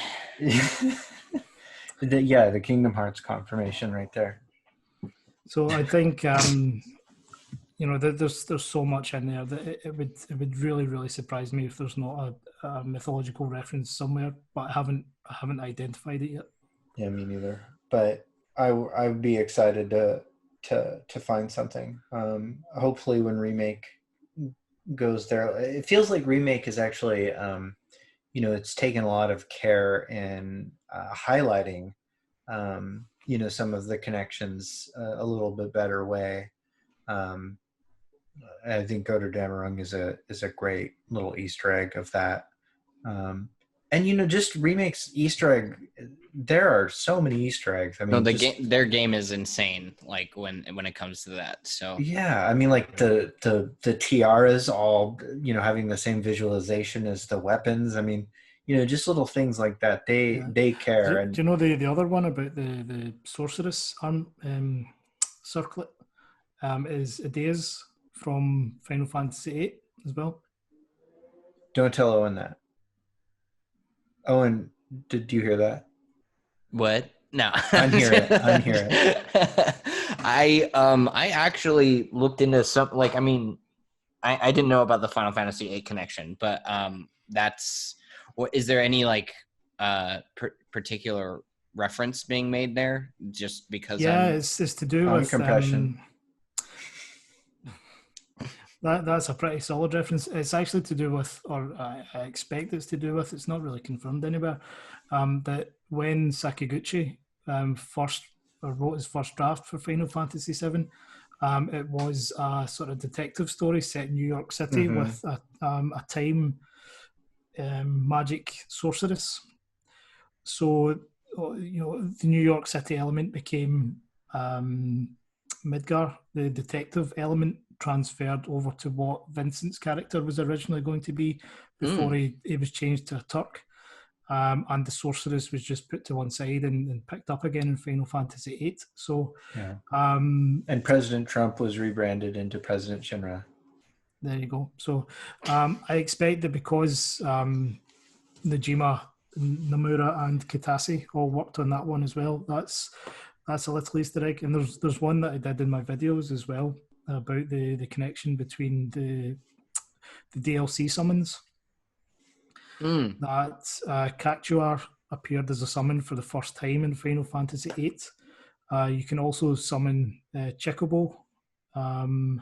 The Kingdom Hearts confirmation right there. So I think there's so much in there that it would really, really surprise me if there's not a mythological reference somewhere, but I haven't identified it yet. Yeah, me neither. But I would be excited to find something. Hopefully when Remake goes there, it feels like Remake is actually it's taken a lot of care in highlighting some of the connections a little bit better way. I think Götterdämmerung is a great little Easter egg of that. And just Remake's Easter egg, there are so many Easter eggs. I mean, their game is insane. Like when it comes to that. So yeah, I mean, like the tiaras all having the same visualization as the weapons. I mean, just little things like that. They care. Do you know the other one about the sorceress circlet? Is Ideas from Final Fantasy VIII as well. Don't tell Owen that. Owen, did you hear that? What? No. Unhear it. I actually looked into some, like, I mean, I didn't know about the Final Fantasy VIII connection, but is there any like particular reference being made there just because? Yeah, it's to do with compression. That's a pretty solid reference. It's actually to do with, or I expect it's to do with, it's not really confirmed anywhere, that when Sakaguchi wrote his first draft for Final Fantasy VII, it was a sort of detective story set in New York City with a time magic sorceress. So, the New York City element became Midgar, the detective element transferred over to what Vincent's character was originally going to be before he was changed to a Turk. And the sorceress was just put to one side and picked up again in Final Fantasy VIII. So, and President Trump was rebranded into President Shinra. There you go. So I expect that because Najima, Nomura, and Kitase all worked on that one as well. That's a little Easter egg. And there's one that I did in my videos as well about the connection between the DLC summons. That Cactuar appeared as a summon for the first time in Final Fantasy VIII. You can also summon Chocobo, and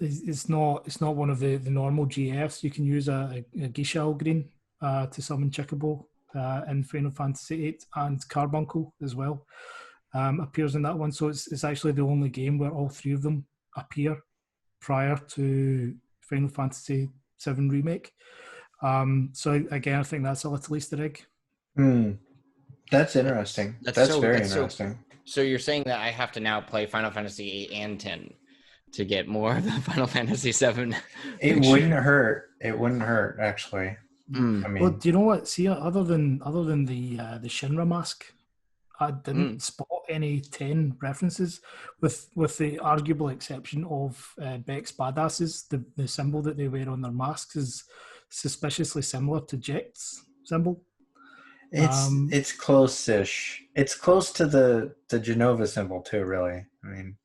it's not one of the normal GFs. You can use a Geisha Green to summon Chocobo in Final Fantasy VIII, and Carbuncle as well appears in that one. So it's actually the only game where all three of them appear prior to Final Fantasy VII Remake. So again, I think that's a little Easter egg. That's interesting. That's very interesting. So you're saying that I have to now play Final Fantasy 8 and 10 to get more of the Final Fantasy 7? It wouldn't hurt. It wouldn't hurt, actually. Mm. I Well, mean, do you know what? See, other than the Shinra mask, I didn't spot any 10 references, with the arguable exception of Beck's badasses. The symbol that they wear on their masks is suspiciously similar to Jecht's symbol. it's close-ish. It's close to the Genova symbol too, really. I mean,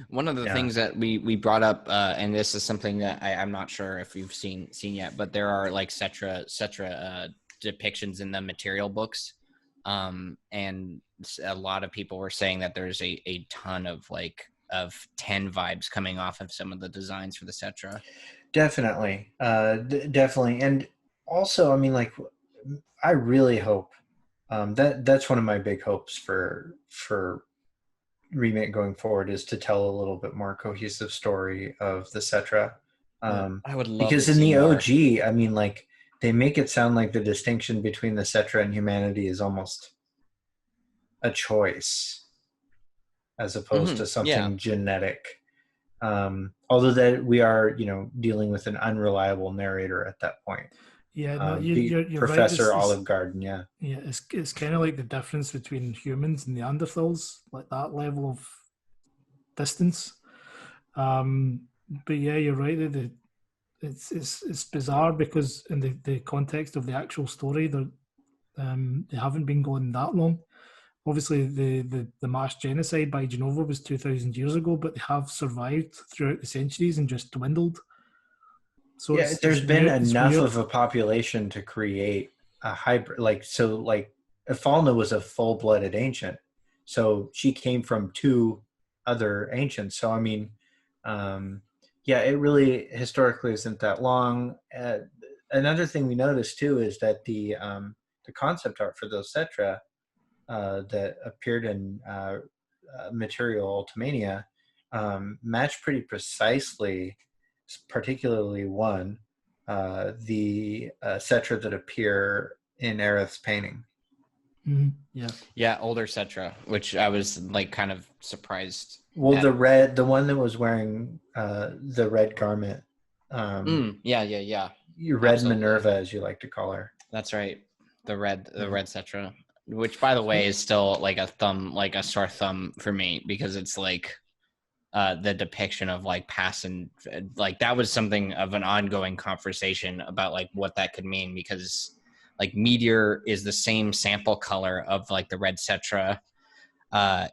One of the Yeah. things that we brought up, and this is something that I'm not sure if you've seen yet, but there are like Cetra depictions in the material books, and a lot of people were saying that there's a ton of of 10 vibes coming off of some of the designs for the Cetra. definitely, definitely, and also, I mean, like, I really hope that's one of my big hopes for remake going forward, is to tell a little bit more cohesive story of the Cetra. I would love Because to in see the more. OG, I mean, like, they make it sound like the distinction between the Cetra and humanity is almost a choice as opposed to something genetic. Although that we are, dealing with an unreliable narrator at that point. Yeah, no, you're Professor right. Olive Garden, yeah. Yeah, it's kind of like the difference between humans and Neanderthals, like that level of distance. But yeah, you're right. It's bizarre because in the context of the actual story, they haven't been going that long. Obviously, the mass genocide by Genova was 2,000 years ago, but they have survived throughout the centuries and just dwindled. So Yeah, there's been enough of a population to create a hybrid. Ifalna was a full-blooded ancient, so she came from two other ancients. So I mean, yeah, it really historically isn't that long. Another thing we noticed too is that the concept art for those Cetra that appeared in Material Ultimania matched pretty precisely, particularly one, the Cetra that appear in Aerith's painting. Yeah, older Cetra, which I was like kind of surprised. Well, the one that was wearing the red garment. Yeah. Red Absolutely. Minerva, as you like to call her. That's right. The red Cetra, which by the way is still like a sore thumb for me, because it's like the depiction of like past, and like that was something of an ongoing conversation about like what that could mean, because like Meteor is the same sample color of like the red Cetra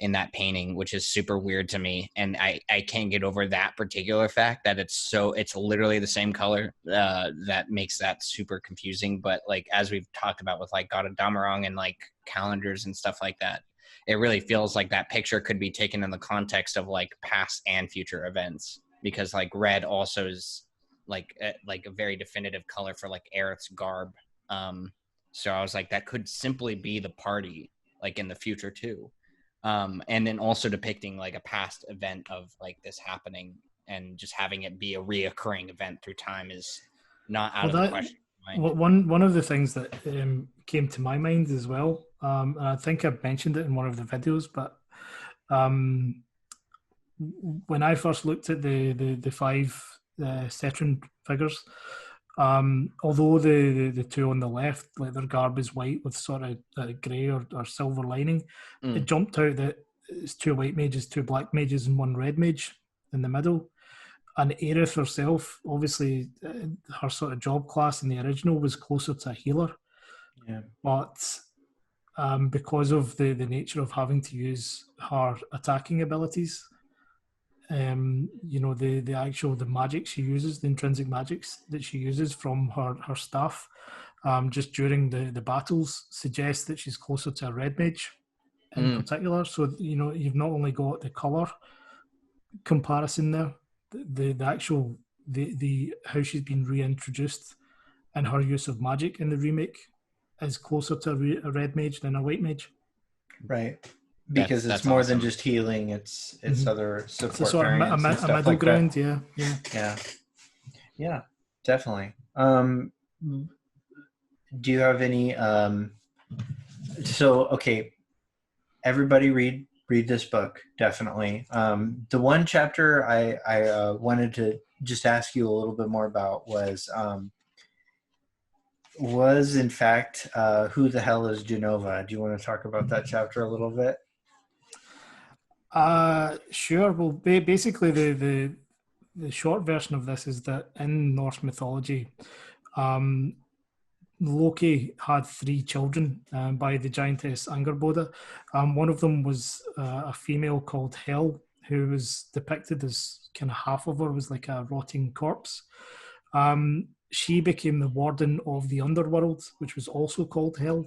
in that painting, which is super weird to me, and I can't get over that particular fact that it's literally the same color. That makes that super confusing. But like, as we've talked about with like God of Damarong and like calendars and stuff like that, it really feels like that picture could be taken in the context of like past and future events, because like red also is like a very definitive color for like Aerith's garb. So I was like, that could simply be the party like in the future too. And then also depicting like a past event of like this happening, and just having it be a reoccurring event through time is not out of the question. One of the things that came to my mind as well, and I think I've mentioned it in one of the videos, but when I first looked at the five Cetran figures, although the two on the left, like their garb is white with sort of grey or silver lining, it jumped out that it's two white mages, two black mages, and one red mage in the middle. And Aerith herself, obviously, her sort of job class in the original was closer to a healer. Yeah. But because of the nature of having to use her attacking abilities, the magic she uses, the intrinsic magics that she uses from her staff, just during the battles, suggests that she's closer to a red mage in particular. So you've not only got the color comparison there, the actual how she's been reintroduced and her use of magic in the remake is closer to a red mage than a white mage. Right. Because that's more awesome than just healing, it's other support. It's a sort of a middle like ground, yeah, definitely. Do you have any? So okay, everybody read read this book, definitely. The one chapter I wanted to just ask you a little bit more about was in fact who the hell is Genova? Do you want to talk about that chapter a little bit? Sure. Well, basically, the short version of this is that in Norse mythology, um, Loki had 3 children by the giantess Angerboda. One of them was a female called Hel, who was depicted as kind of half of her was like a rotting corpse. She became the warden of the underworld, which was also called Hel.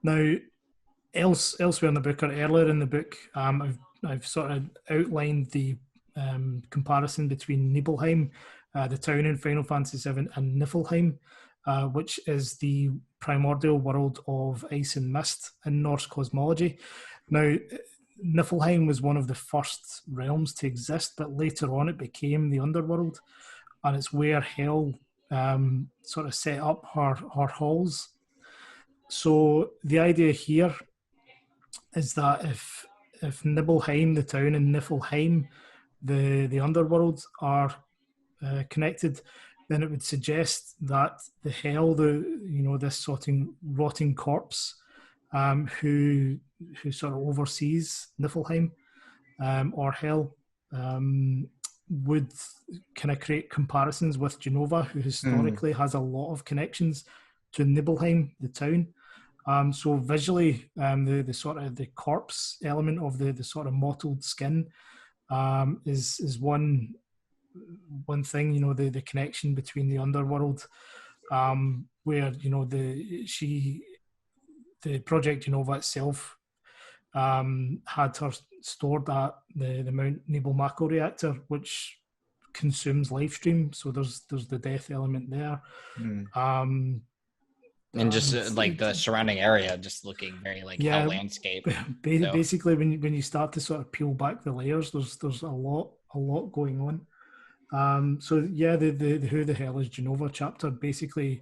Now, elsewhere in the book or earlier in the book, I've sort of outlined the comparison between Nibelheim, the town in Final Fantasy VII, and Niflheim, which is the primordial world of ice and mist in Norse cosmology. Now, Niflheim was one of the first realms to exist, but later on it became the underworld, and it's where Hel sort of set up her halls. So the idea here is that if Nibelheim, the town, and Niflheim, the underworld, are connected, then it would suggest that the Hel, this sort of rotting corpse, who sort of oversees Niflheim or Hel, would kind of create comparisons with Genova, who historically has a lot of connections to Nibelheim, the town. So visually, the sort of the corpse element of the sort of mottled skin is one thing. The connection between the underworld, where the Project Genova itself had her stored at the Mount Nebelmaco reactor, which consumes life stream. So there's the death element there. And just like the surrounding area, just looking very like hell landscape. Basically, when you start to sort of peel back the layers, there's a lot going on. So yeah, the Who the Hell is Genova chapter basically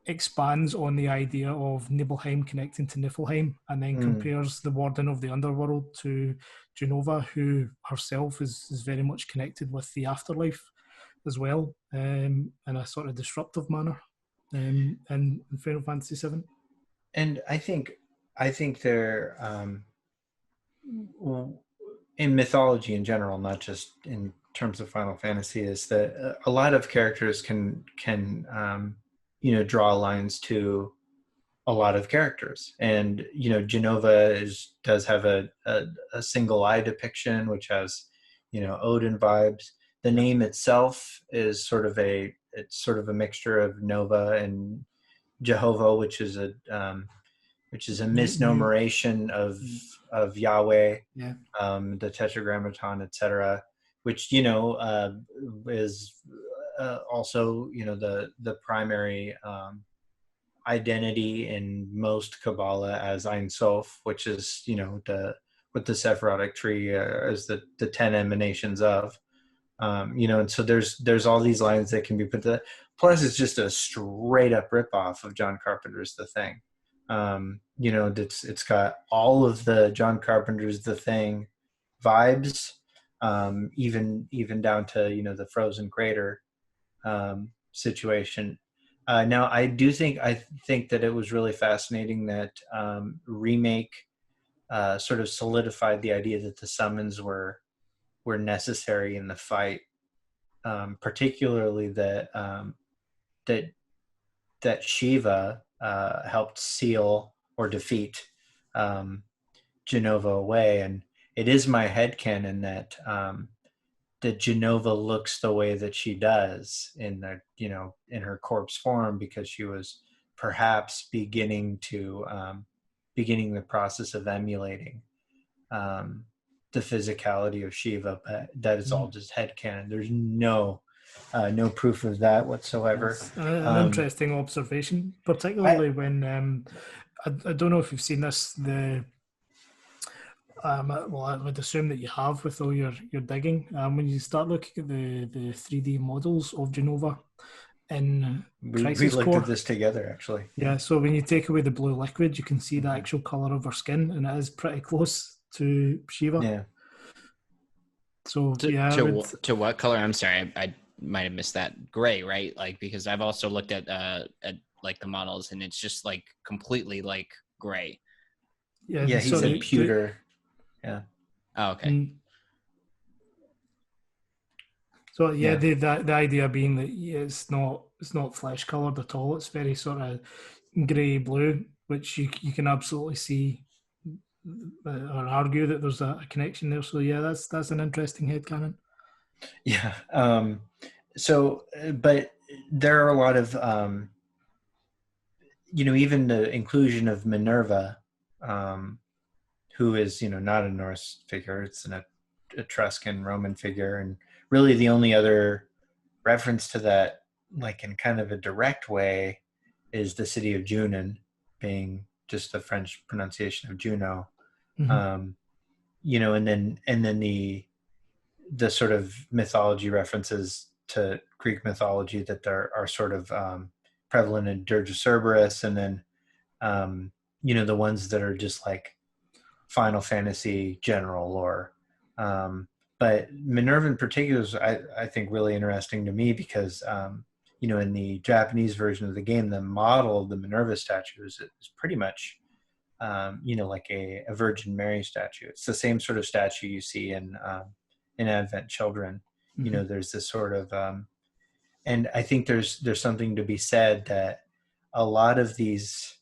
expands on the idea of Nibelheim connecting to Niflheim, and then compares the Warden of the Underworld to Genova, who herself is very much connected with the afterlife as well, in a sort of disruptive manner. In Final Fantasy VII, and I think they're in mythology in general, not just in terms of Final Fantasy, is that a lot of characters can draw lines to a lot of characters, and Genova does have a single eye depiction, which has Odin vibes. The name itself is sort of a mixture of Nova and Jehovah, which is a misnomeration of Yahweh, the Tetragrammaton, etc., which is also the primary identity in most Kabbalah as Ein Sof, which is what the Sephirotic tree is the 10 emanations of. And so there's all these lines that can be put to. Plus, it's just a straight up ripoff of John Carpenter's The Thing. It's got all of the John Carpenter's The Thing vibes, even down to the frozen crater situation. Now, I think that it was really fascinating that Remake sort of solidified the idea that the summons were necessary in the fight, particularly that Shiva helped seal or defeat Genova away. And it is my headcanon that that Genova looks the way that she does in her corpse form, because she was perhaps beginning the process of emulating the physicality of Shiva, but that is all just headcanon. There's no proof of that whatsoever. That's an interesting observation, particularly when I don't know if you've seen this. Well, I would assume that you have with all your digging. When you start looking at the 3D models of Genova in Crisis we looked Core, at this together actually. Yeah, so when you take away the blue liquid, you can see the actual color of her skin, and it is pretty close to Shiva. Yeah. So yeah, to what color? I'm sorry, I might have missed that. Gray, right? Like, because I've also looked at like the models, and it's just like completely like gray. Yeah, Yeah, he said pewter. Yeah. Oh, okay. So yeah, the idea being that it's not flesh colored at all. It's very sort of grey blue, which you can absolutely see or argue that there's a connection there. So yeah, that's an interesting headcanon. Yeah. So, but there are a lot of, even the inclusion of Minerva, who is, not a Norse figure. It's an Etruscan Roman figure. And really the only other reference to that, like in kind of a direct way, is the city of Junon, being just the French pronunciation of Juno. Mm-hmm. And then the sort of mythology references to Greek mythology that there are sort of prevalent in Dirge Cerberus, and then the ones that are just like Final Fantasy general lore. But Minerva in particular is, I think, really interesting to me because, in the Japanese version of the game, the model of the Minerva statue is pretty much, like a Virgin Mary statue. It's the same sort of statue you see in Advent Children. Mm-hmm. There's this sort of, and I think there's something to be said that a lot of these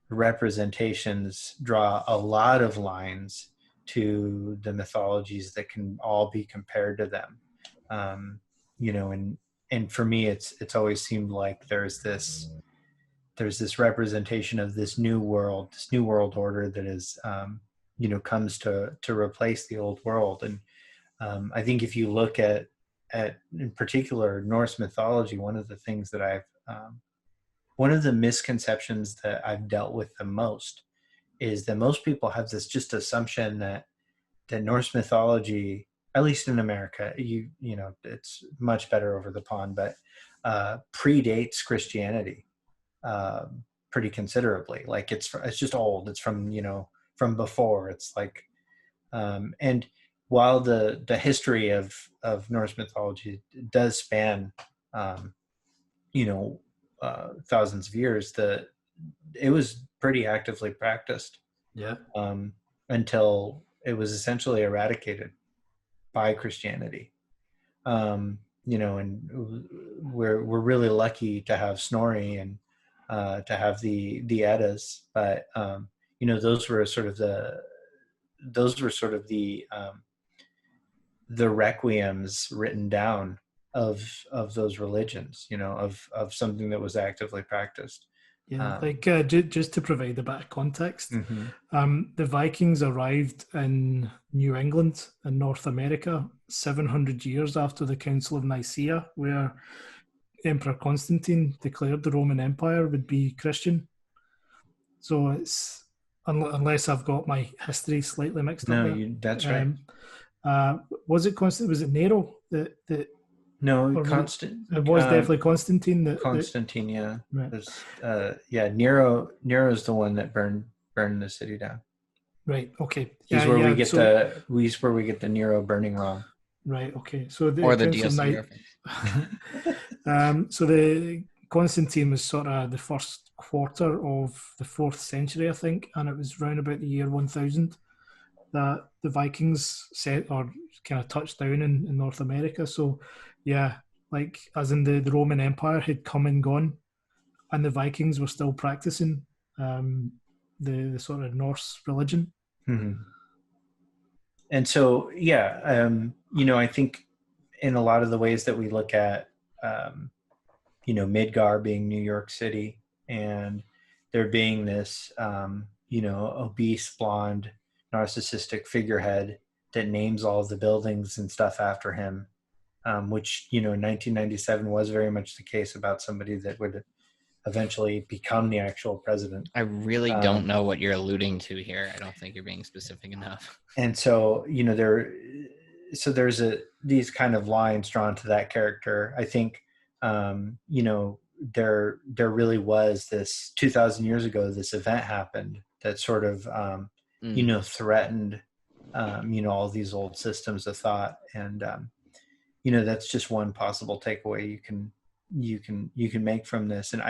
representations draw a lot of lines to the mythologies that can all be compared to them. And for me, it's always seemed like there's this representation of this new world order that is, comes to replace the old world. And I think if you look at in particular Norse mythology, one of the things that one of the misconceptions that I've dealt with the most is that most people have this just assumption that Norse mythology, at least in America, it's much better over the pond, but predates Christianity pretty considerably. Like it's just old. It's from before. It's like, and while the history of Norse mythology does span, thousands of years, it was pretty actively practiced. Yeah. Until it was essentially eradicated by Christianity. And we're really lucky to have Snorri and to have the Eddas, but those were sort of the requiems written down of those religions, of something that was actively practiced. Yeah, just to provide a bit of context, mm-hmm. The Vikings arrived in New England in North America 700 years after the Council of Nicaea, where Emperor Constantine declared the Roman Empire would be Christian. So it's, unless I've got my history slightly mixed up. No, that's right. Was it Nero that No, it was definitely Constantine. Constantine, yeah. Right. Nero is the one that burned the city down. Right. Okay. He's where we get the Nero burning wrong. Right. Okay. So the DLC. So the Constantine was sort of the first quarter of the 4th century, I think, and it was round about the year 1000 that the Vikings set or kind of touched down in North America. So yeah, like as in the Roman Empire had come and gone, and the Vikings were still practicing the sort of Norse religion. Mm-hmm. And so, yeah, I think in a lot of the ways that we look at, Midgar being New York City, and there being this, obese, blonde, narcissistic figurehead that names all of the buildings and stuff after him, which, in 1997 was very much the case about somebody that would eventually become the actual president. I really don't know what you're alluding to here. I don't think you're being specific enough. And so, there's these kind of lines drawn to that character. I think, there really was this 2,000 years ago, this event happened that sort of, threatened all these old systems of thought. And that's just one possible takeaway you can make from this. And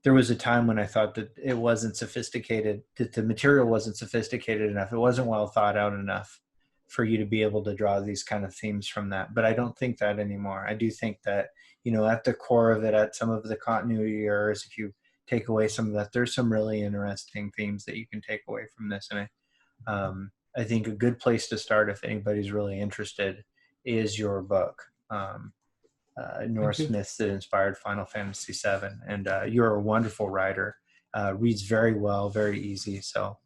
there was a time when I thought that it wasn't sophisticated, that the material wasn't sophisticated enough. It wasn't well thought out enough for you to be able to draw these kind of themes from that. But I don't think that anymore. I do think that, at the core of it, at some of the continuity errors, if you take away some of that, there's some really interesting themes that you can take away from this. And I think a good place to start, if anybody's really interested, is your book, Norse Myths that Inspired Final Fantasy VII. And you're a wonderful writer. Reads very well, very easy. So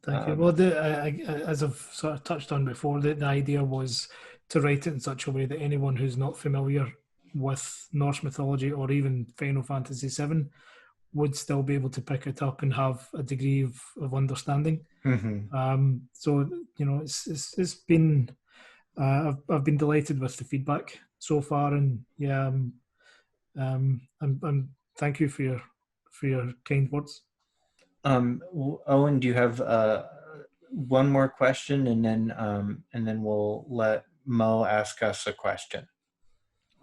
thank you. Well, as I've sort of touched on before, the idea was to write it in such a way that anyone who's not familiar with Norse mythology or even Final Fantasy VII would still be able to pick it up and have a degree of understanding. Mm-hmm. So it's been I've been delighted with the feedback so far, and I'm thank you for your kind words. Owen, do you have one more question, and then we'll let Mo ask us a question,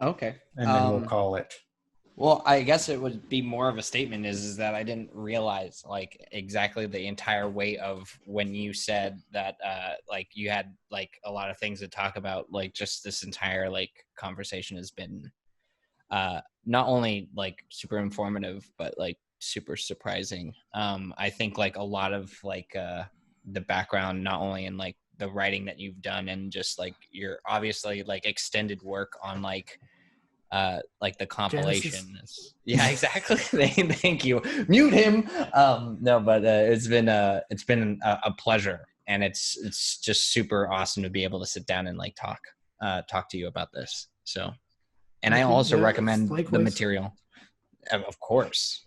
Okay, and then we'll call it. Well, I guess it would be more of a statement is that I didn't realize like exactly the entire weight of when you said that like you had like a lot of things to talk about. Like just this entire like conversation has been not only like super informative, but like super surprising. I think like a lot of like the background, not only in like the writing that you've done and just like your obviously like extended work on like the compilation. Yeah, exactly. Thank you. Mute him. No, but it's been a pleasure, and it's just super awesome to be able to sit down and like talk to you about this. So, and I also recommend the material. Of course.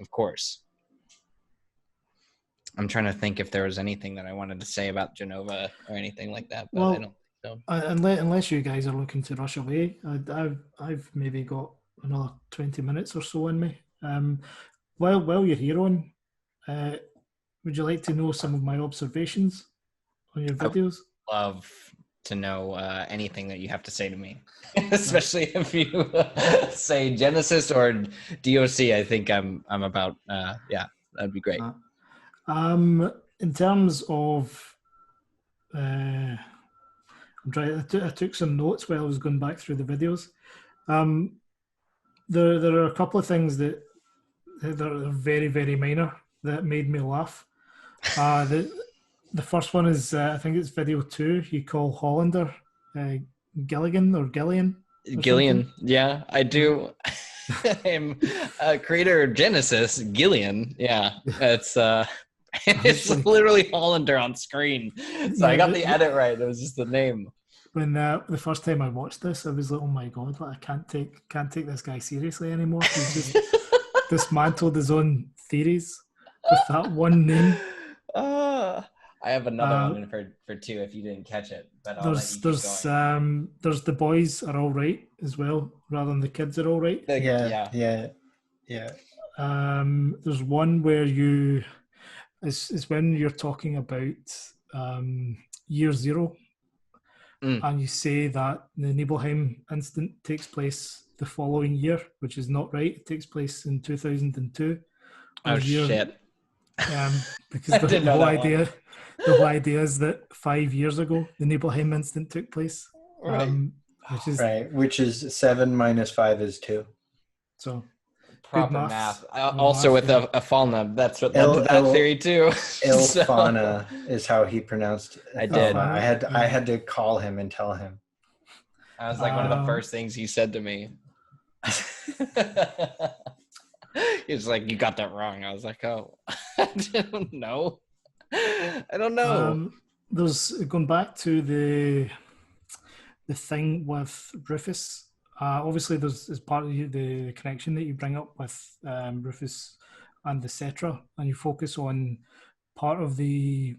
I'm trying to think if there was anything that I wanted to say about Genova or anything like that, but I don't. So. Unless you guys are looking to rush away, I've maybe got another 20 minutes or so in me. While you're here on, would you like to know some of my observations on your videos? I would love to know anything that you have to say to me, especially if you say Genesis or DOC. I think I'm about that'd be great. In terms of I took some notes while I was going back through the videos. There are a couple of things that are very, very minor that made me laugh. The first one is I think it's video 2. You call Hollander Gilligan or Gillian. Gillian, yeah, I do. I'm creator of Genesis, Gillian. Yeah, it's it's literally Hollander on screen. So I got the edit right. It was just the name. When the first time I watched this, I was like, "Oh my god! Like, I can't take this guy seriously anymore." He's just dismantled his own theories with that one name. I have another one for 2 if you didn't catch it. But there's the boys are all right as well, rather than the kids are all right. Yeah. There's one where it's when you're talking about year 0. And you say that the Nibelheim incident takes place the following year, which is not right. It takes place in 2002. Oh, shit. Because the whole idea is that 5 years ago, the Nibelheim incident took place. Right. Which is 7 minus 5 is 2. So proper math. Also with a Falna, that's what led to that theory too. Ilfana is how he pronounced it. I did. I had to call him and tell him. That was like one of the first things he said to me. He was like, "You got that wrong." I was like, "Oh, I don't know. I don't know." There's going back to the thing with Rufus. Obviously, there's part of the connection that you bring up with Rufus and the Cetra, and you focus on part of the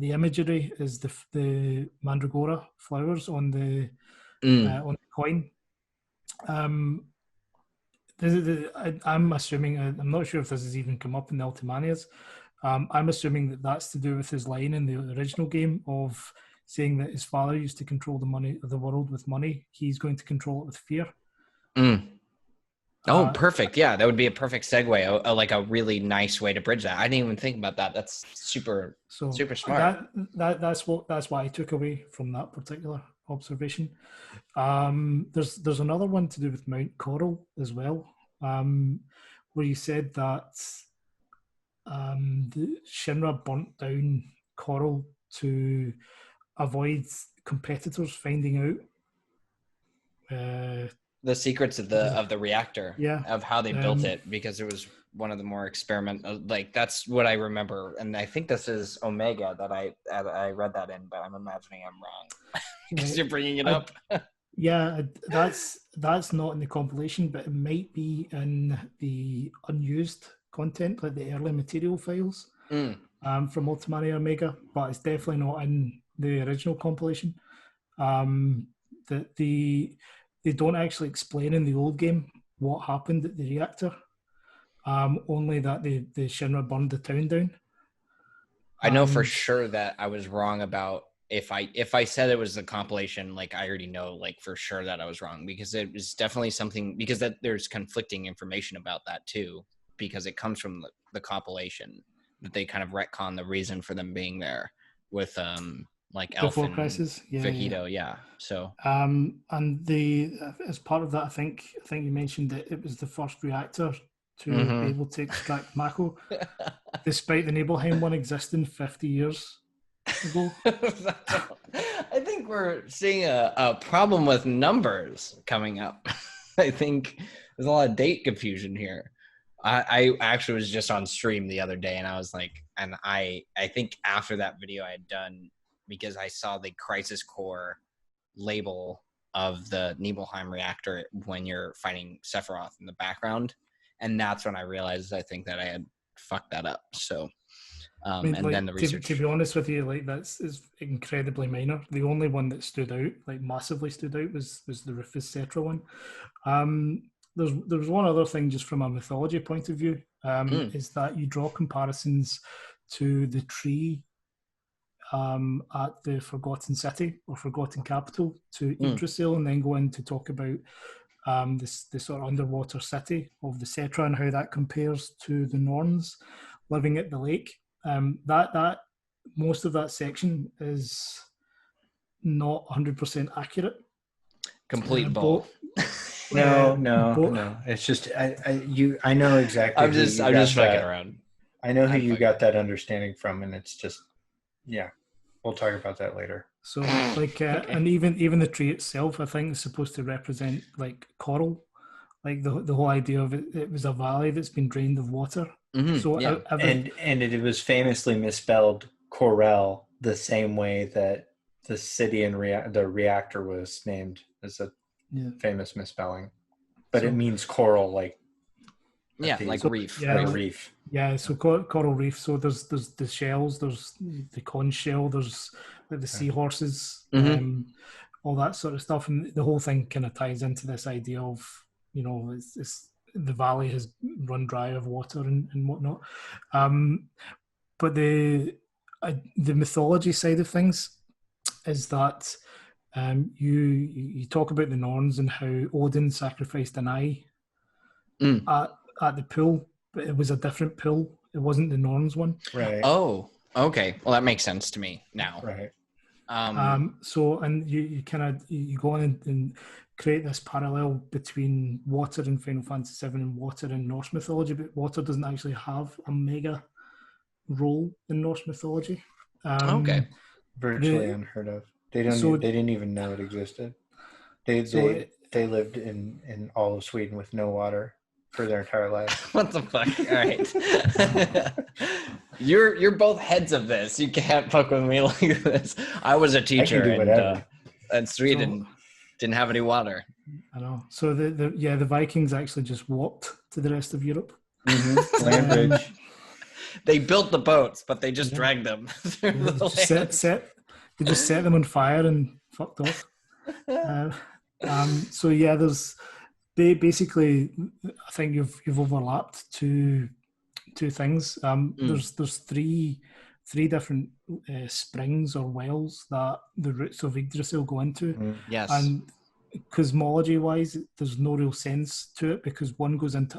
imagery is the Mandragora flowers on the coin. I'm assuming, I'm not sure if this has even come up in the Ultimanias. I'm assuming that that's to do with his line in the original game of saying that his father used to control the world with money. He's going to control it with fear. Oh, perfect. Yeah, that would be a perfect segue. Like a really nice way to bridge that. I didn't even think about that. That's super smart. That's what I took away from that particular observation. There's another one to do with Mount Coral as well, where you said that the Shinra burnt down Coral to avoid competitors finding out the secrets of the reactor, of how they built it, because it was one of the more experimental. Like that's what I remember, and I think this is Omega that I read that in, but I'm imagining I'm wrong because you're bringing it up. Yeah, that's not in the compilation, but it might be in the unused content, like the early material files from Ultimania Omega, but it's definitely not in the original compilation. That they don't actually explain in the old game what happened at the reactor, only that the Shinra burned the town down. I know for sure that I was wrong about if I said it was a compilation, like I already know like for sure that I was wrong, because it was definitely something, because that there's conflicting information about that too, because it comes from the compilation that they kind of retcon the reason for them being there with like Elf and Fajito, So and as part of that, I think you mentioned that it was the first reactor to be able to extract Mako, despite the Nibelheim one existing 50 years ago. I think we're seeing a problem with numbers coming up. I think there's a lot of date confusion here. I actually was just on stream the other day, and I was like, and I think after that video I had done, because I saw the Crisis Core label of the Nibelheim reactor when you're fighting Sephiroth in the background, and that's when I realized I think that I had fucked that up. So, I mean, and like, then the research. To be honest with you, like is incredibly minor. The only one that stood out, like massively stood out, was the Rufus Cetra one. There's one other thing just from a mythology point of view, is that you draw comparisons to the tree at the Forgotten City or Forgotten Capital to Yggdrasil, and then go in to talk about this sort of underwater city of the Cetra and how that compares to the Norns living at the lake. That most of that section is not 100% accurate. Complete bull. No. It's just I know exactly. I'm just fucking around. I know who you got that understanding from, and it's just we'll talk about that later. So like, okay. And even the tree itself, I think, is supposed to represent like coral, like the whole idea of it was a valley that's been drained of water. So and it was famously misspelled Corel, the same way that the city and the reactor was named as a famous misspelling, but it means coral, like reef. Reef. Yeah, so coral reef. So there's the shells, there's the conch shell, there's like the seahorses, all that sort of stuff, and the whole thing kind of ties into this idea of it's the valley has run dry of water and whatnot. But the mythology side of things is that you talk about the Norns and how Odin sacrificed an eye at the pool, but it was a different pool. It wasn't the Norns one. Right. Oh, okay. Well, that makes sense to me now. Right. So, and you kind of you go on and create this parallel between water in Final Fantasy VII and water in Norse mythology, but water doesn't actually have a mega role in Norse mythology. Okay. Virtually unheard of. They didn't even know it existed. They lived in all of Sweden with no water for their entire life. What the fuck? All right. You're both heads of this. You can't fuck with me like this. I was a teacher and Sweden didn't have any water. I know. So the Vikings actually just walked to the rest of Europe. Land bridge. They built the boats, but they just dragged them through the land. They just set them on fire and fucked off. So yeah, there's basically, I think you've overlapped two things. There's three three different springs or wells that the roots of Yggdrasil go into. Yes. And cosmology-wise, there's no real sense to it because one goes into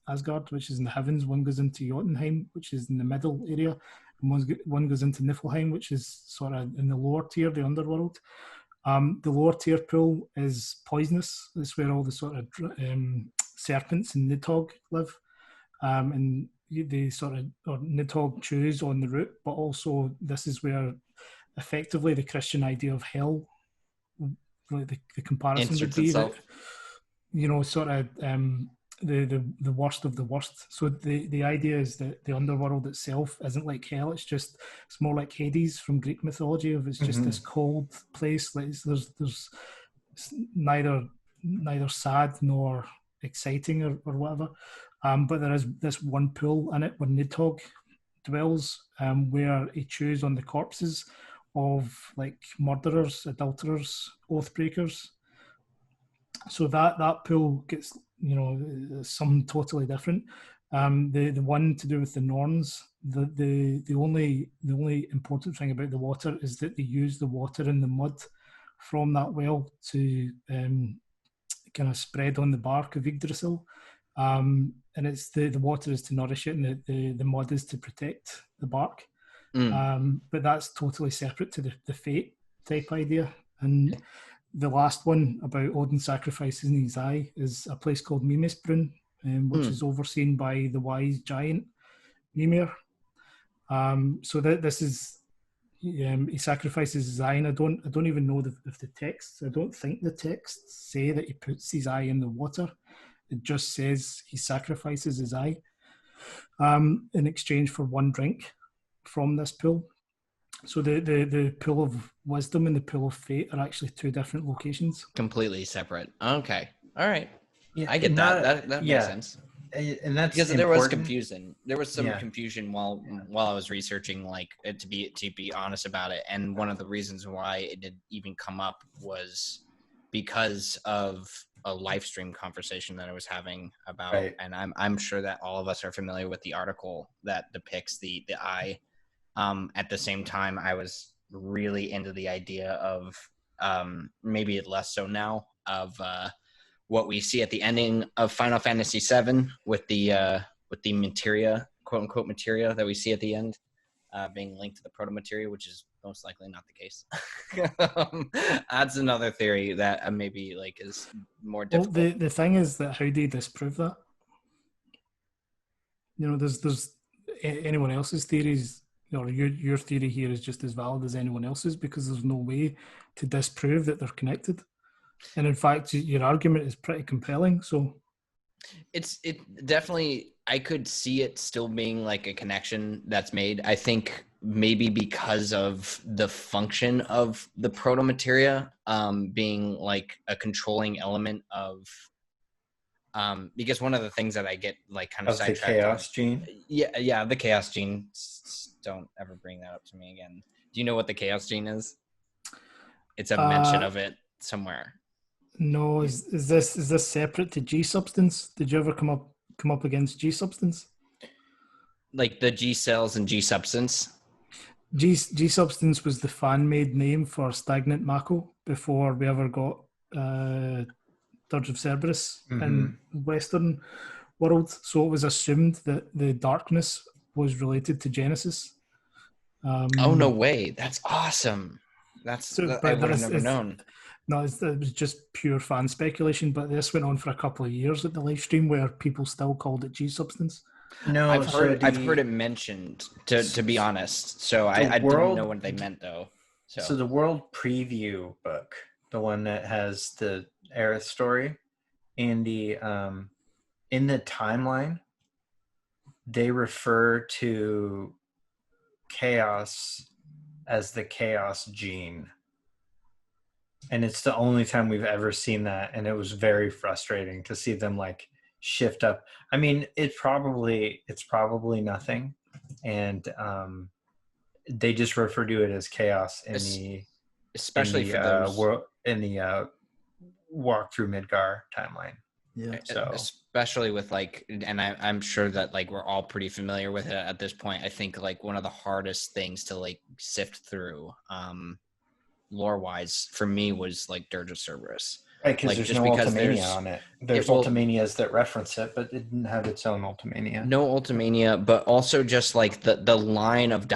Asgard, which is in the heavens, one goes into Jotunheim, which is in the middle area, and one goes into Niflheim, which is sort of in the lower tier, the underworld. The lower tier pool is poisonous. It's where all the sort of serpents and Nidhogg live. And they sort of, or Nidhogg chews on the root, but also this is where effectively the Christian idea of hell, like the comparison Inserts would be itself. that, you know, sort of the worst of the worst. So the idea is that the underworld itself isn't like hell. It's more like Hades from Greek mythology. Of it's just this cold place. Like there's neither sad nor exciting or whatever. But there is this one pool in it where Nidhogg dwells, where he chews on the corpses of like murderers, adulterers, oath breakers. So that pool gets, you know, something totally different. The one to do with the Norns, the only important thing about the water is that they use the water in the mud from that well to kind of spread on the bark of Yggdrasil. And it's the water is to nourish it, and the mud is to protect the bark. But that's totally separate to the fate type idea. And the last one about Odin sacrificing his eye is a place called Mimisbrunn, which is overseen by the wise giant Mimir. So this is he sacrifices his eye, and I don't even know if the texts. I don't think the texts say that he puts his eye in the water. It just says he sacrifices his eye in exchange for one drink from this pool. So the pool of wisdom and the pool of fate are actually two different locations. Completely separate. Okay. All right. Yeah, I get that. That makes sense. And that's Because there was confusion. There was some Yeah. confusion while I was researching, like to be honest about it. And one of the reasons why it did even come up was because of a live stream conversation that I was having about, Right. and I'm sure that all of us are familiar with the article that depicts the eye. At the same time, I was really into the idea of maybe less so now of what we see at the ending of Final Fantasy VII with the materia, quote unquote materia that we see at the end, being linked to the proto materia, which is most likely not the case. That's another theory that maybe like is more difficult. Well, the thing is that how do you disprove that? You know, there's anyone else's theories, or your theory here is just as valid as anyone else's because there's no way to disprove that they're connected. And in fact, your argument is pretty compelling. So it definitely, I could see it still being like a connection that's made. I think maybe because of the function of the proto materia being like a controlling element of because one of the things that I get like kind of the sidetracked chaos gene. Yeah, the chaos gene. Don't ever bring that up to me again. Do you know what the chaos gene is? It's a mention of it somewhere. No, is this separate to G substance? Did you ever come up against G substance? Like the G cells and G substance? G substance was the fan-made name for stagnant Mako before we ever got Dirge of Cerberus in Western world. So it was assumed that the darkness was related to Genesis. Oh, no way. That's awesome. I would have never known. No, it was just pure fan speculation, but this went on for a couple of years at the live stream where people still called it G substance. No, I've heard it mentioned, to be honest. So I didn't know what they meant, though. So the World Preview book, the one that has the Aerith story, and the in the timeline, they refer to chaos as the chaos gene. And it's the only time we've ever seen that, and it was very frustrating to see them like shift up. I mean, it's probably nothing, and they just refer to it as chaos in especially for those world in the walk through Midgar timeline. Yeah. So especially with like, and I'm sure that like we're all pretty familiar with it at this point. I think like one of the hardest things to like sift through lore wise for me was like Dirge of Cerberus. Right, because Like there's just no because Ultimania on it. There's Ultimanias that reference it, but it didn't have its own Ultimania. no Ultimania, but also just like the line of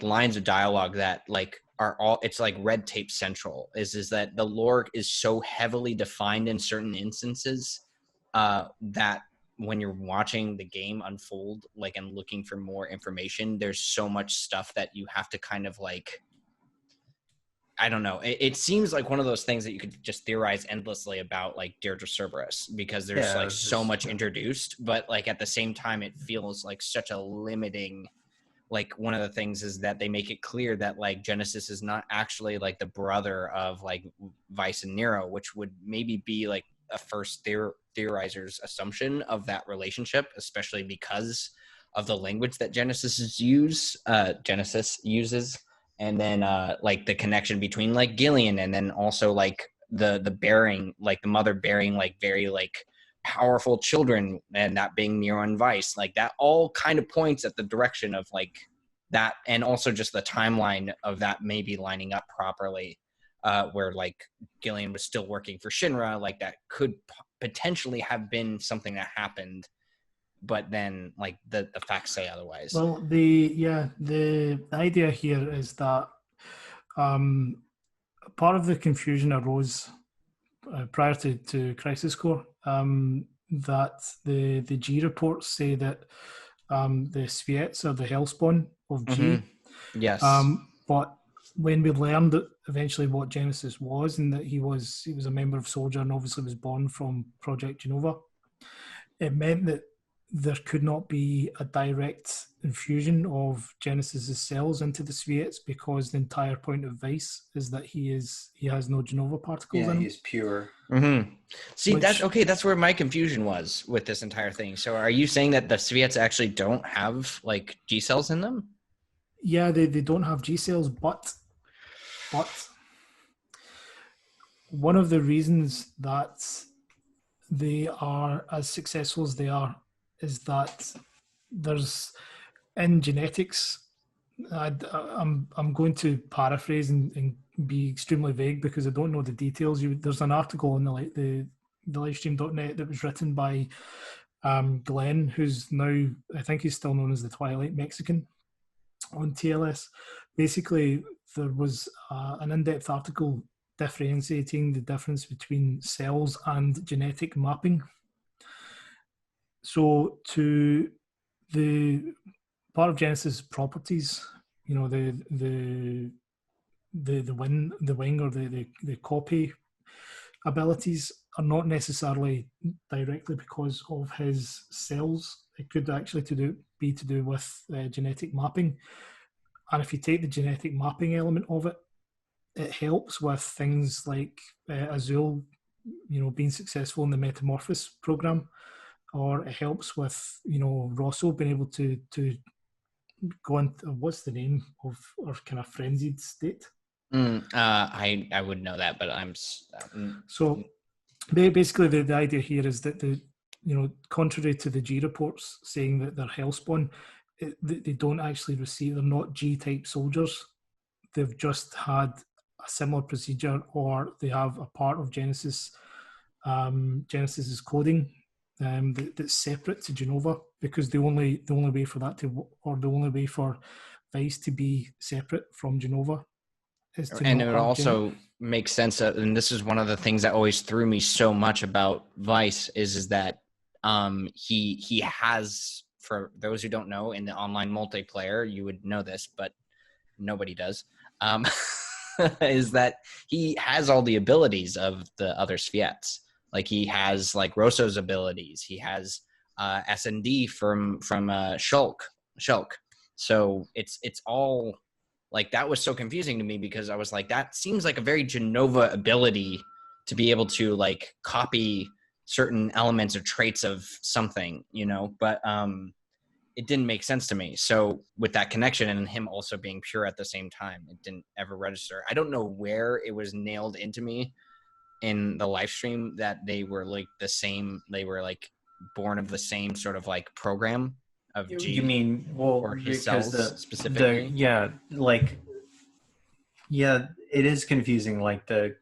lines of dialogue that like are all, it's like red tape central is that the lore is so heavily defined in certain instances that when you're watching the game unfold like and looking for more information, there's so much stuff that you have to kind of like, I don't know. It seems like one of those things that you could just theorize endlessly about, like Deirdre Cerberus, because there's like so much introduced, but like at the same time, it feels like such a limiting. Like one of the things is that they make it clear that like Genesis is not actually like the brother of like Vice and Nero, which would maybe be like a first theorizer's assumption of that relationship, especially because of the language that Genesis uses, and then like the connection between like Gillian and then also like the bearing, like the mother bearing like very like powerful children, and that being Nero and Vice, like that all kind of points at the direction of like that, and also just the timeline of that maybe lining up properly, where like Gillian was still working for Shinra, like that could potentially have been something that happened, but then like the facts say otherwise. Well, the idea here is that part of the confusion arose prior to Crisis Core, that the G reports say that the Sviets are the Hellspawn of G. Yes. But when we learned that eventually what Genesis was, and that he was a member of Soldier and obviously was born from Project Genova, it meant that there could not be a direct infusion of Genesis's cells into the Sviets, because the entire point of Vice is that he has no Genova particles in him. He's pure. See, that's where my confusion was with this entire thing. So are you saying that the Sviets actually don't have like G cells in them? Yeah, they don't have G cells, but one of the reasons that they are as successful as they are is that there's, in genetics, I'm going to paraphrase and be extremely vague because I don't know the details. There's an article on the livestream.net that was written by Glenn, who's now, I think he's still known as the Twilight Mexican on TLS. Basically, there was an in-depth article differentiating the difference between cells and genetic mapping. So to the part of Genesis properties, you know, the wing or the copy abilities are not necessarily directly because of his cells. It could actually be to do with genetic mapping. And if you take the genetic mapping element of it, it helps with things like Azul, you know, being successful in the Metamorphosis program, or it helps with, you know, Rosso being able to go into, what's the name of, or kind of frenzied state. I would know that, but so basically the idea here is that contrary to the G reports saying that they're Hellspawn, they don't actually receive, they're not G-type soldiers. They've just had a similar procedure, or they have a part of Genesis's coding that's separate to Genova, because the only way for that to, or the only way for Vice to be separate from Genova is to, and it would also make sense. And this is one of the things that always threw me so much about Vice is that he has, for those who don't know, in the online multiplayer, you would know this, but nobody does, is that he has all the abilities of the other Sviets. Like he has like Rosso's abilities. He has S&D from Shulk. So it's all like, that was so confusing to me because I was like, that seems like a very Genova ability to be able to like copy certain elements or traits of something, you know, but it didn't make sense to me. So with that connection and him also being pure at the same time, it didn't ever register. I don't know where it was nailed into me in the live stream that they were like the same. They were like born of the same sort of like program of G. You mean, well, or his because cells specifically? It is confusing. Like the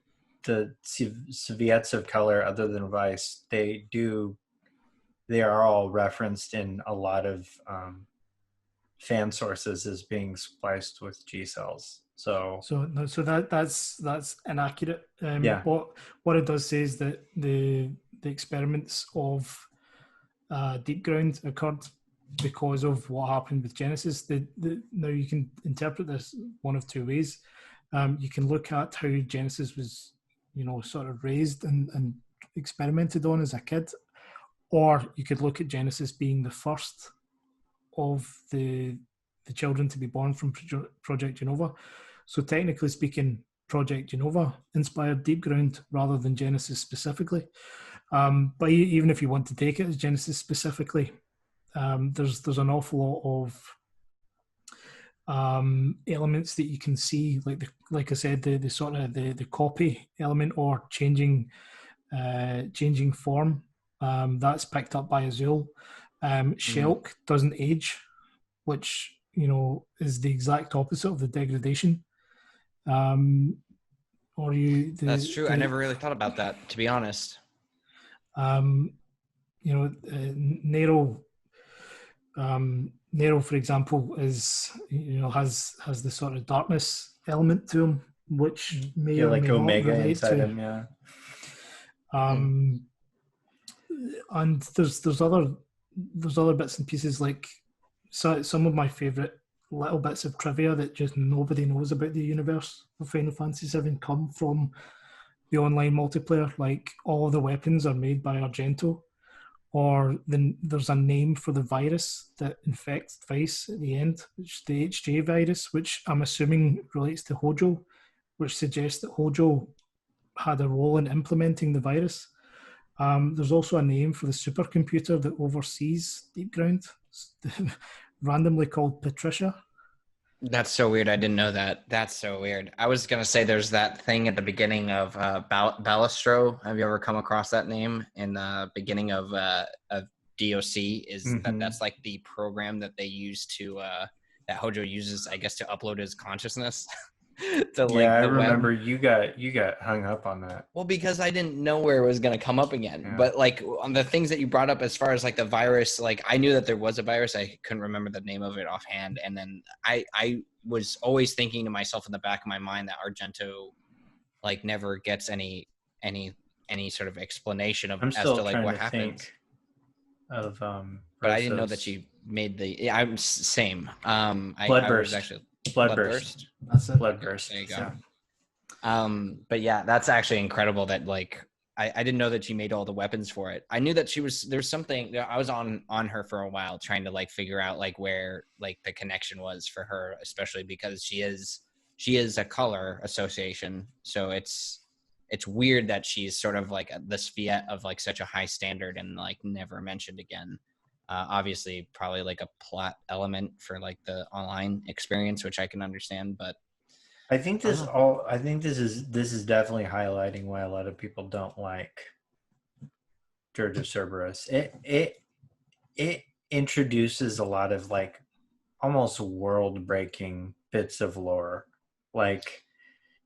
Soviets of color, other than Vice, they are all referenced in a lot of fan sources as being spliced with G cells. So that's inaccurate. Yeah. What it does say is that the experiments of Deep Ground occurred because of what happened with Genesis. Now you can interpret this one of two ways. You can look at how Genesis was, sort of raised and experimented on as a kid, or you could look at Genesis being the first of the children to be born from Project Genova. So technically speaking, Project Genova inspired Deep Ground rather than Genesis specifically. But even if you want to take it as Genesis specifically, there's an awful lot of elements that you can see, like I said, the sort of the copy element or changing form. That's picked up by Azul. Shulk doesn't age, which is the exact opposite of the degradation. That's true. I never really thought about that, to be honest. Nero, for example, is has the sort of darkness element to him, which may or like may Omega not relate inside to him. Yeah. And there's other bits and pieces, like some of my favorite little bits of trivia that just nobody knows about the universe of Final Fantasy VII come from the online multiplayer. Like, all the weapons are made by Argento, or there's a name for the virus that infects Vice at the end, which is the HJ virus, which I'm assuming relates to Hojo, which suggests that Hojo had a role in implementing the virus. There's also a name for the supercomputer that oversees Deep Ground, randomly called Patricia. That's so weird. I didn't know that. That's so weird. I was going to say there's that thing at the beginning of Ballastro. Have you ever come across that name in the beginning of DOC? That's like the program that they use to that Hojo uses, I guess, to upload his consciousness. To I remember you got hung up on that. Well, because I didn't know where it was going to come up again. Yeah. But like on the things that you brought up as far as like the virus, like I knew that there was a virus. I couldn't remember the name of it offhand. And then I was always thinking to myself in the back of my mind that Argento like never gets any sort of explanation of as to like what happens. Of but I didn't know that she made the. I'm same. Bloodburst. Bloodburst. That's it. Bloodburst. There you go. Yeah. But yeah, that's actually incredible that like I didn't know that she made all the weapons for it. I knew that there's something. I was on her for a while trying to like figure out like where like the connection was for her, especially because she is a color association. So it's weird that she's sort of like this Fiat of like such a high standard and like never mentioned again. Obviously probably like a plot element for like the online experience, which I can understand, but I think this is definitely highlighting why a lot of people don't like Dirge of Cerberus. It introduces a lot of like almost world breaking bits of lore. Like,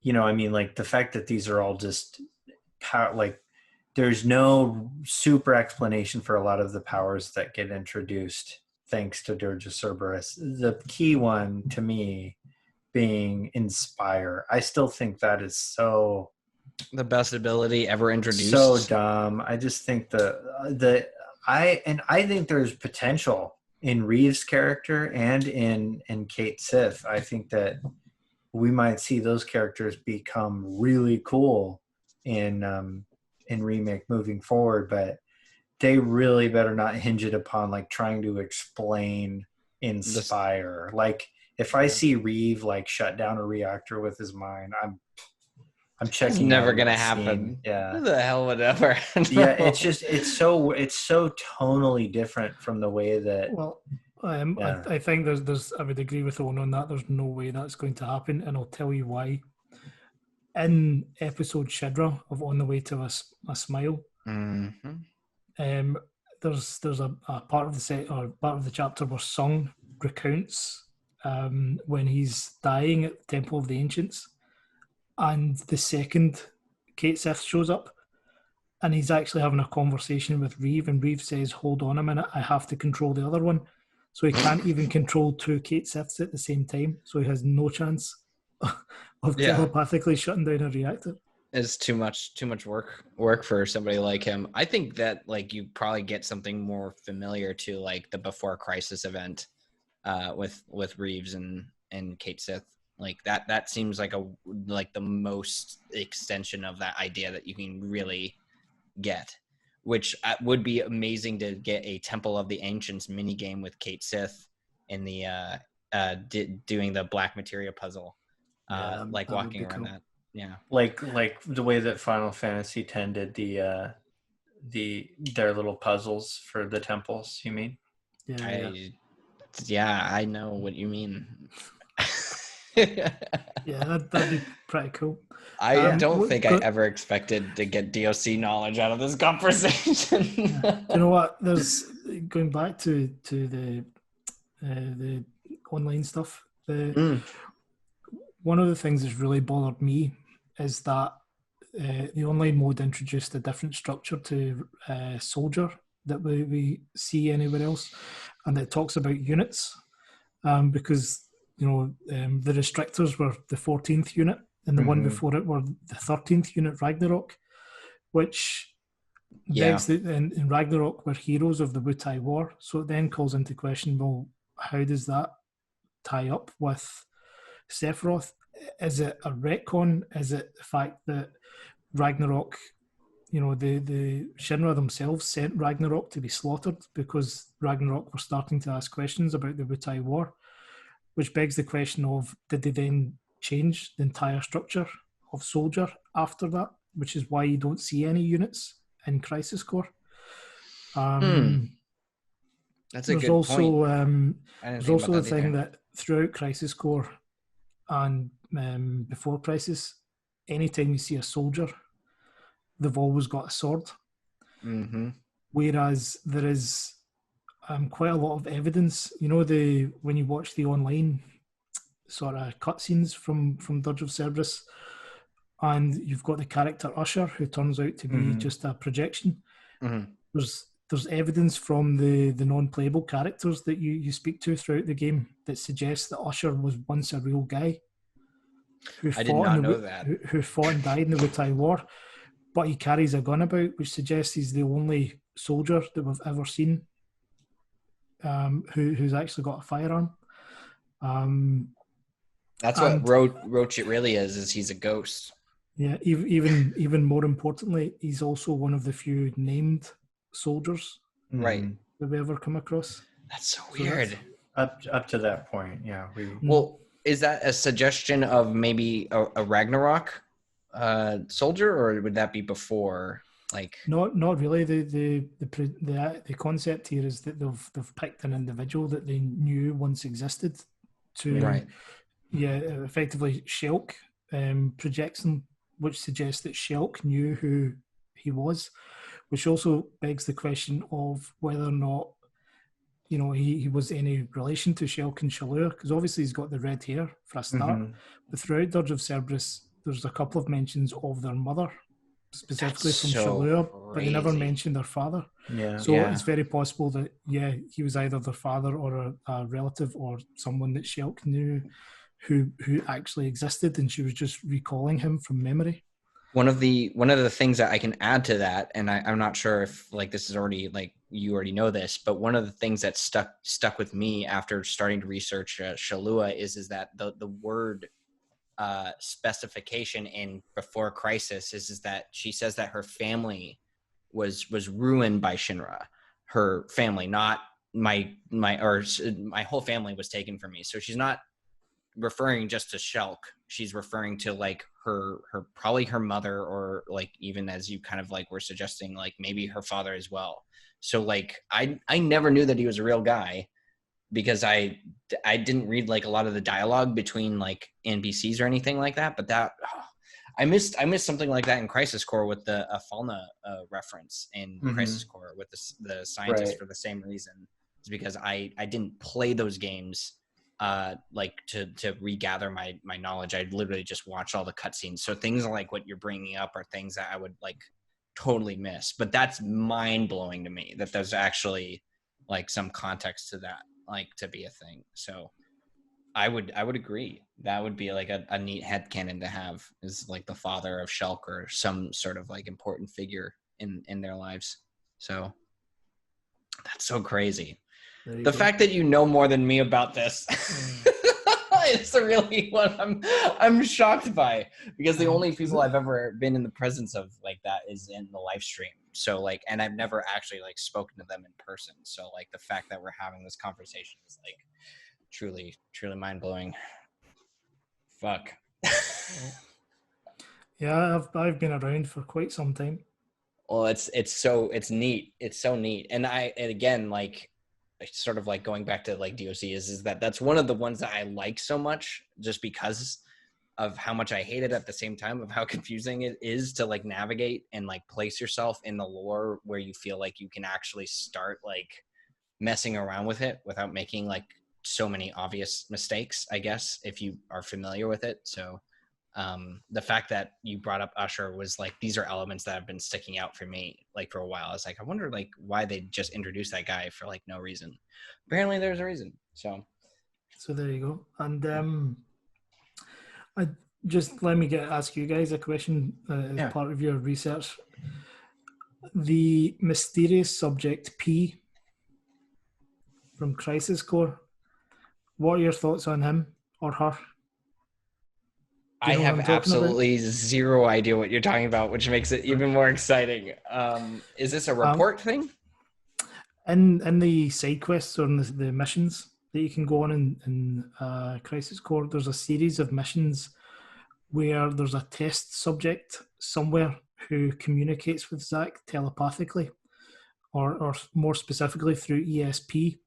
like the fact that these are all just like there's no super explanation for a lot of the powers that get introduced thanks to Dirge of Cerberus. The key one to me being Inspire. I still think that is so the best ability ever introduced. So dumb. I just think I think there's potential in Reeves' character and in Kate Sith. I think that we might see those characters become really cool in remake moving forward, but they really better not hinge it upon like trying to explain Inspire. Like if I see Reeve like shut down a reactor with his mind, I'm checking. It's never gonna happen. Yeah. Who the hell would ever? Yeah, it's so tonally different from the way that. Well, I think there's I would agree with Owen on that. There's no way that's going to happen, and I'll tell you why. in episode Shidra of On the Way to a Smile, Mm-hmm. there's a part of the set or part of the chapter where Sung recounts when he's dying at the Temple of the Ancients, and the second Kate Sith shows up, and he's actually having a conversation with Reeve, and Reeve says, "Hold on a minute, I have to control the other one." So he can't even control two Kate Siths at the same time, so he has no chance of telepathically shutting down a reactor. It's too much work for somebody like him. I think that like you probably get something more familiar to like the Before Crisis event with Reeves and Kate Sith. Like that seems like the most extension of that idea that you can really get, which would be amazing to get a Temple of the Ancients mini game with Kate Sith in the doing the black materia puzzle, like walking around that. Yeah, like the way that Final Fantasy X did their little puzzles for the temples. You mean? Yeah, I know what you mean. Yeah, that'd be pretty cool. I don't think I ever expected to get DOC knowledge out of this conversation. Do you know what? There's going back to the online stuff. One of the things that's really bothered me is that the online mode introduced a different structure to Soldier that we see anywhere else, and it talks about units because the restrictors were the 14th unit, and the one before it were the 13th unit Ragnarok, which begs that in Ragnarok we're heroes of the Wutai War. So it then calls into question, well, how does that tie up with Sephiroth? Is it a retcon? Is it the fact that Ragnarok, the Shinra themselves sent Ragnarok to be slaughtered because Ragnarok were starting to ask questions about the Wutai War? Which begs the question of, did they then change the entire structure of Soldier after that? Which is why you don't see any units in Crisis Core. That's a good point. There's also the thing that throughout Crisis Core and before Crisis, anytime you see a soldier, they've always got a sword. Mm-hmm. Whereas there is quite a lot of evidence. When you watch the online sort of cutscenes from Dirge of Cerberus, and you've got the character Usher, who turns out to be just a projection. Mm-hmm. There's evidence from the non-playable characters that you speak to throughout the game that suggests that Usher was once a real guy who fought and died in the Wutai War, but he carries a gun about, which suggests he's the only soldier that we've ever seen who's actually got a firearm. That's what Roach it really is he's a ghost. Yeah, even more importantly, he's also one of the few named soldiers right that we ever come across. That's so weird. Up to that point, yeah. Well, is that a suggestion of maybe a Ragnarok soldier, or would that be before? Like, not really. The concept here is that they've picked an individual that they knew once existed to, effectively Shelk projects him, which suggests that Shelk knew who he was, which also begs the question of whether or not he was any relation to Shelk and Shalua, because obviously he's got the red hair for a start. But throughout Dirge of Cerberus, there's a couple of mentions of their mother, specifically from Shalua, but they never mentioned their father. It's very possible that he was either their father or a relative or someone that Shelk knew who actually existed, and she was just recalling him from memory. One of the things that I can add to that, and I'm not sure if like this is already like you already know this, but one of the things that stuck with me after starting to research Shalua is that the word specification in Before Crisis is that she says that her family was ruined by Shinra. Her family, not my whole family was taken from me. So she's not referring just to Shelk. She's referring to like her probably her mother, or like even as you kind of like were suggesting, like maybe her father as well. So like I never knew that he was a real guy, because I didn't read like a lot of the dialogue between like NPCs or anything like that. But that I missed something like that in Crisis Core with the Falna reference in Crisis Core with the scientist for the same reason. It's because I didn't play those games like to regather my knowledge. I literally just watched all the cutscenes. So things like what you're bringing up are things that I would like totally miss. But that's mind blowing to me that there's actually like some context to that, like to be a thing. So I would agree. That would be like a neat headcanon to have, is like the father of Shulk or some sort of like important figure in their lives. So that's so crazy. The fact that you know more than me about this is really what I'm shocked by, because the only people I've ever been in the presence of like that is in the live stream. So like, and I've never actually like spoken to them in person. So like the fact that we're having this conversation is like truly mind-blowing. Fuck. Yeah, I've been around for quite some time. Well, it's neat. It's so neat. And again, like sort of like going back to like DOC is that's one of the ones that I like so much, just because of how much I hate it at the same time, of how confusing it is to like navigate and like place yourself in the lore where you feel like you can actually start like messing around with it without making like so many obvious mistakes, I guess, if you are familiar with it. So the fact that you brought up Usher was like, these are elements that have been sticking out for me like for a while. I was like, I wonder like why they just introduced that guy for like no reason. Apparently there's a reason. So there you go. And I just let me ask you guys a question as part of your research. The mysterious subject P from Crisis Core, what are your thoughts on him or her? I have absolutely zero idea what you're talking about, which makes it even more exciting. Is this a report thing? In the side quests or in the missions that you can go on in Crisis Core, there's a series of missions where there's a test subject somewhere who communicates with Zack telepathically, or more specifically through ESP.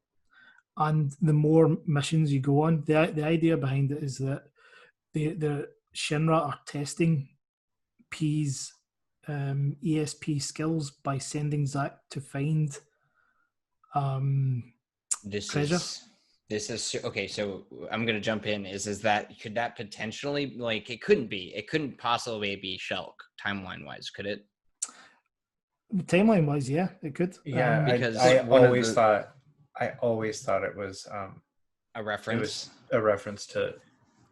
And the more missions you go on, the idea behind it is that the Shinra are testing P's ESP skills by sending Zack to find treasure. This is okay. So I'm gonna jump in. Could that potentially, like, it couldn't possibly be Shulk timeline wise, could it? Timeline wise, yeah, it could. Yeah, because I always thought it was a reference. It was a reference to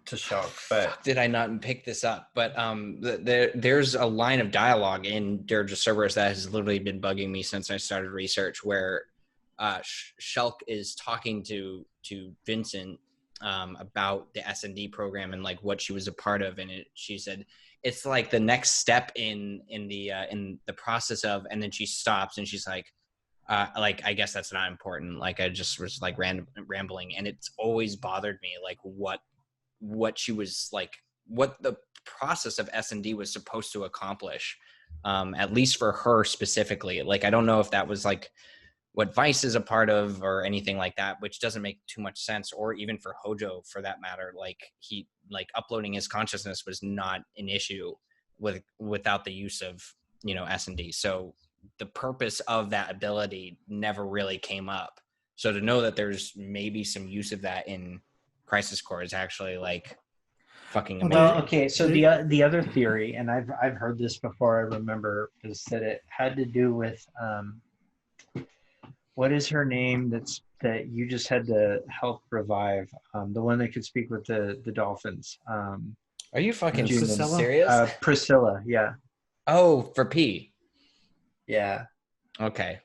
Shulk, but did I not pick this up? But there's a line of dialogue in Dirge of Cerberus that has literally been bugging me since I started research, where Shulk is talking to Vincent about the S&D program and like what she was a part of, and she said it's like the next step in the process of, and then she stops and she's like I guess that's not important. Like I just was like rambling, and it's always bothered me like what she was like, what the process of S&D was supposed to accomplish, at least for her specifically. Like I don't know if that was like what Vice is a part of or anything like that, which doesn't make too much sense, or even for Hojo for that matter. Like he, like uploading his consciousness was not an issue without the use of, S&D. So the purpose of that ability never really came up. So to know that there's maybe some use of that in Crisis Core is actually like fucking amazing. Well, okay, so the other theory, and I've heard this before, I remember, is that it had to do with what is her name that you just had to help revive? The one that could speak with the dolphins. Are you fucking Priscilla? serious? Priscilla, yeah. Oh, for P. Yeah. Okay.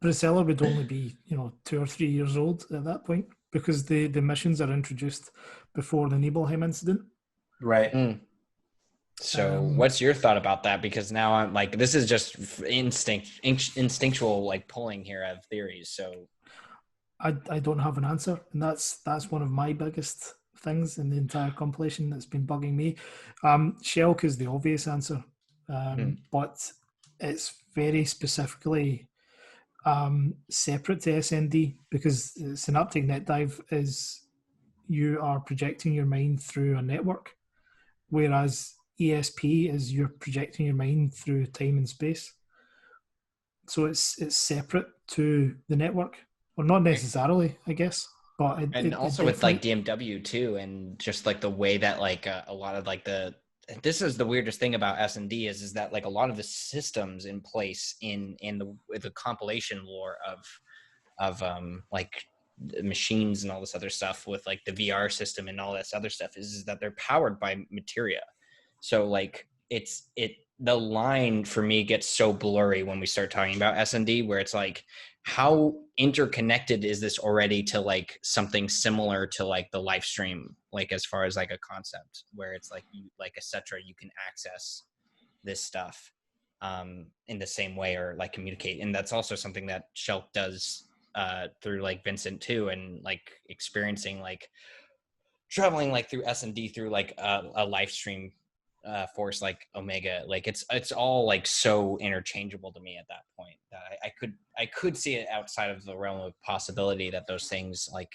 Priscilla would only be 2 or 3 years old at that point, because the missions are introduced before the Nibelheim incident. Right. Mm. So what's your thought about that? Because now I'm like, this is just instinctual like pulling here of theories. So I don't have an answer, and that's one of my biggest things in the entire compilation that's been bugging me. Shulk is the obvious answer, but it's very specifically separate to SND, because synaptic net dive is you are projecting your mind through a network, whereas ESP is you're projecting your mind through time and space. So it's separate to the network, or not necessarily, I guess, but And also with like DMW too, and just like the way that like a lot of like this is the weirdest thing about S&D is that like a lot of the systems in place in the compilation lore of like machines and all this other stuff with like the VR system and all this other stuff is that they're powered by materia. So like the line for me gets so blurry when we start talking about S&D, where it's like, how interconnected is this already to like something similar to like the live stream, like as far as like a concept where it's like you like etc you can access this stuff in the same way or like communicate. And that's also something that Shelk does through like Vincent too, and like experiencing like traveling like through S&D through like a live stream force like Omega. Like it's all like so interchangeable to me at that point that I could see it outside of the realm of possibility that those things like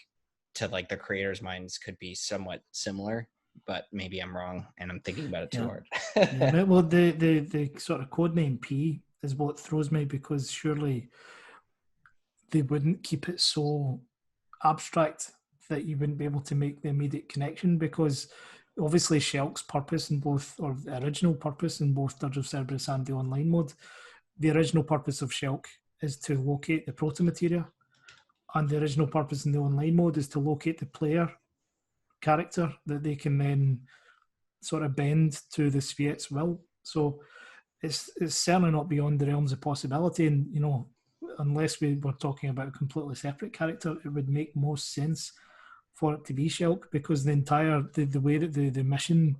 to like the creators' minds could be somewhat similar, but maybe I'm wrong and I'm thinking about it too hard. Yeah, well, the sort of codename P is what throws me, because surely they wouldn't keep it so abstract that you wouldn't be able to make the immediate connection, because obviously Shelk's purpose in both, or the original purpose in both Dirge of Cerberus and the online mode, the original purpose of Shelk is to locate the proto-materia, and the original purpose in the online mode is to locate the player character that they can then sort of bend to the Sviet's will. So it's certainly not beyond the realms of possibility, and you know, unless we were talking about a completely separate character, it would make most sense for it to be Shelk, because the entire the way that the mission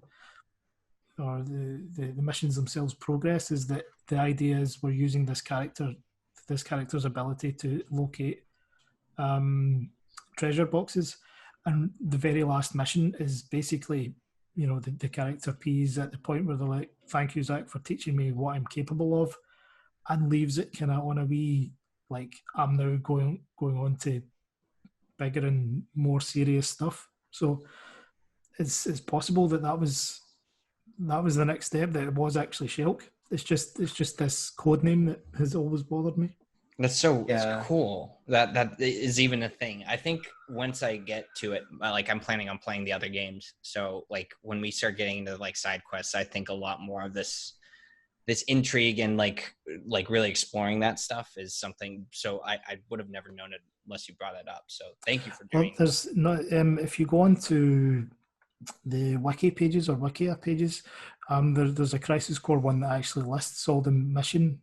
or the missions themselves progress is that the idea is we're using this character's ability to locate treasure boxes, and the very last mission is basically, you know, the character P's at the point where they're like, thank you, Zach, for teaching me what I'm capable of, and leaves it kind of on a wee like, I'm now going on to bigger and more serious stuff. So it's possible that was the next step, that it was actually Shelk. It's just this code name that has always bothered me. That's so It's cool that is even a thing. I think once I get to it, like I'm planning on playing the other games. So like when we start getting into like side quests, I think a lot more of this intrigue and like really exploring that stuff is something. So I would have never known it unless you brought it up. So thank you for doing. Well, there's not if you go on to the wiki pages or wikia pages, there's a Crisis Core one that actually lists all the mission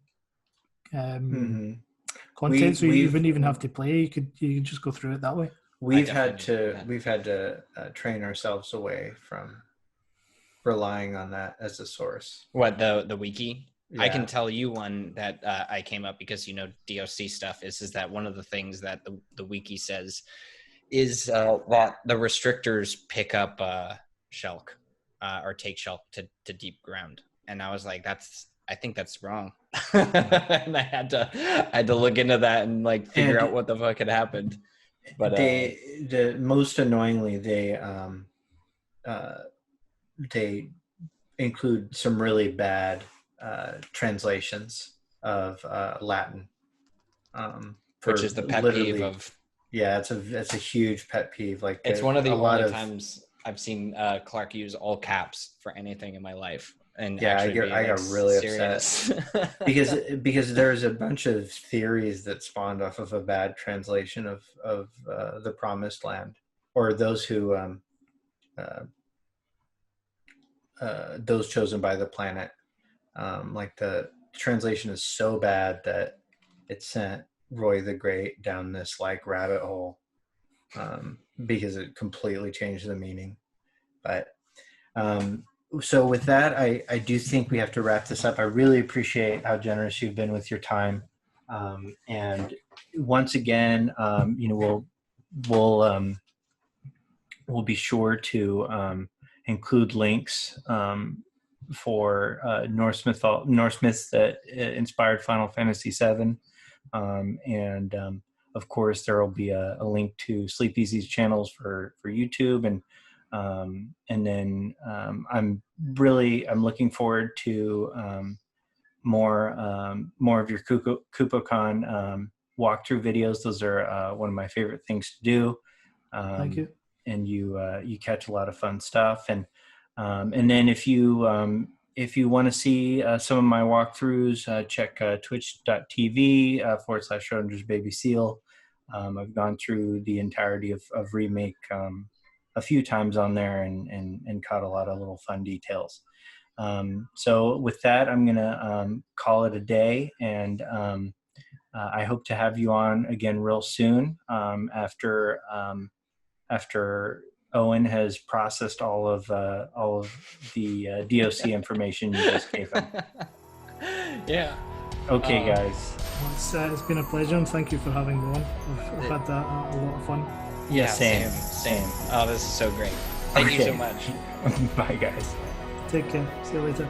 content, so you wouldn't even have to play. You could just go through it that way. We've had to train ourselves away from relying on that as a source. What, the wiki? Yeah. I can tell you one that I came up because, you know, DOC stuff is that one of the things that the wiki says is that the restrictors pick up Shelk or take Shelk to deep ground. And I was like, I think that's wrong. And I had to look into that and like figure out what the fuck had happened. But the most annoyingly, they include some really bad translations of Latin, which is the pet peeve of. Yeah, it's a huge pet peeve. Like, it's one of the only times I've seen Clark use all caps for anything in my life. And yeah, I got really upset because there's a bunch of theories that spawned off of a bad translation of the Promised Land, or those who those chosen by the planet. Like the translation is so bad that it sent Roy the Great down this like rabbit hole because it completely changed the meaning. But so with that, I do think we have to wrap this up. I really appreciate how generous you've been with your time. And once again, you know, we'll be sure to include links for Norse myths that inspired Final Fantasy VII. And of course, there will be a link to Sleepezi's channels for YouTube, and And then I'm looking forward to more of your Kupocon walkthrough videos. Those are one of my favorite things to do. Thank you. And you catch a lot of fun stuff. And then if you want to see some of my walkthroughs, check twitch.tv /Rounders Baby Seal. I've gone through the entirety of Remake a few times on there and caught a lot of little fun details. So with that, I'm going to call it a day, and I hope to have you on again real soon after Owen has processed all of the DOC information you just gave him. Yeah. Okay, guys. Well, it's been a pleasure, and thank you for having me on. I've had a lot of fun. Yeah, same. Oh, this is so great. Thank you so much. Bye, guys. Take care. See you later.